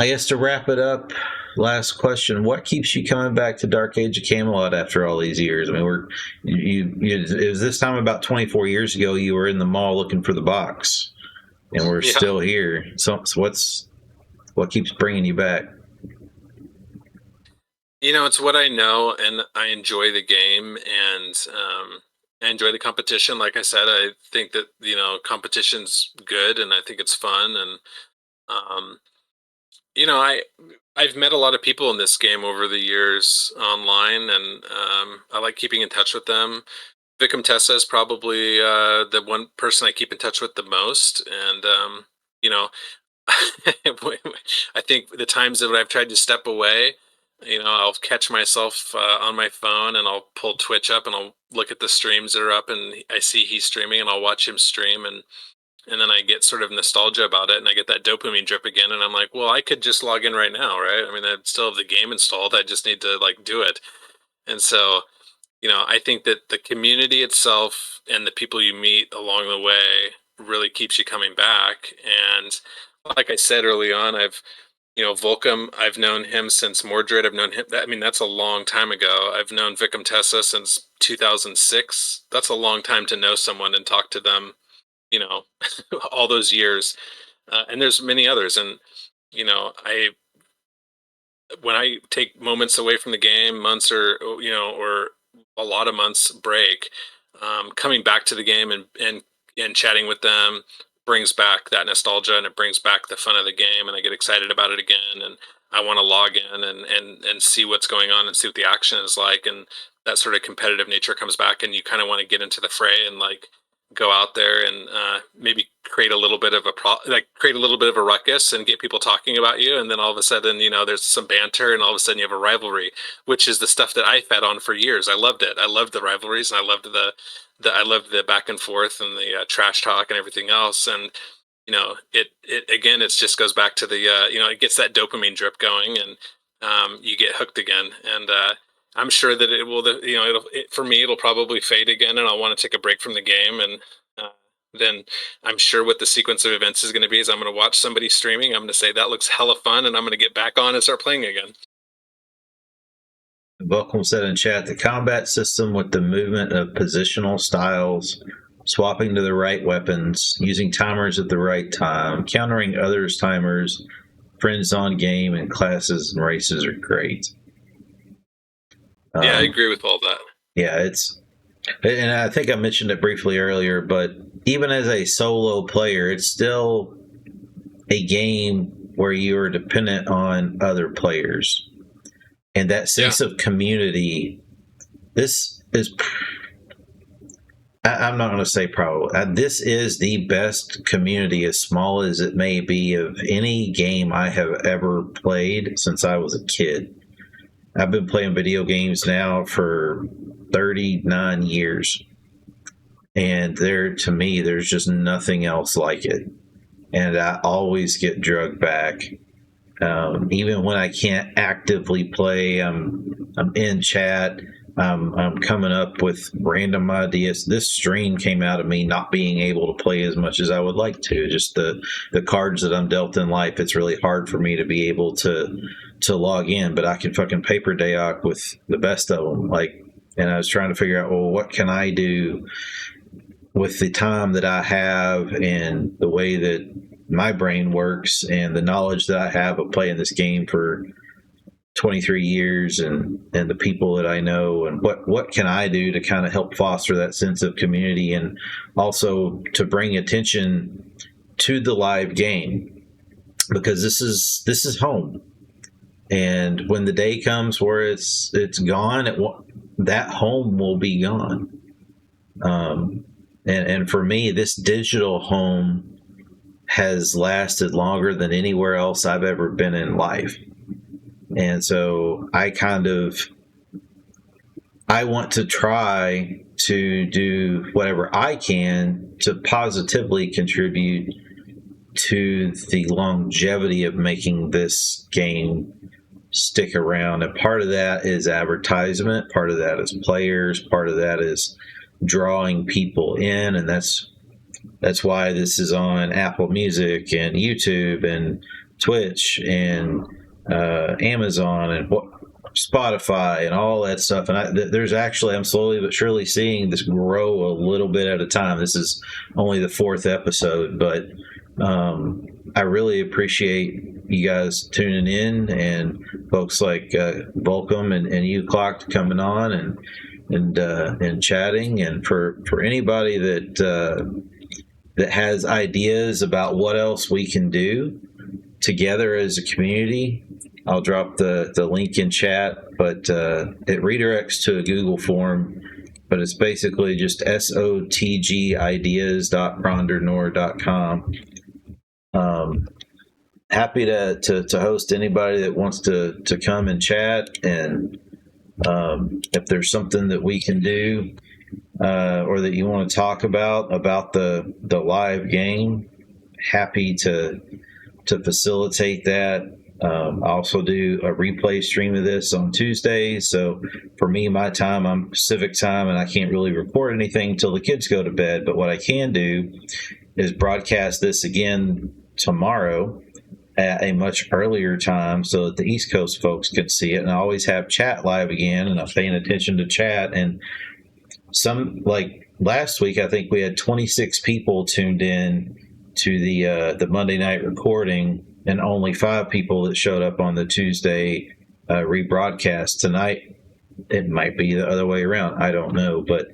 I guess to wrap it up, last question: what keeps you coming back to Dark Age of Camelot after all these years? I mean, it was this time about 24 years ago. You were in the mall looking for the box, and we're still here. So what keeps bringing you back? It's what I know, and I enjoy the game, and I enjoy the competition. Like I said, I think that competition's good, and I think it's fun, and um, I've met a lot of people in this game over the years online, and I like keeping in touch with them. Vicom Tessa is probably the one person I keep in touch with the most, and you know, I think the times that I've tried to step away, I'll catch myself on my phone, and I'll pull Twitch up and I'll look at the streams that are up, and I see he's streaming, and I'll watch him stream, and then I get sort of nostalgia about it, and I get that dopamine drip again, and I'm like, well, I could just log in right now, right? I mean, I still have the game installed. I just need to like do it. And so, I think that the community itself and the people you meet along the way really keeps you coming back. And like I said early on, Volcom, I've known him since Mordred. I've known him. I mean, that's a long time ago. I've known Vicom Tessa since 2006. That's a long time to know someone and talk to them, you know, all those years. And there's many others. And, when I take moments away from the game, months or a lot of months break, coming back to the game and chatting with them brings back that nostalgia, and it brings back the fun of the game, and I get excited about it again, and I want to log in and see what's going on and see what the action is like, and that sort of competitive nature comes back, and you kind of want to get into the fray and like go out there and maybe create a little bit of create a little bit of a ruckus and get people talking about you, and then all of a sudden, you know, there's some banter, and all of a sudden you have a rivalry, which is the stuff that I fed on for years. I loved it. I loved the rivalries, and I loved I loved the back and forth and the trash talk and everything else. And you know, it again, it just goes back to the you know, it gets that dopamine drip going, and you get hooked again. And I'm sure that it will, you know, for me, it'll probably fade again, and I'll want to take a break from the game. And then I'm sure what the sequence of events is going to be is I'm going to watch somebody streaming. I'm going to say that looks hella fun, and I'm going to get back on and start playing again. Welcome said in chat, the combat system with the movement of positional styles, swapping to the right weapons, using timers at the right time, countering others' timers, friends on game, and classes and races are great. Yeah, I agree with all that. Yeah, and I think I mentioned it briefly earlier, but even as a solo player, it's still a game where you are dependent on other players. And that sense of community, this is, I'm not going to say probably, this is the best community, as small as it may be, of any game I have ever played since I was a kid. I've been playing video games now for 39 years. And to me, there's just nothing else like it. And I always get drugged back. Even when I can't actively play, I'm in chat. I'm coming up with random ideas. This stream came out of me not being able to play as much as I would like to. Just the cards that I'm dealt in life, it's really hard for me to be able to log in. But I can fucking paper DAoC with the best of them. And I was trying to figure out, well, what can I do with the time that I have and the way that my brain works and the knowledge that I have of playing this game for 23 years and the people that I know, and what can I do to kind of help foster that sense of community, and also to bring attention to the live game, because this is home. And when the day comes where it's gone, that home will be gone. And for me, this digital home has lasted longer than anywhere else I've ever been in life. And so I want to try to do whatever I can to positively contribute to the longevity of making this game stick around. And part of that is advertisement, part of that is players, part of that is drawing people in, and that's why this is on Apple Music and YouTube and Twitch and Amazon and Spotify and all that stuff. And I'm slowly but surely seeing this grow a little bit at a time. This is only the 4th episode, but I really appreciate you guys tuning in, and folks like Volcom and you, Klocked, coming on and chatting. And for anybody that has ideas about what else we can do together as a community, I'll drop the link in chat, but it redirects to a Google form, but it's basically just sotgideas.prondrknorr.com. Happy to host anybody that wants to come and chat, and if there's something that we can do or that you want to talk about the live game, happy to facilitate that. I also do a replay stream of this on Tuesdays. So for me, my time, I'm Pacific time, and I can't really record anything until the kids go to bed. But what I can do is broadcast this again tomorrow at a much earlier time so that the East Coast folks can see it. And I always have chat live again, and I'm paying attention to chat. And like last week, I think we had 26 people tuned in to the Monday night recording, and only 5 people that showed up on the Tuesday rebroadcast. Tonight it might be the other way around. I don't know, but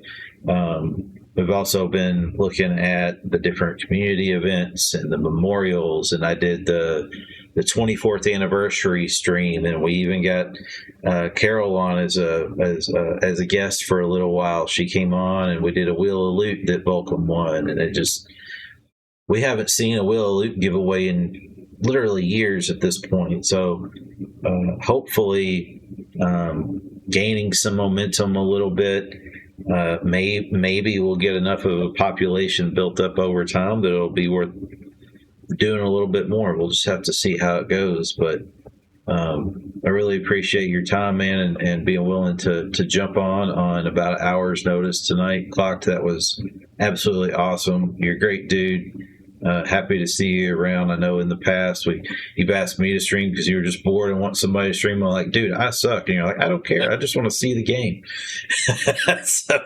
we've also been looking at the different community events and the memorials, and I did the 24th anniversary stream, and we even got Carol on as a guest for a little while. She came on, and we did a Wheel of Loot that Vulcan won, and we haven't seen a Wheel of Loot giveaway in literally years at this point. So hopefully gaining some momentum a little bit. Maybe we'll get enough of a population built up over time that it'll be worth doing a little bit more. We'll just have to see how it goes. But I really appreciate your time, man, and being willing to jump on about an hour's notice tonight. Klocked, that was absolutely awesome. You're a great dude. Happy to see you around. I know in the past you've asked me to stream because you were just bored and want somebody to stream. I'm like, dude, I suck. And you're like, I don't care. I just want to see the game. So.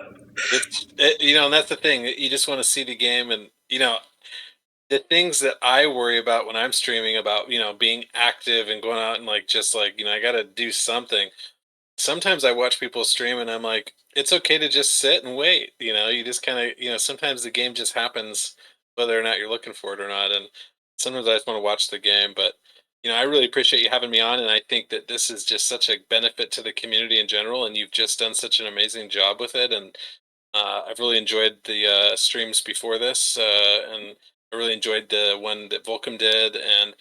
And that's the thing. You just want to see the game, and the things that I worry about when I'm streaming about being active and going out and I got to do something. Sometimes I watch people stream and I'm like, it's okay to just sit and wait. You just kind of sometimes the game just happens, whether or not you're looking for it or not. And sometimes I just want to watch the game. But, I really appreciate you having me on. And I think that this is just such a benefit to the community in general. And you've just done such an amazing job with it. And I've really enjoyed the streams before this. And I really enjoyed the one that Vulcan did and,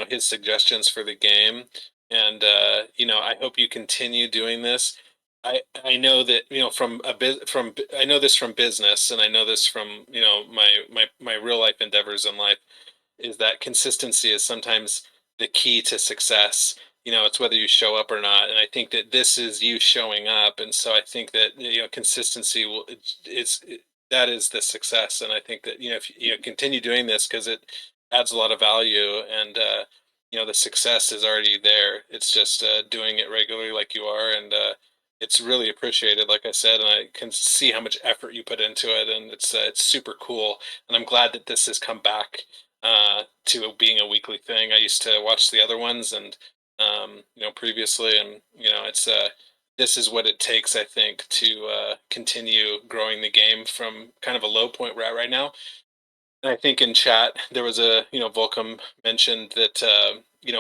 his suggestions for the game. And, I hope you continue doing this. I know that I know this from business, and I know this from my real life endeavors in life, is that consistency is sometimes the key to success. It's whether you show up or not, and I think that this is you showing up, and so I think that consistency that is the success, and I think that if you continue doing this because it adds a lot of value, and the success is already there. It's just doing it regularly like you are, and it's really appreciated, like I said, and I can see how much effort you put into it, and it's super cool. And I'm glad that this has come back to being a weekly thing. I used to watch the other ones, and previously, and it's this is what it takes, I think, to continue growing the game from kind of a low point we're at right now. And I think in chat there was Volcom mentioned that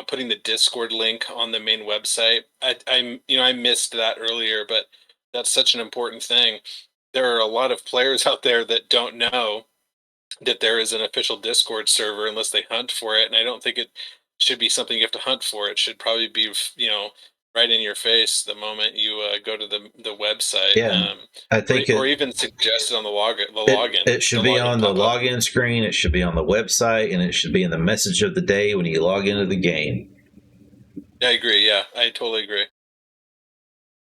putting the Discord link on the main website. I missed that earlier, but that's such an important thing. There are a lot of players out there that don't know that there is an official Discord server unless they hunt for it, and I don't think it should be something you have to hunt for. It should probably be right in your face the moment you go to the website. Yeah, I think or even suggested on the login. It should be on the login screen. It should be on the website, and it should be in the message of the day when you log into the game. I agree. Yeah, I totally agree.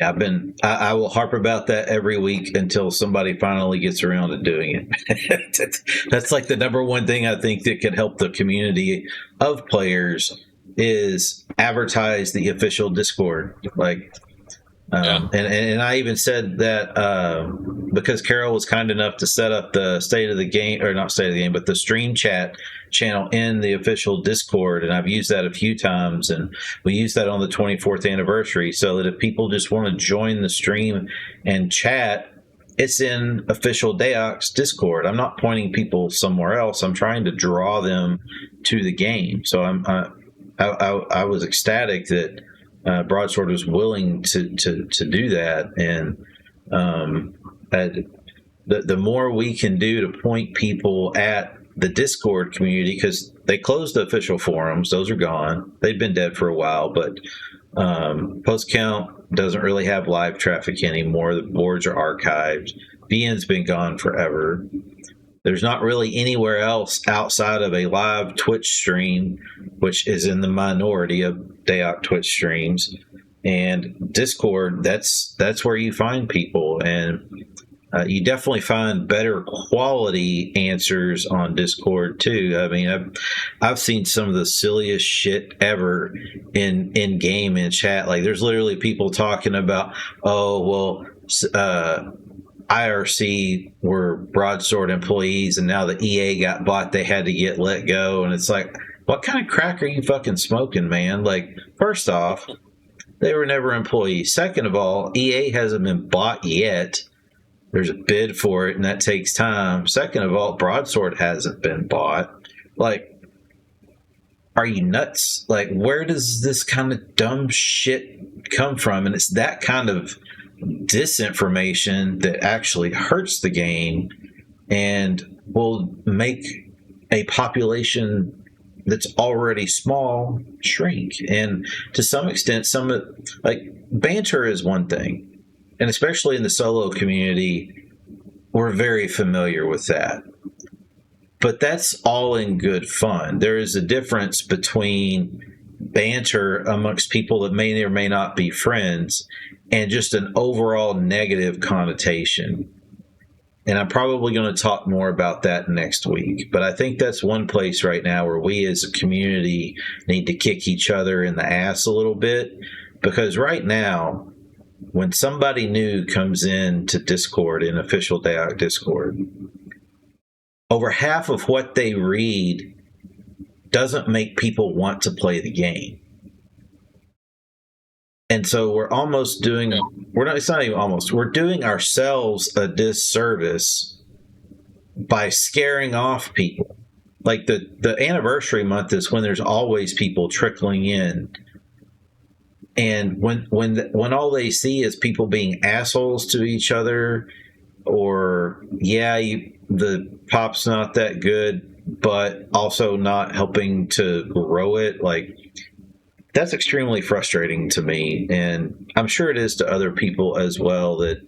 I will harp about that every week until somebody finally gets around to doing it. That's like the number one thing I think that could help the community of players is advertise the official Discord. And I even said that because Carol was kind enough to set up the state of the game, or not state of the game, but the stream chat channel in the official Discord, and I've used that a few times, and we used that on the 24th anniversary, so that if people just want to join the stream and chat, it's in official DAoC Discord. I'm not pointing people somewhere else. I'm trying to draw them to the game. So I was ecstatic that Broadsword was willing to do that, and the more we can do to point people at the Discord community, because they closed the official forums, those are gone. They've been dead for a while, but post count doesn't really have live traffic anymore. The boards are archived. BN's been gone forever. There's not really anywhere else outside of a live Twitch stream, which is in the minority of DAoC Twitch streams. And Discord, that's where you find people. And you definitely find better quality answers on Discord too. I mean, I've seen some of the silliest shit ever in game and chat. Like, there's literally people talking about, IRC were Broadsword employees, and now the EA got bought, they had to get let go. And it's like, what kind of crack are you fucking smoking, man? Like, first off, They were never employees. Second of all, EA hasn't been bought yet. There's a bid for it, and that takes time. Second of all, Broadsword hasn't been bought. Like, are you nuts? Like, where does this kind of dumb shit come from? And it's that kind of disinformation that actually hurts the game and will make a population that's already small shrink. And to some extent, like banter is one thing, and especially in the solo community, we're very familiar with that. But that's all in good fun. There is a difference between banter amongst people that may or may not be friends and just an overall negative connotation. And I'm probably going to talk more about that next week. But I think that's one place right now where we as a community need to kick each other in the ass a little bit. Because right now, when somebody new comes in to Discord, in official DAoC Discord, over half of what they read doesn't make people want to play the game. And so we're almost doing, it's not even almost, we're doing ourselves a disservice by scaring off people. Like the anniversary month is when there's always people trickling in. And when all they see is people being assholes to each other, or the pop's not that good, but also not helping to grow it, like, that's extremely frustrating to me. And I'm sure it is to other people as well, that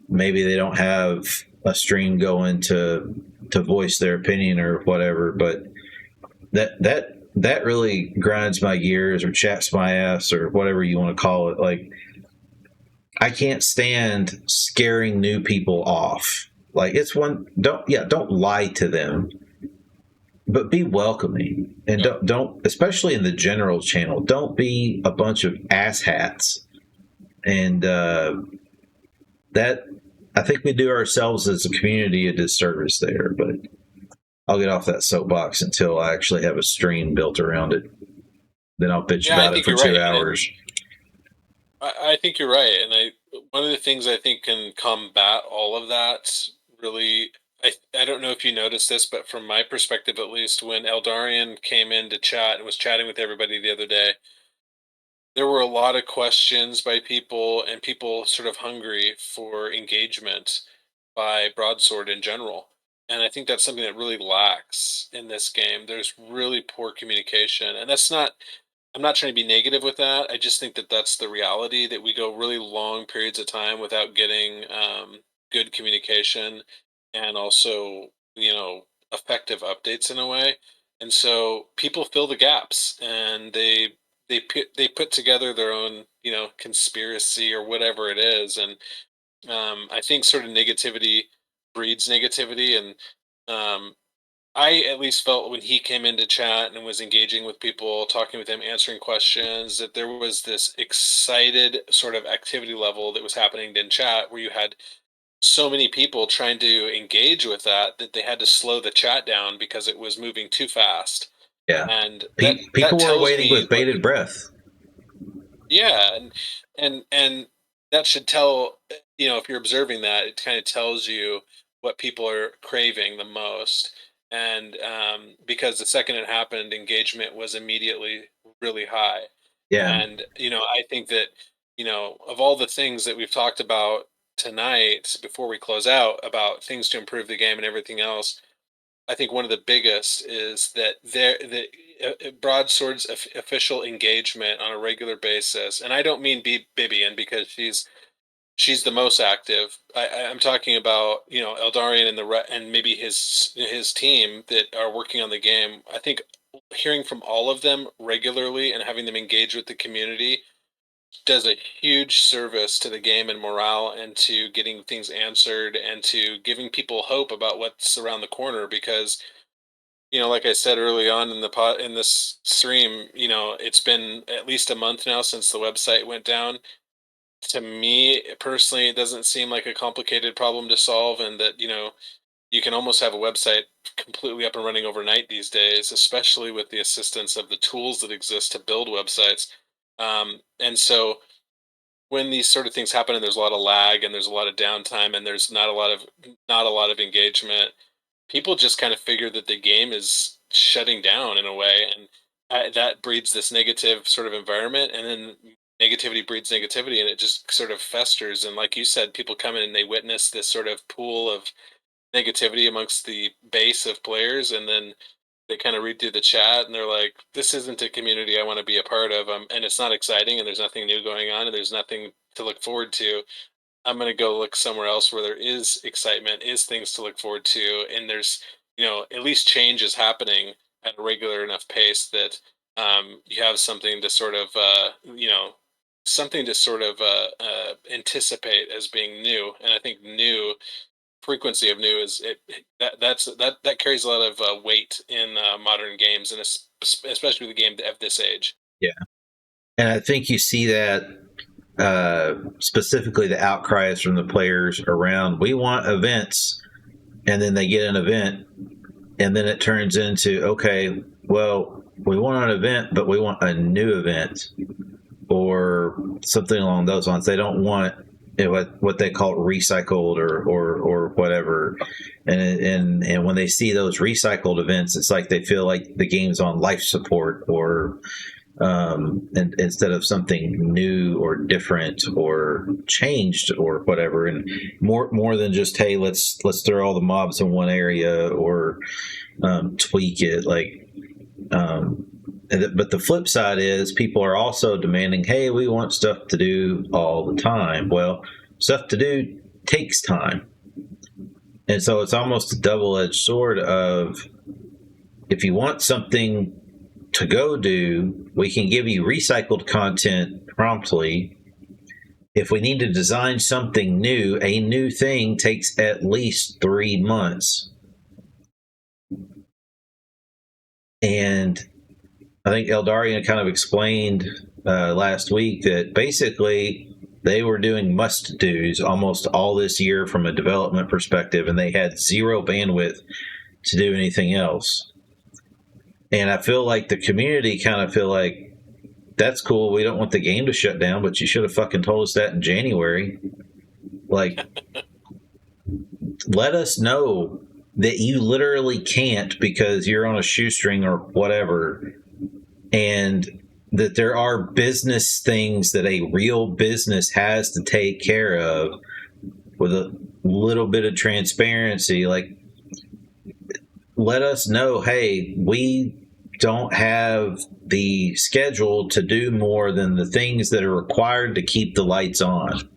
maybe they don't have a stream going to voice their opinion or whatever, but that really grinds my gears or chaps my ass or whatever you want to call it. Like, I can't stand scaring new people off. Like, it's don't lie to them, but be welcoming. And don't, especially in the general channel, don't be a bunch of asshats. And that, I think we do ourselves as a community a disservice there. But I'll get off that soapbox until I actually have a stream built around it. Then I'll bitch about it for 2 hours. I think you're right, and one of the things I think can combat all of that really. I don't know if you noticed this, but from my perspective at least, when Eldarian came in to chat and was chatting with everybody the other day, there were a lot of questions by people, and people sort of hungry for engagement by Broadsword in general. And I think that's something that really lacks in this game. There's really poor communication, and I'm not trying to be negative with that. I just think that that's the reality, that we go really long periods of time without getting good communication and also, effective updates in a way. And so people fill the gaps, and they put together their own, conspiracy or whatever it is. And I think sort of negativity breeds negativity. And I at least felt when he came into chat and was engaging with people, talking with them, answering questions, that there was this excited sort of activity level that was happening in chat, where you had so many people trying to engage with that they had to slow the chat down because it was moving too fast. Yeah, and people were waiting with bated breath. Yeah, and that should tell, if you're observing that, it kind of tells you what people are craving the most. And because the second it happened, engagement was immediately really high. Yeah. And I think that, of all the things that we've talked about tonight before we close out about things to improve the game and everything else, I think one of the biggest is that Broadsword's official engagement on a regular basis, and I don't mean Bibian because she's the most active. I'm talking about Eldarian and and maybe his team that are working on the game. I think hearing from all of them regularly and having them engage with the community does a huge service to the game and morale, and to getting things answered, and to giving people hope about what's around the corner. Because like I said early on in this stream, it's been at least a month now since the website went down. To me personally, it doesn't seem like a complicated problem to solve, and that you can almost have a website completely up and running overnight these days, especially with the assistance of the tools that exist to build websites. And so when these sort of things happen and there's a lot of lag and there's a lot of downtime and there's not a lot of engagement, people just kind of figure that the game is shutting down in a way, and that breeds this negative sort of environment, and then negativity breeds negativity, and it just sort of festers. And like you said, people come in and they witness this sort of pool of negativity amongst the base of players, and then they kind of read through the chat and they're like, this isn't a community I want to be a part of, and it's not exciting, and there's nothing new going on, and there's nothing to look forward to. I'm going to go look somewhere else where there is excitement, is things to look forward to, and there's, at least change is happening at a regular enough pace that you have something to sort of, anticipate as being new. And I think frequency of new that carries a lot of weight in modern games, and especially the game of this age. Yeah, and I think you see that specifically the outcries from the players around, we want events, and then they get an event, and then it turns into, okay, well, we want an event, but we want a new event, or something along those lines. They don't want what they call recycled or whatever, and when they see those recycled events, it's like they feel like the game's on life support, or and instead of something new or different or changed or whatever, and more than just, hey, let's throw all the mobs in one area or tweak it, like. But the flip side is people are also demanding, hey, we want stuff to do all the time. Well, stuff to do takes time. And so it's almost a double-edged sword of, if you want something to go do, we can give you recycled content promptly. If we need to design something new, a new thing takes at least 3 months. And I think Eldarian kind of explained last week that basically they were doing must-dos almost all this year from a development perspective, and they had zero bandwidth to do anything else. And I feel like the community kind of feel like, that's cool, we don't want the game to shut down, but you should have fucking told us that in January. Like, let us know that you literally can't because you're on a shoestring or whatever, and that there are business things that a real business has to take care of with a little bit of transparency. Like, let us know, hey, we don't have the schedule to do more than the things that are required to keep the lights on.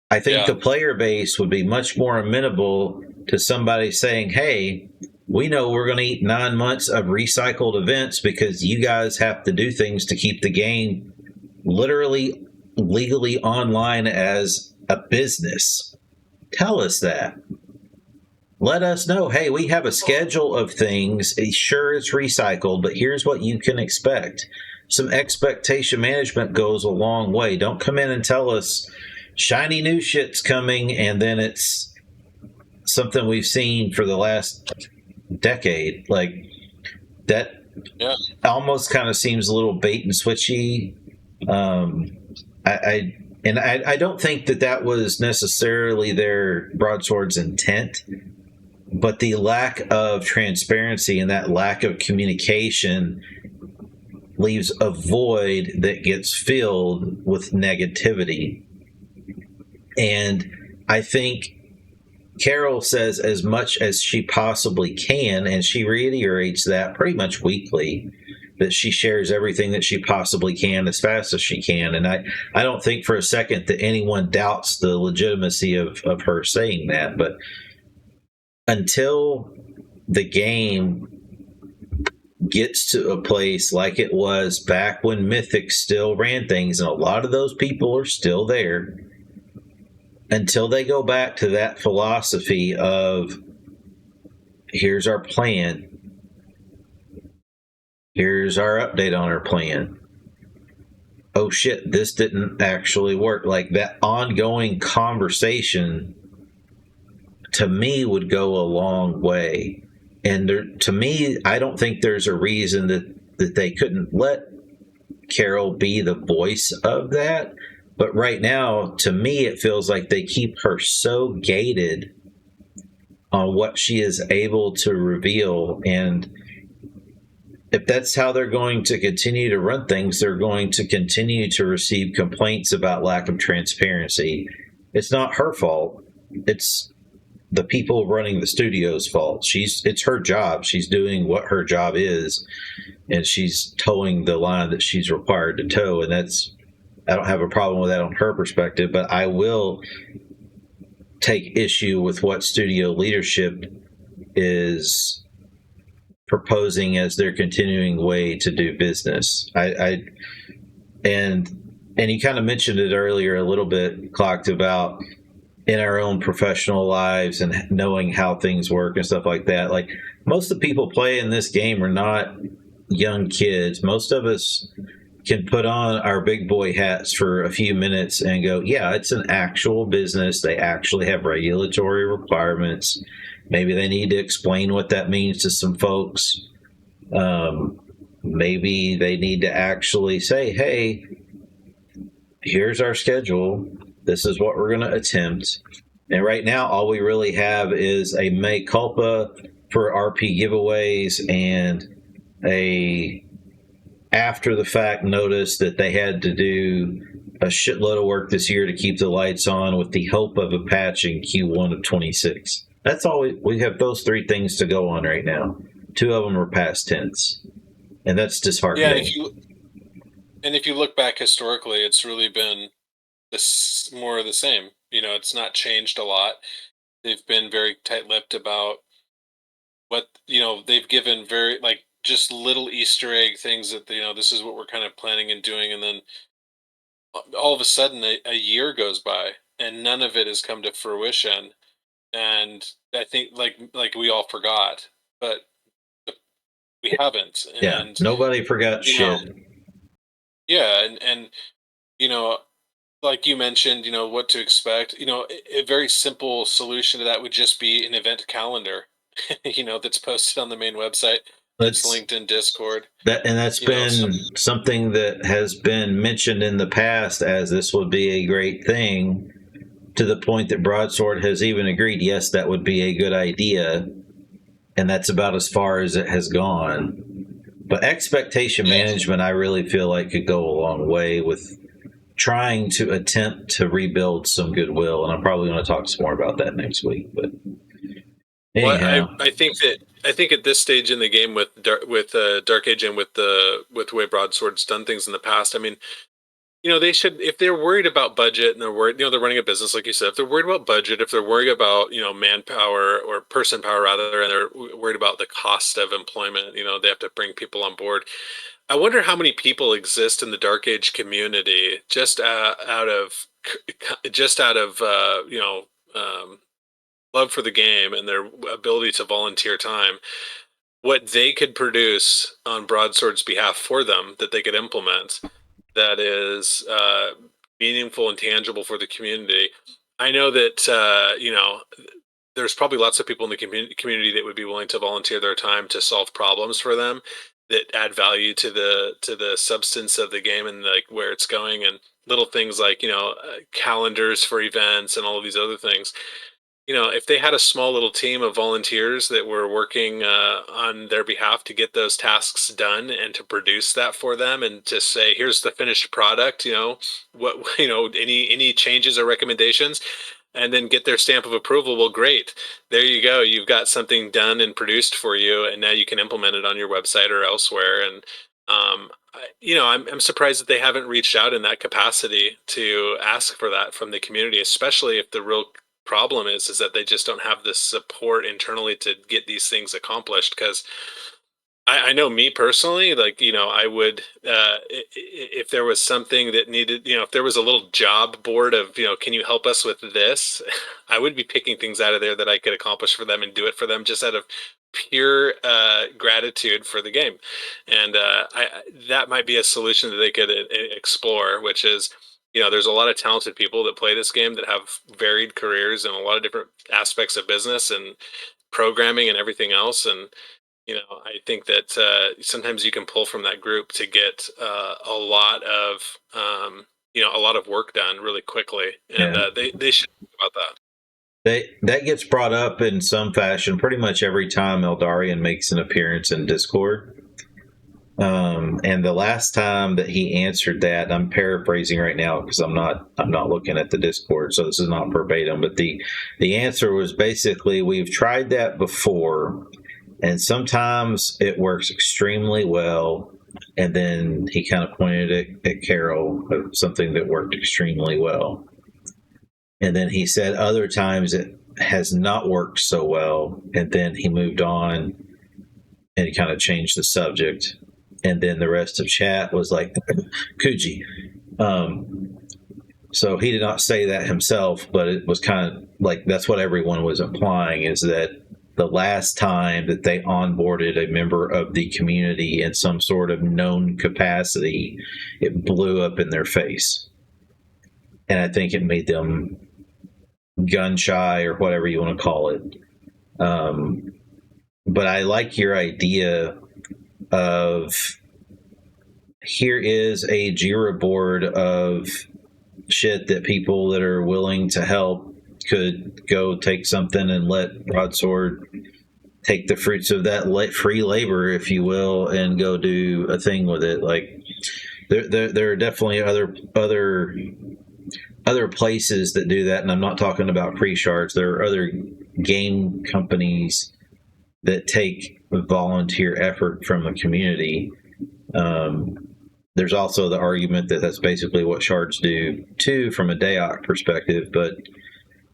I think the player base would be much more amenable to somebody saying, hey, we know we're going to eat 9 months of recycled events because you guys have to do things to keep the game literally legally online as a business. Tell us that. Let us know, hey, we have a schedule of things. Sure, it's recycled, but here's what you can expect. Some expectation management goes a long way. Don't come in and tell us shiny new shit's coming, and then it's something we've seen for the last decade. Like, that almost kind of seems a little bait and switchy. I don't think that was necessarily their Broadsword's intent, but the lack of transparency and that lack of communication leaves a void that gets filled with negativity. And I think Carol says as much as she possibly can, and she reiterates that pretty much weekly, that she shares everything that she possibly can as fast as she can. And I don't think for a second that anyone doubts the legitimacy of her saying that. But until the game gets to a place like it was back when Mythic still ran things, and a lot of those people are still there, until they go back to that philosophy of, here's our plan, here's our update on our plan, oh shit, this didn't actually work. Like, that ongoing conversation, to me, would go a long way. And to me, I don't think there's a reason that they couldn't let Carol be the voice of that. But right now, to me, it feels like they keep her so gated on what she is able to reveal. And if that's how they're going to continue to run things, they're going to continue to receive complaints about lack of transparency. It's not her fault. It's the people running the studio's fault. It's her job. She's doing what her job is, and she's towing the line that she's required to tow. And I don't have a problem with that on her perspective, but I will take issue with what studio leadership is proposing as their continuing way to do business. And you kind of mentioned it earlier a little bit, Klocked, about in our own professional lives and knowing how things work and stuff like that. Like, most of the people playing this game are not young kids. Most of us can put on our big boy hats for a few minutes and go, yeah, it's an actual business. They actually have regulatory requirements. Maybe they need to explain what that means to some folks. Maybe they need to actually say, hey, here's our schedule. This is what we're going to attempt. And right now, all we really have is a mea culpa for RP giveaways and a after the fact notice that they had to do a shitload of work this year to keep the lights on with the hope of a patch in Q1 of 26. That's all we have. Those three things to go on right now. Two of them are past tense, and that's disheartening. Yeah, if you look back historically, it's really been more of the same. It's not changed a lot. They've been very tight-lipped about what they've given very just little Easter egg things that this is what we're kind of planning and doing, and then all of a sudden a year goes by and none of it has come to fruition. And I think like we all forgot, but we haven't. Yeah, And nobody forgot shit. Yeah, and like you mentioned, what to expect. A very simple solution to that would just be an event calendar, that's posted on the main website. That's linked in Discord. That's been something that has been mentioned in the past as this would be a great thing, to the point that Broadsword has even agreed, yes, that would be a good idea. And that's about as far as it has gone. But expectation management, I really feel like, could go a long way with trying to attempt to rebuild some goodwill. And I'm probably going to talk some more about that next week. But anyhow. Well, I think at this stage in the game with Dark Age and with the way Broadsword's done things in the past, I mean, they should, if they're worried about budget and they're worried, they're running a business, like you said, if they're worried about budget, if they're worried about, manpower or person power rather, and they're worried about the cost of employment, they have to bring people on board. I wonder how many people exist in the Dark Age community just out of love for the game and their ability to volunteer time, what they could produce on Broadsword's behalf for them that they could implement that is meaningful and tangible for the community. I know that there's probably lots of people in the community that would be willing to volunteer their time to solve problems for them that add value to the substance of the game and like where it's going, and little things like calendars for events and all of these other things. If they had a small little team of volunteers that were working on their behalf to get those tasks done and to produce that for them and to say, here's the finished product, what, any changes or recommendations, and then get their stamp of approval. Well, great. There you go. You've got something done and produced for you, and now you can implement it on your website or elsewhere. And, I'm surprised that they haven't reached out in that capacity to ask for that from the community, especially if the real problem is that they just don't have the support internally to get these things accomplished. Because I know me personally, I would, if there was something that needed, if there was a little job board of, can you help us with this? I would be picking things out of there that I could accomplish for them and do it for them just out of pure gratitude for the game. And that might be a solution that they could explore, which is, there's a lot of talented people that play this game that have varied careers and a lot of different aspects of business and programming and everything else. And I think that sometimes you can pull from that group to get a lot of a lot of work done really quickly, and Yeah. they should think about that. That gets brought up in some fashion pretty much every time Eldarian makes an appearance in Discord. And the last time that he answered that, I'm paraphrasing right now because I'm not looking at the Discord, so this is not verbatim. But the answer was basically, we've tried that before, and sometimes it works extremely well. And then he kind of pointed at Carol of something that worked extremely well. And then he said other times it has not worked so well. And then he moved on and he kind of changed the subject. And then the rest of chat was like, Kuji. So he did not say that himself, but it was kind of like that's what everyone was implying, is that the last time that they onboarded a member of the community in some sort of known capacity, it blew up in their face. And I think it made them gun shy or whatever you want to call it. But I like your idea of, here is a Jira board of shit that people that are willing to help could go take something and let Broadsword take the fruits of that free labor, if you will, and go do a thing with it. Like there are definitely other places that do that, and I'm not talking about pre-shards. There are other game companies that take volunteer effort from the community. There's also the argument that that's basically what shards do too, from a DAoC perspective, but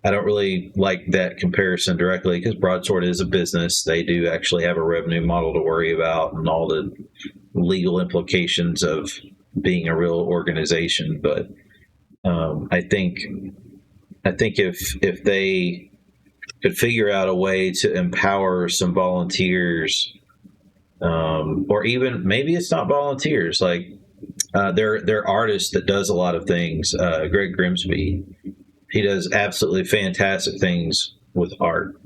I don't really like that comparison directly because Broadsword is a business. They do actually have a revenue model to worry about and all the legal implications of being a real organization. But I think if they could figure out a way to empower some volunteers, or even maybe it's not volunteers, like they're artists that does a lot of things. Greg Grimsby, he does absolutely fantastic things with art.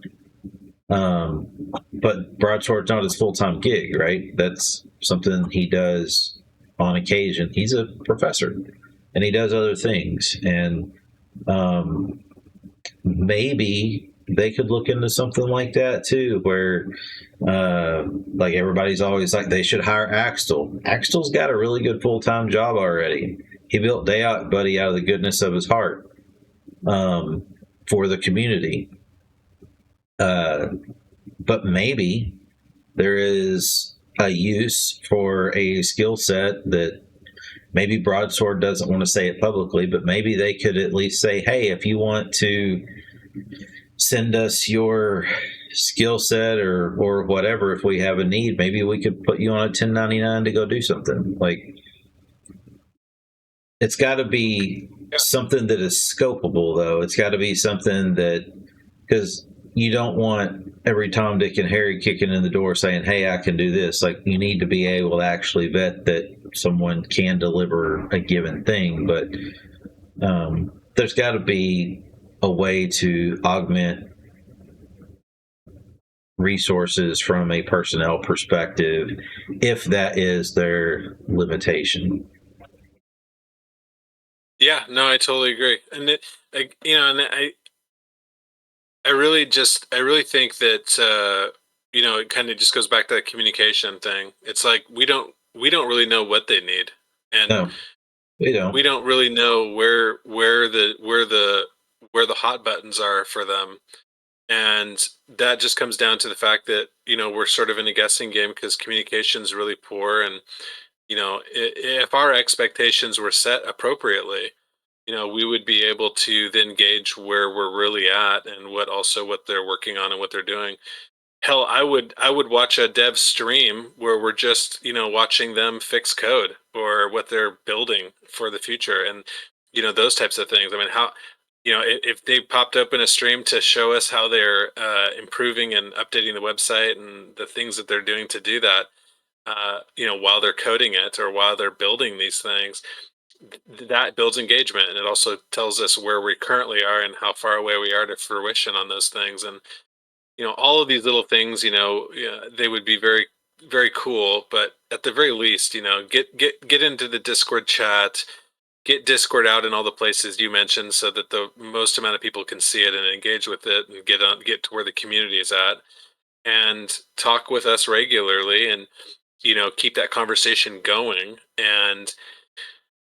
But Broadsword's not his full-time gig, right? That's something he does on occasion. He's a professor and he does other things. And maybe they could look into something like that too, where like everybody's always like they should hire Axtell. Axtell's got a really good full-time job already. He built DAoC Buddy out of the goodness of his heart for the community. But maybe there is a use for a skill set that maybe Broadsword doesn't want to say it publicly, but maybe they could at least say, hey, if you want to send us your skill set or whatever, if we have a need, maybe we could put you on a 1099 to go do something. Like, it's got to be something that is scopable, though. It's got to be something that, because you don't want every Tom, Dick, and Harry kicking in the door saying, hey, I can do this. Like, you need to be able to actually vet that someone can deliver a given thing. But there's got to be a way to augment resources from a personnel perspective, if that is their limitation. Yeah, no, I totally agree. And I really think that it kind of just goes back to that communication thing. It's like we don't really know what they need, and No, we don't. we don't really know where the hot buttons are for them. And that just comes down to the fact that we're sort of in a guessing game because communication is really poor. And if our expectations were set appropriately, we would be able to then gauge where we're really at and what they're working on and what they're doing. Hell, I would watch a dev stream where we're just watching them fix code or what they're building for the future, and those types of things. I mean, how if they popped up in a stream to show us how they're improving and updating the website and the things that they're doing to do that, while they're coding it or while they're building these things, that builds engagement, and it also tells us where we currently are and how far away we are to fruition on those things. And all of these little things, yeah, they would be very, very cool. But at the very least, get into the Discord chat, get Discord out in all the places you mentioned, so that the most amount of people can see it and engage with it, and get to where the community is at, and talk with us regularly, and keep that conversation going, and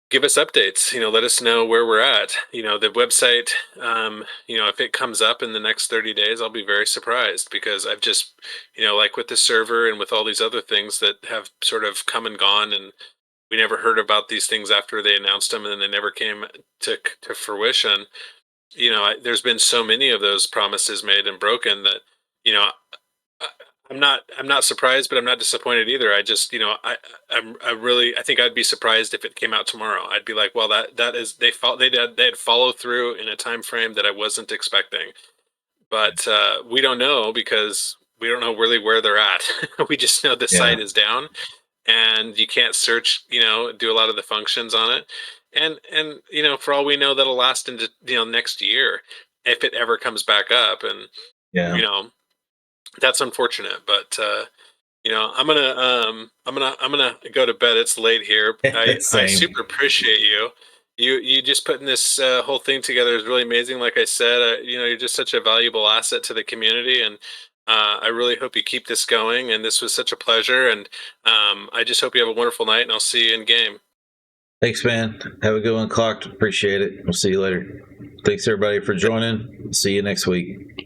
give us updates. Let us know where we're at. The website, if it comes up in the next 30 days, I'll be very surprised, because I've just, like with the server and with all these other things that have sort of come and gone, and we never heard about these things after they announced them, and then they never came to fruition. There's been so many of those promises made and broken that, I, I'm not surprised, but I'm not disappointed either. I just, I think I'd be surprised if it came out tomorrow. I'd be like, well, that is, they had follow through in a time frame that I wasn't expecting. But we don't know, because we don't know really where they're at. We just know the site is down, and you can't search, do a lot of the functions on it. And for all we know, that'll last into, next year, if it ever comes back up. And, Yeah. That's unfortunate, but, I'm gonna go to bed. It's late here. I Same. super appreciate you. You just putting this whole thing together is really amazing. Like I said, you're just such a valuable asset to the community, and I really hope you keep this going. And this was such a pleasure, and I just hope you have a wonderful night, and I'll see you in game. Thanks, man. Have a good one, Klocked. Appreciate it. We'll see you later. Thanks, everybody, for joining. See you next week.